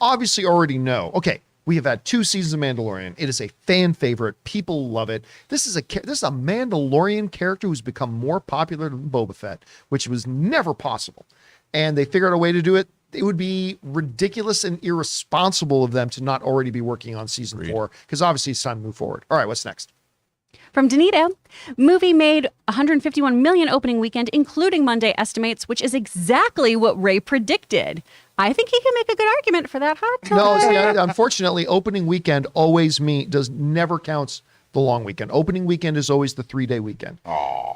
obviously already know. Okay, we have had 2 seasons of Mandalorian. It is a fan favorite. People love it. This is a Mandalorian character who's become more popular than Boba Fett, which was never possible. And they figured out a way to do it. It would be ridiculous and irresponsible of them to not already be working on Season 4, because obviously it's time to move forward. All right, what's next? From Danito, movie made 151 million opening weekend, including Monday estimates, which is exactly what Ray predicted. I think he can make a good argument for that hot take. No, see, unfortunately, opening weekend never counts the long weekend. Opening weekend is always the 3-day weekend.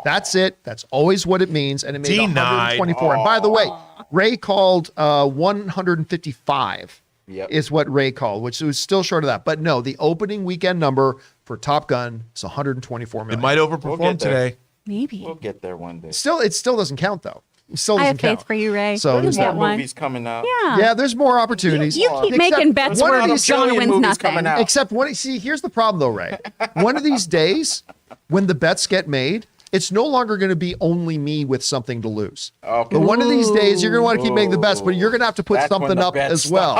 That's it. That's always what it means. And it made Denied. 124. And by the way, Ray called 155 is what Ray called, which was still short of that. But no, the opening weekend number for Top Gun is 124 million. It might overperform today. Maybe. We'll get there one day. It still doesn't count, though. It still I doesn't have faith count. for you, Ray. So You'll there's get that one. Movies coming out. Yeah. There's more opportunities. You keep Except making bets one where of these John wins movies nothing. coming out. Except here's the problem though, Ray. One of these days, when the bets get made, it's no longer going to be only me with something to lose. Okay. But one of these days, you're going to want to keep making the bets, but you're going to have to put That's when something the up bets as well.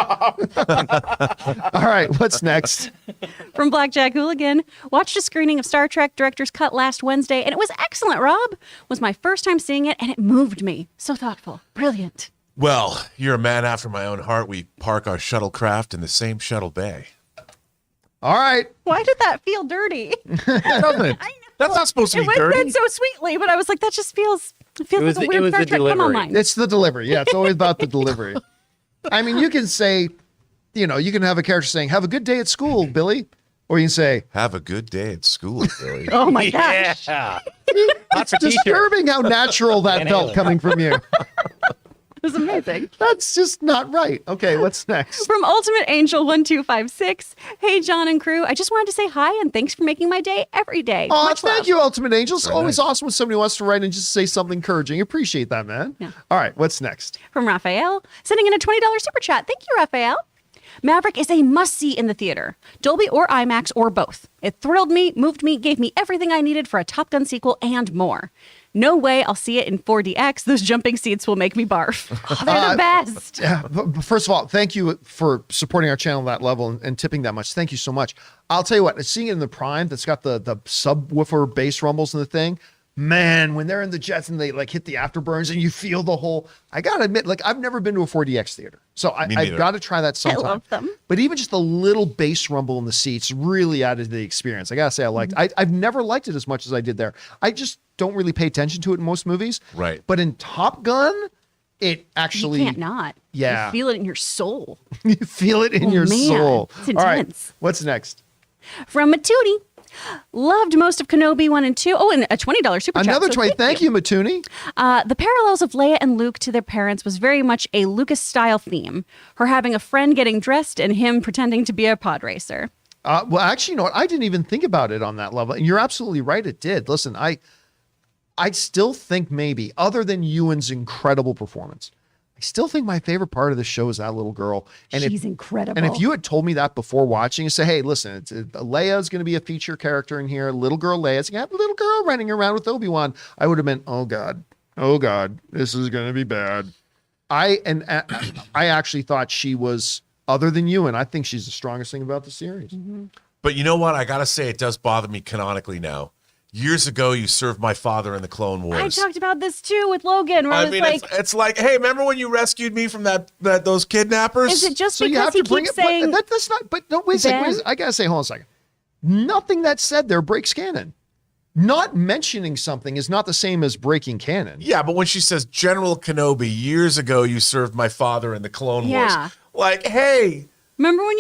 All right, what's next? From Blackjack Hooligan, watched a screening of Star Trek Director's Cut last Wednesday, and it was excellent, Rob. It was my first time seeing it, and it moved me. So thoughtful. Brilliant. Well, you're a man after my own heart. We park our shuttlecraft in the same shuttle bay. All right. Why did that feel dirty? Doesn't it? That's not supposed to It be was dirty. said so sweetly, but I was like, that just feels was like a the- it weird was Star the Trek come delivery. online. It's the delivery. Yeah, it's always about the delivery. I mean, you can say, you can have a character saying, "Have a good day at school, Billy," or you can say, Have a good day at school, Billy. Oh my gosh. Yeah. It's disturbing how natural that Van felt Halen. coming from you. It was amazing. That's just not right. Okay, what's next? From Ultimate Angel 1256. Hey, John and crew. I just wanted to say hi and thanks for making my day every day. Oh, Much thank love. you, Ultimate Angels. Very Always nice. awesome when somebody wants to write and just say something encouraging. Appreciate that, man. Yeah. All right, what's next? From Raphael, sending in a $20 super chat. Thank you, Raphael. Maverick is a must-see in the theater. Dolby or IMAX or both. It thrilled me, moved me, gave me everything I needed for a Top Gun sequel and more. No way I'll see it in 4DX. Those jumping seats will make me barf. Oh, they're the best. Yeah, but first of all, thank you for supporting our channel at that level and tipping that much. Thank you so much. I'll tell you what, seeing it in the Prime that's got the subwoofer bass rumbles in the thing, man, when they're in the jets and they like hit the afterburns and you feel the whole, I gotta admit, like I've never been to a 4DX theater. So Me I've neither. got to try that sometime. love them. But even just the little bass rumble in the seats really added to the experience. I gotta say I liked it. I've never liked it as much as I did there. I just don't really pay attention to it in most movies. Right. But in Top Gun, it actually, You can't not. Yeah. You feel it in your soul. you feel it in Oh, your man, soul. it's All right, intense. what's next? From Matuni. Loved most of Kenobi 1 and 2. Oh, and a $20 super chat. Another so 20. Thank you, Matuni. The parallels of Leia and Luke to their parents was very much a Lucas-style theme. Her having a friend getting dressed and him pretending to be a pod racer. Well, actually, you know what? I didn't even think about it on that level. And you're absolutely right. It did. Listen, I still think maybe, other than Ewan's incredible performance, I still think my favorite part of the show is that little girl. And She's incredible. And if you had told me that before watching and say, hey, listen, Leia's going to be a feature character in here. Little girl Leia's going to have a little girl running around with Obi-Wan. I would have been, oh God, this is going to be bad. I actually thought she was, other than Ewan, I think she's the strongest thing about the series. Mm-hmm. But you know what? I gotta say, it does bother me canonically now. Years ago, you served my father in the Clone I Wars. talked about this too with Logan, where I I was mean, like, it's like, hey, remember when you rescued me from those kidnappers? is it just So you because have he to bring keeps it, saying but that's not, but no, wait a second, Ben? I gotta say, hold on a second. Nothing that's said there breaks canon. Not mentioning something is not the same as breaking canon. Yeah, but when she says, General Kenobi, years ago you served my father in the Clone Yeah. Wars. Like, hey, Remember when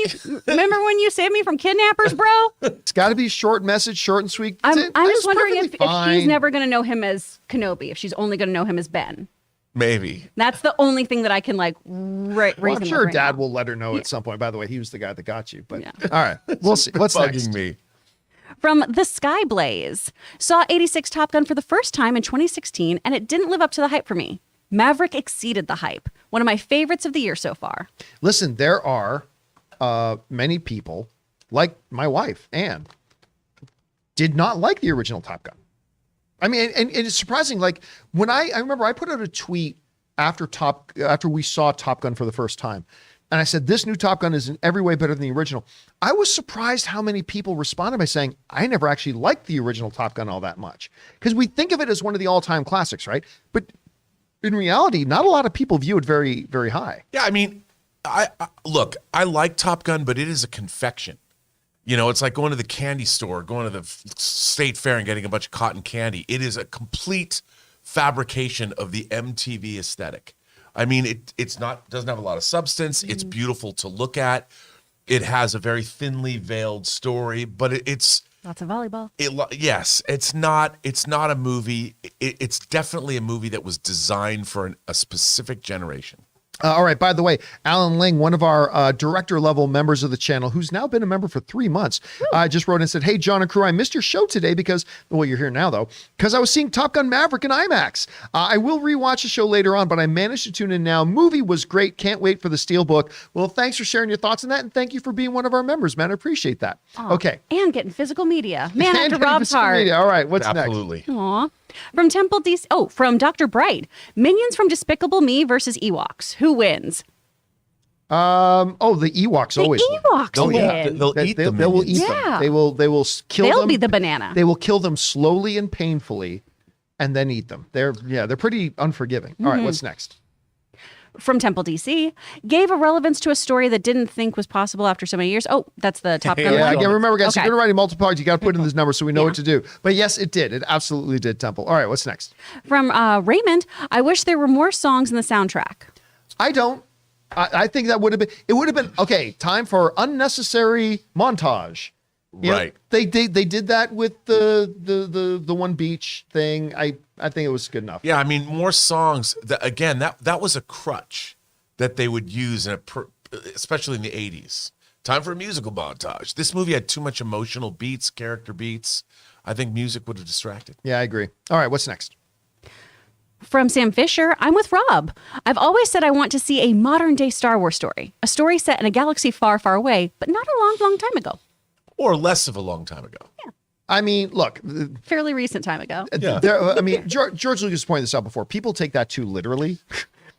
you saved me from kidnappers, bro? It's got to be short message, short and sweet. I'm That just was wondering if perfectly she's fine. never going to know him as Kenobi, if she's only going to know him as Ben. maybe. That's the only thing that I can like reason Well, I'm with sure right Dad now. will let her know at some point. By the way, he was the guy that got you. But Yeah. all right, we'll see. What's Bugging next? me. From The Sky Blaze. Saw 86 Top Gun for the first time in 2016, and it didn't live up to the hype for me. Maverick exceeded the hype. One of my favorites of the year so far. Listen, there are many people, like my wife, Anne, did not like the original Top Gun. I mean, and it's surprising. Like when I remember I put out a tweet after we saw Top Gun for the first time, and I said, this new Top Gun is in every way better than the original. I was surprised how many people responded by saying, I never actually liked the original Top Gun all that much. Because we think of it as one of the all-time classics, right? But in reality, not a lot of people view it very, very high. Yeah, I mean, I look, I like Top Gun, but it is a confection. You know, it's like going to the candy store, going to the state fair and getting a bunch of cotton candy. It is a complete fabrication of the MTV aesthetic. I mean, it's not, doesn't have a lot of substance. It's beautiful to look at. It has a very thinly veiled story, but it's Lots of volleyball. yes, it's not a movie. It's definitely a movie that was designed for a specific generation. All right. By the way, Alan Ling, one of our director level members of the channel, who's now been a member for 3 months, just wrote in and said, hey, John and crew, I missed your show today because, well, you're here now, though, because I was seeing Top Gun Maverick in IMAX. I will rewatch the show later on, but I managed to tune in now. Movie was great. Can't wait for the Steelbook. Well, thanks for sharing your thoughts on that. And thank you for being one of our members, man. I appreciate that. Aw. Okay. And getting physical media. Man And after Rob's physical heart. media. All right. What's Absolutely. Aw. From Temple DC. Oh, from Dr. Bright. Minions from Despicable Me versus Ewoks. Who wins? next? The Ewoks The always win. Ewoks They'll win. eat, they'll eat They them. will eat Yeah. them. They will kill They'll them. be the banana. They will kill them slowly and painfully and then eat them. They're pretty unforgiving. All right, Mm-hmm. what's next? From Temple DC. Gave a relevance to a story that didn't think was possible after so many years. Oh, that's the Top Gun Yeah, one. again, remember, guys, if Okay. you're writing multiple parts, you got to put in this number so we know Yeah. what to do. But yes, it did. It absolutely did, Temple. All right, what's next? From Raymond. I wish there were more songs in the soundtrack. I don't. I think that would have been, okay, time for unnecessary montage. You know, Right. they did that with the one beach thing. I think it was good enough. Yeah, I mean, more songs. That was a crutch that they would use, especially in the 80s. Time for a musical montage. This movie had too much emotional beats, character beats. I think music would have distracted. Yeah, I agree. All right, what's next? From Sam Fisher, I'm with Rob. I've always said I want to see a modern day Star Wars story, a story set in a galaxy far, far away, but not a long, long time ago. Or less of a long time ago. I mean, look, Fairly recent time ago. I mean, George Lucas pointed this out before. People take that too literally.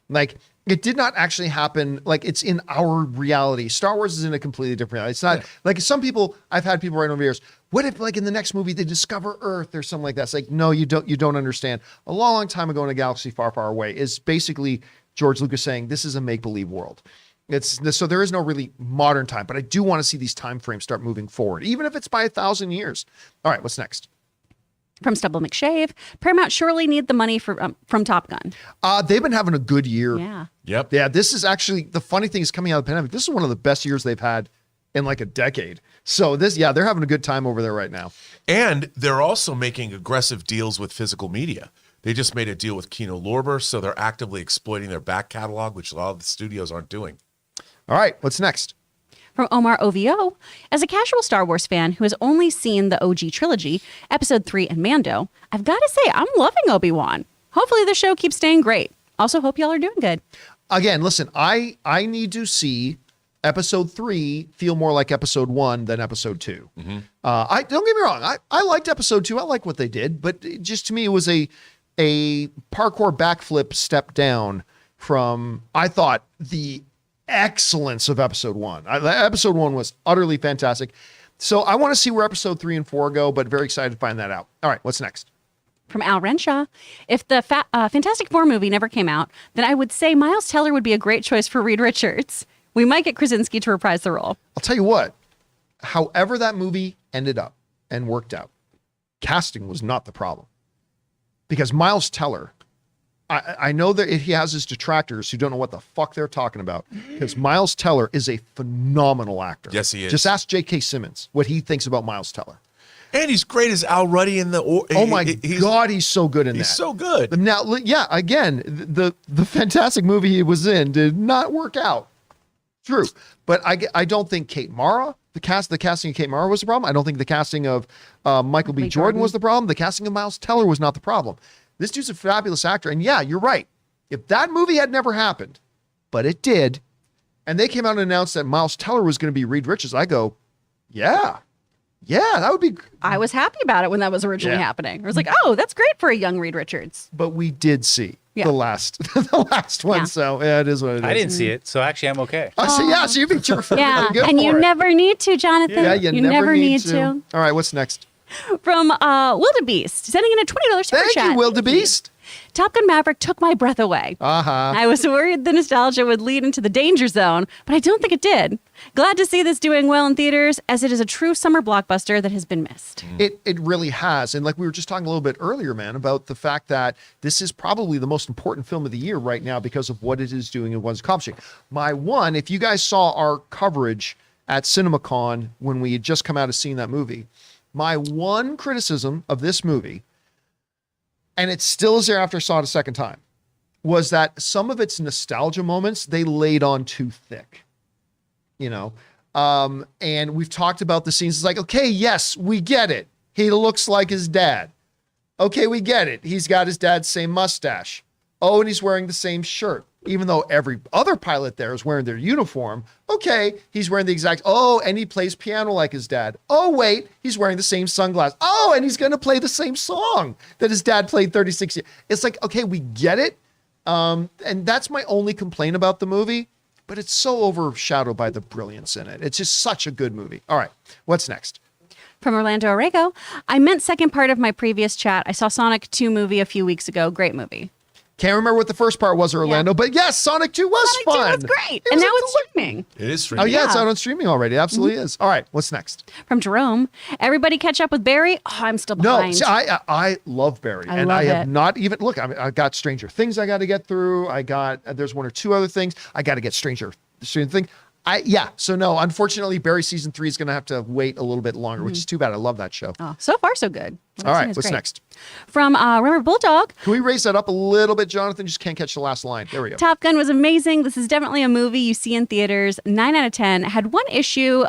Like, it did not actually happen. Like, it's in our reality. Star Wars is in a completely different reality. It's not like some people, I've had people write over years, what if like in the next movie they discover Earth or something like that? It's like, no, you don't understand. A long, long time ago in a galaxy far, far away is basically George Lucas saying this is a make-believe world. So there is no really modern time, but I do want to see these time frames start moving forward, even if it's by 1,000 years. All right, what's next? From Stubble McShave, Paramount surely need the money from Top Gun. They've been having a good year. Yeah. Yep. Yeah, this is actually, the funny thing is coming out of the pandemic, this is one of the best years they've had in like a decade. So they're having a good time over there right now. And they're also making aggressive deals with physical media. They just made a deal with Kino Lorber, so they're actively exploiting their back catalog, which a lot of the studios aren't doing. All right, what's next? From Omar OVO, as a casual Star Wars fan who has only seen the OG trilogy, Episode 3 and Mando, I've got to say I'm loving Obi-Wan. Hopefully the show keeps staying great. Also hope y'all are doing good. Again, listen, I need to see Episode 3 feel more like Episode 1 than Episode 2. I don't get me wrong, I liked Episode 2. I like what they did, but just to me it was a parkour backflip step down from, I thought, the excellence of Episode 1. Episode 1 was utterly fantastic. So I want to see where Episode 3 and 4 go, but very excited to find that out. All right, what's next? From Al Renshaw, if the Fantastic Four movie never came out, then I would say Miles Teller would be a great choice for Reed Richards. We might get Krasinski to reprise the role. I'll tell you what, however that movie ended up and worked out, casting was not the problem. Because Miles Teller, I know that he has his detractors who don't know what the fuck they're talking about, because Miles Teller is a phenomenal actor. Yes, he is. Just ask J.K. Simmons what he thinks about Miles Teller. And he's great as Al Ruddy in the... Oh my God, he's so good in that. He's so good. Now, yeah, again, the fantastic movie he was in did not work out. True. But I don't think Kate Mara, the casting of Kate Mara was the problem. I don't think the casting of Michael B. Jordan was the problem. The casting of Miles Teller was not the problem. This dude's a fabulous actor. And yeah, you're right. If that movie had never happened, but it did, and they came out and announced that Miles Teller was going to be Reed Richards, I go, yeah, that would be. I was happy about it when that was originally happening. I was like, oh, that's great for a young Reed Richards. But we did see Yeah. the last one. Yeah. So yeah, it is what it is. I didn't see it, so actually I'm okay. So you beat your Yeah, Go and for you it. never need to, Jonathan. Yeah, you never need to. All right, what's next? From Wildebeest, sending in a $20 super Thank chat. you, Wildebeest. Top Gun Maverick took my breath away. I was worried the nostalgia would lead into the danger zone, but I don't think it did. Glad to see this doing well in theaters, as it is a true summer blockbuster that has been missed. It really has. And like we were just talking a little bit earlier, man, about the fact that this is probably the most important film of the year right now because of what it is doing and what it's accomplishing. If you guys saw our coverage at CinemaCon when we had just come out of seeing that movie, my one criticism of this movie, and it still is there after I saw it a second time, was that some of its nostalgia moments, they laid on too thick, and we've talked about the scenes. It's like, okay, yes, we get it. He looks like his dad. Okay, we get it. He's got his dad's same mustache. Oh, and he's wearing the same shirt, even though every other pilot there is wearing their uniform. Okay, he's wearing the exact, and he plays piano like his dad. Oh, wait, he's wearing the same sunglasses. Oh, and he's going to play the same song that his dad played 36 years. It's like, okay, we get it. And that's my only complaint about the movie, but it's so overshadowed by the brilliance in it. It's just such a good movie. All right, what's next? From Orlando Orego, I meant second part of my previous chat. I saw Sonic 2 movie a few weeks ago. Great movie. Can't remember what the first part was, Orlando, but yes, Sonic 2 was fun. Sonic 2 was great. And now it's streaming. It is Oh, streaming. yeah, it's out on streaming already. It absolutely is. All right, what's next? From Jerome, everybody catch up with Barry. Oh, I'm still behind. No, see, I love Barry. I and love I have it. not even, look, I got Stranger Things I got to get through. There's one or two other things. I got to get Stranger Things. So no, unfortunately, Barry season 3 is going to have to wait a little bit longer, which is too bad. I love that show. Oh, so far, so good. What All I've right, seen is what's great. next? From Rubber Bulldog, Can we raise that up a little bit, Jonathan? Just can't catch the last line. There we go. Top Gun was amazing. This is definitely a movie you see in theaters. 9 out of 10. Had one issue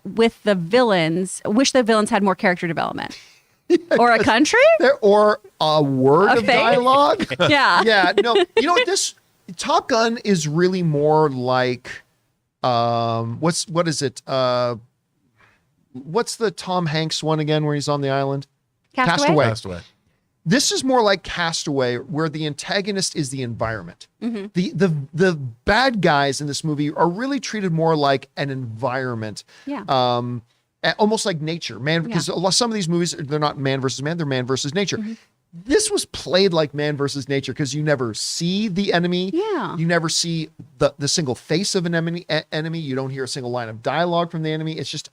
with the villains. Wish the villains had more character development. Or a country? Or a word A of thing? dialogue. Yeah. Yeah, no, this Top Gun is really more like, what is it? What's the Tom Hanks one again where he's on the island? Castaway? Castaway. This is more like Castaway, where the antagonist is the environment. The bad guys in this movie are really treated more like an environment. Yeah. Almost like nature, man, because some of these movies, they're not man versus man, they're man versus nature. This was played like man versus nature because you never see the enemy. Yeah. You never see the single face of an enemy. You don't hear a single line of dialogue from the enemy. It's just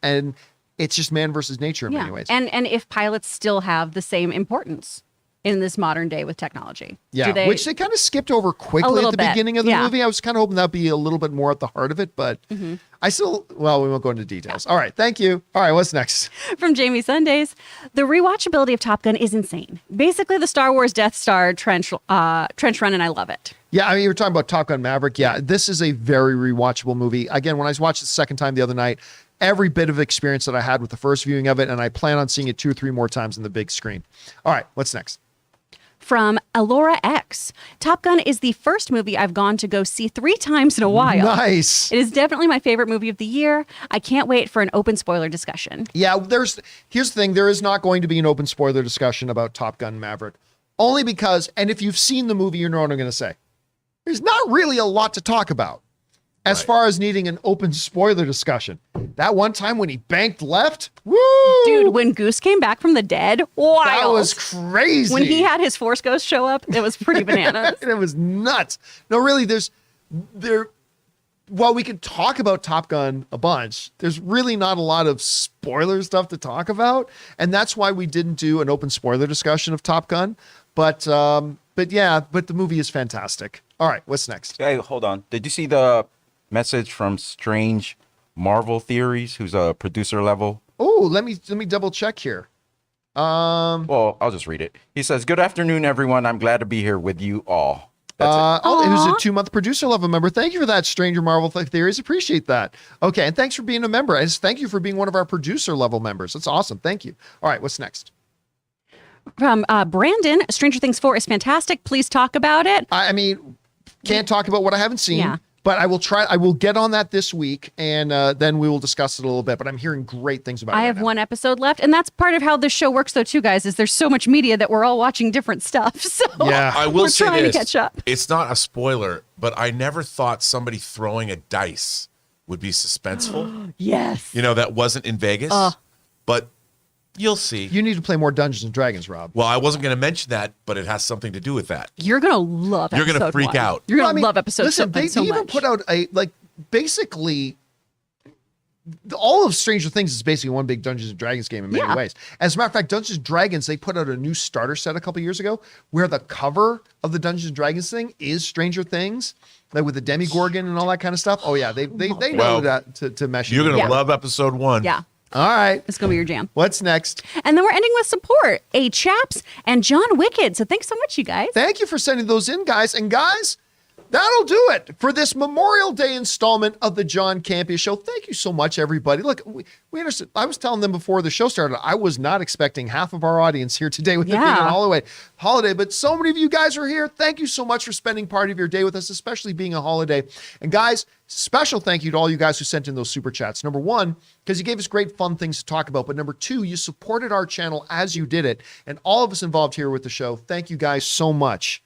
man versus nature in many ways. And if pilots still have the same importance in this modern day with technology. Yeah, which they kind of skipped over quickly at little the bit, beginning of the yeah. movie. I was kind of hoping that'd be a little bit more at the heart of it, but I still, well, we won't go into details. All right, thank you. All right, what's next? From Jamie Sundays, the rewatchability of Top Gun is insane. Basically, the Star Wars Death Star trench run, and I love it. Yeah, I mean, you were talking about Top Gun Maverick. Yeah, this is a very rewatchable movie. Again, when I watched it the second time the other night, every bit of experience that I had with the first viewing of it, and I plan on seeing it 2 or 3 more times in the big screen. All right, what's next? From Alora X, Top Gun is the first movie I've gone to go see 3 times in a while. Nice. It is definitely my favorite movie of the year. I can't wait for an open spoiler discussion. Yeah, here's the thing. There is not going to be an open spoiler discussion about Top Gun Maverick. Only because, and if you've seen the movie, you know what I'm going to say. There's not really a lot to talk about as far as needing an open spoiler discussion. That one time when he banked left, woo! Dude, when Goose came back from the dead, wild. That was crazy. When he had his Force Ghost show up, it was pretty bananas. It was nuts. No, really, while we could talk about Top Gun a bunch, there's really not a lot of spoiler stuff to talk about. And that's why we didn't do an open spoiler discussion of Top Gun. But the movie is fantastic. All right, what's next? Hey, hold on. Did you see the message from Strange Marvel Theories, who's a producer level? Oh, let me double check here. Well, I'll just read it. He says, "Good afternoon, everyone. I'm glad to be here with you all." That's it. It was a 2-month producer level member. Thank you for that, Stranger Marvel Theories. Appreciate that. Okay, and thanks for being a member. Thank you for being one of our producer level members. That's awesome. Thank you. All right, what's next? From Brandon, Stranger Things 4 is fantastic. Please talk about it. I mean, can't talk about what I haven't seen. Yeah. But I will try. I will get on that this week, and then we will discuss it a little bit. But I'm hearing great things about it. I have one episode left, and that's part of how this show works, though, too, guys. Is there's so much media that we're all watching different stuff. So Yeah. I will we're say trying this. to catch up. It's not a spoiler, but I never thought somebody throwing a dice would be suspenseful. Yes. That wasn't in Vegas. But you'll see. You need to play more Dungeons and Dragons, Rob. Well, I wasn't going to mention that, but it has something to do with that. You're gonna love. You're gonna episode freak 1. out. You're gonna Well, I mean, love episode listen, 7 so they even much. put out basically all of Stranger Things is basically one big Dungeons and Dragons game in many ways. As a matter of fact, Dungeons and Dragons, they put out a new starter set a couple years ago where the cover of the Dungeons and Dragons thing is Stranger Things, like with the Demigorgon and all that kind of stuff. Oh yeah, they know Well, that to mesh. You're going to Yeah. love episode 1. Yeah, All right, it's gonna be your jam. what's next? And then we're ending with support, A Chaps and John Wicked. So thanks so much, you guys. Thank you for sending those in, guys. And guys, that'll do it for this Memorial Day installment of the John Campea Show. Thank you so much, everybody. Look, we understood. I was telling them before the show started, I was not expecting half of our audience here today with it being a holiday, but so many of you guys are here. Thank you so much for spending part of your day with us, especially being a holiday. And guys, special thank you to all you guys who sent in those super chats. Number 1, because you gave us great fun things to talk about. But number 2, you supported our channel as you did it. And all of us involved here with the show, thank you guys so much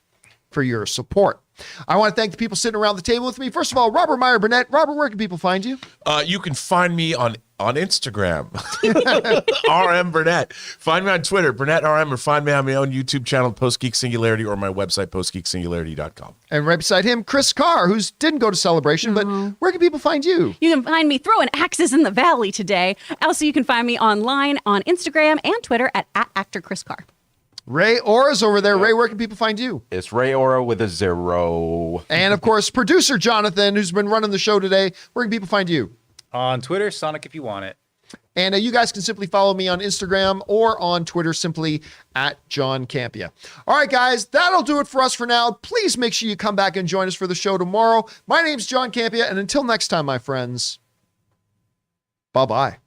for your support. I want to thank the people sitting around the table with me. First of all, Robert Meyer Burnett. Robert, where can people find you? You can find me on Instagram, RM Burnett. Find me on Twitter, Burnett RM, or find me on my own YouTube channel, Post Geek Singularity, or my website, postgeeksingularity.com. And right beside him, Chris Carr, who didn't go to Celebration, but where can people find you? You can find me throwing axes in the valley today. Also, you can find me online on Instagram and Twitter at Actor Chris Carr. Ray Aura's over there. Ray, where can people find you? It's Ray Aura with a 0. And of course, producer Jonathan, who's been running the show today. Where can people find you? On Twitter, Sonic if you want it. And you guys can simply follow me on Instagram or on Twitter, simply at John Campea. All right, guys, that'll do it for us for now. Please make sure you come back and join us for the show tomorrow. My name's John Campea, and until next time, my friends, bye-bye.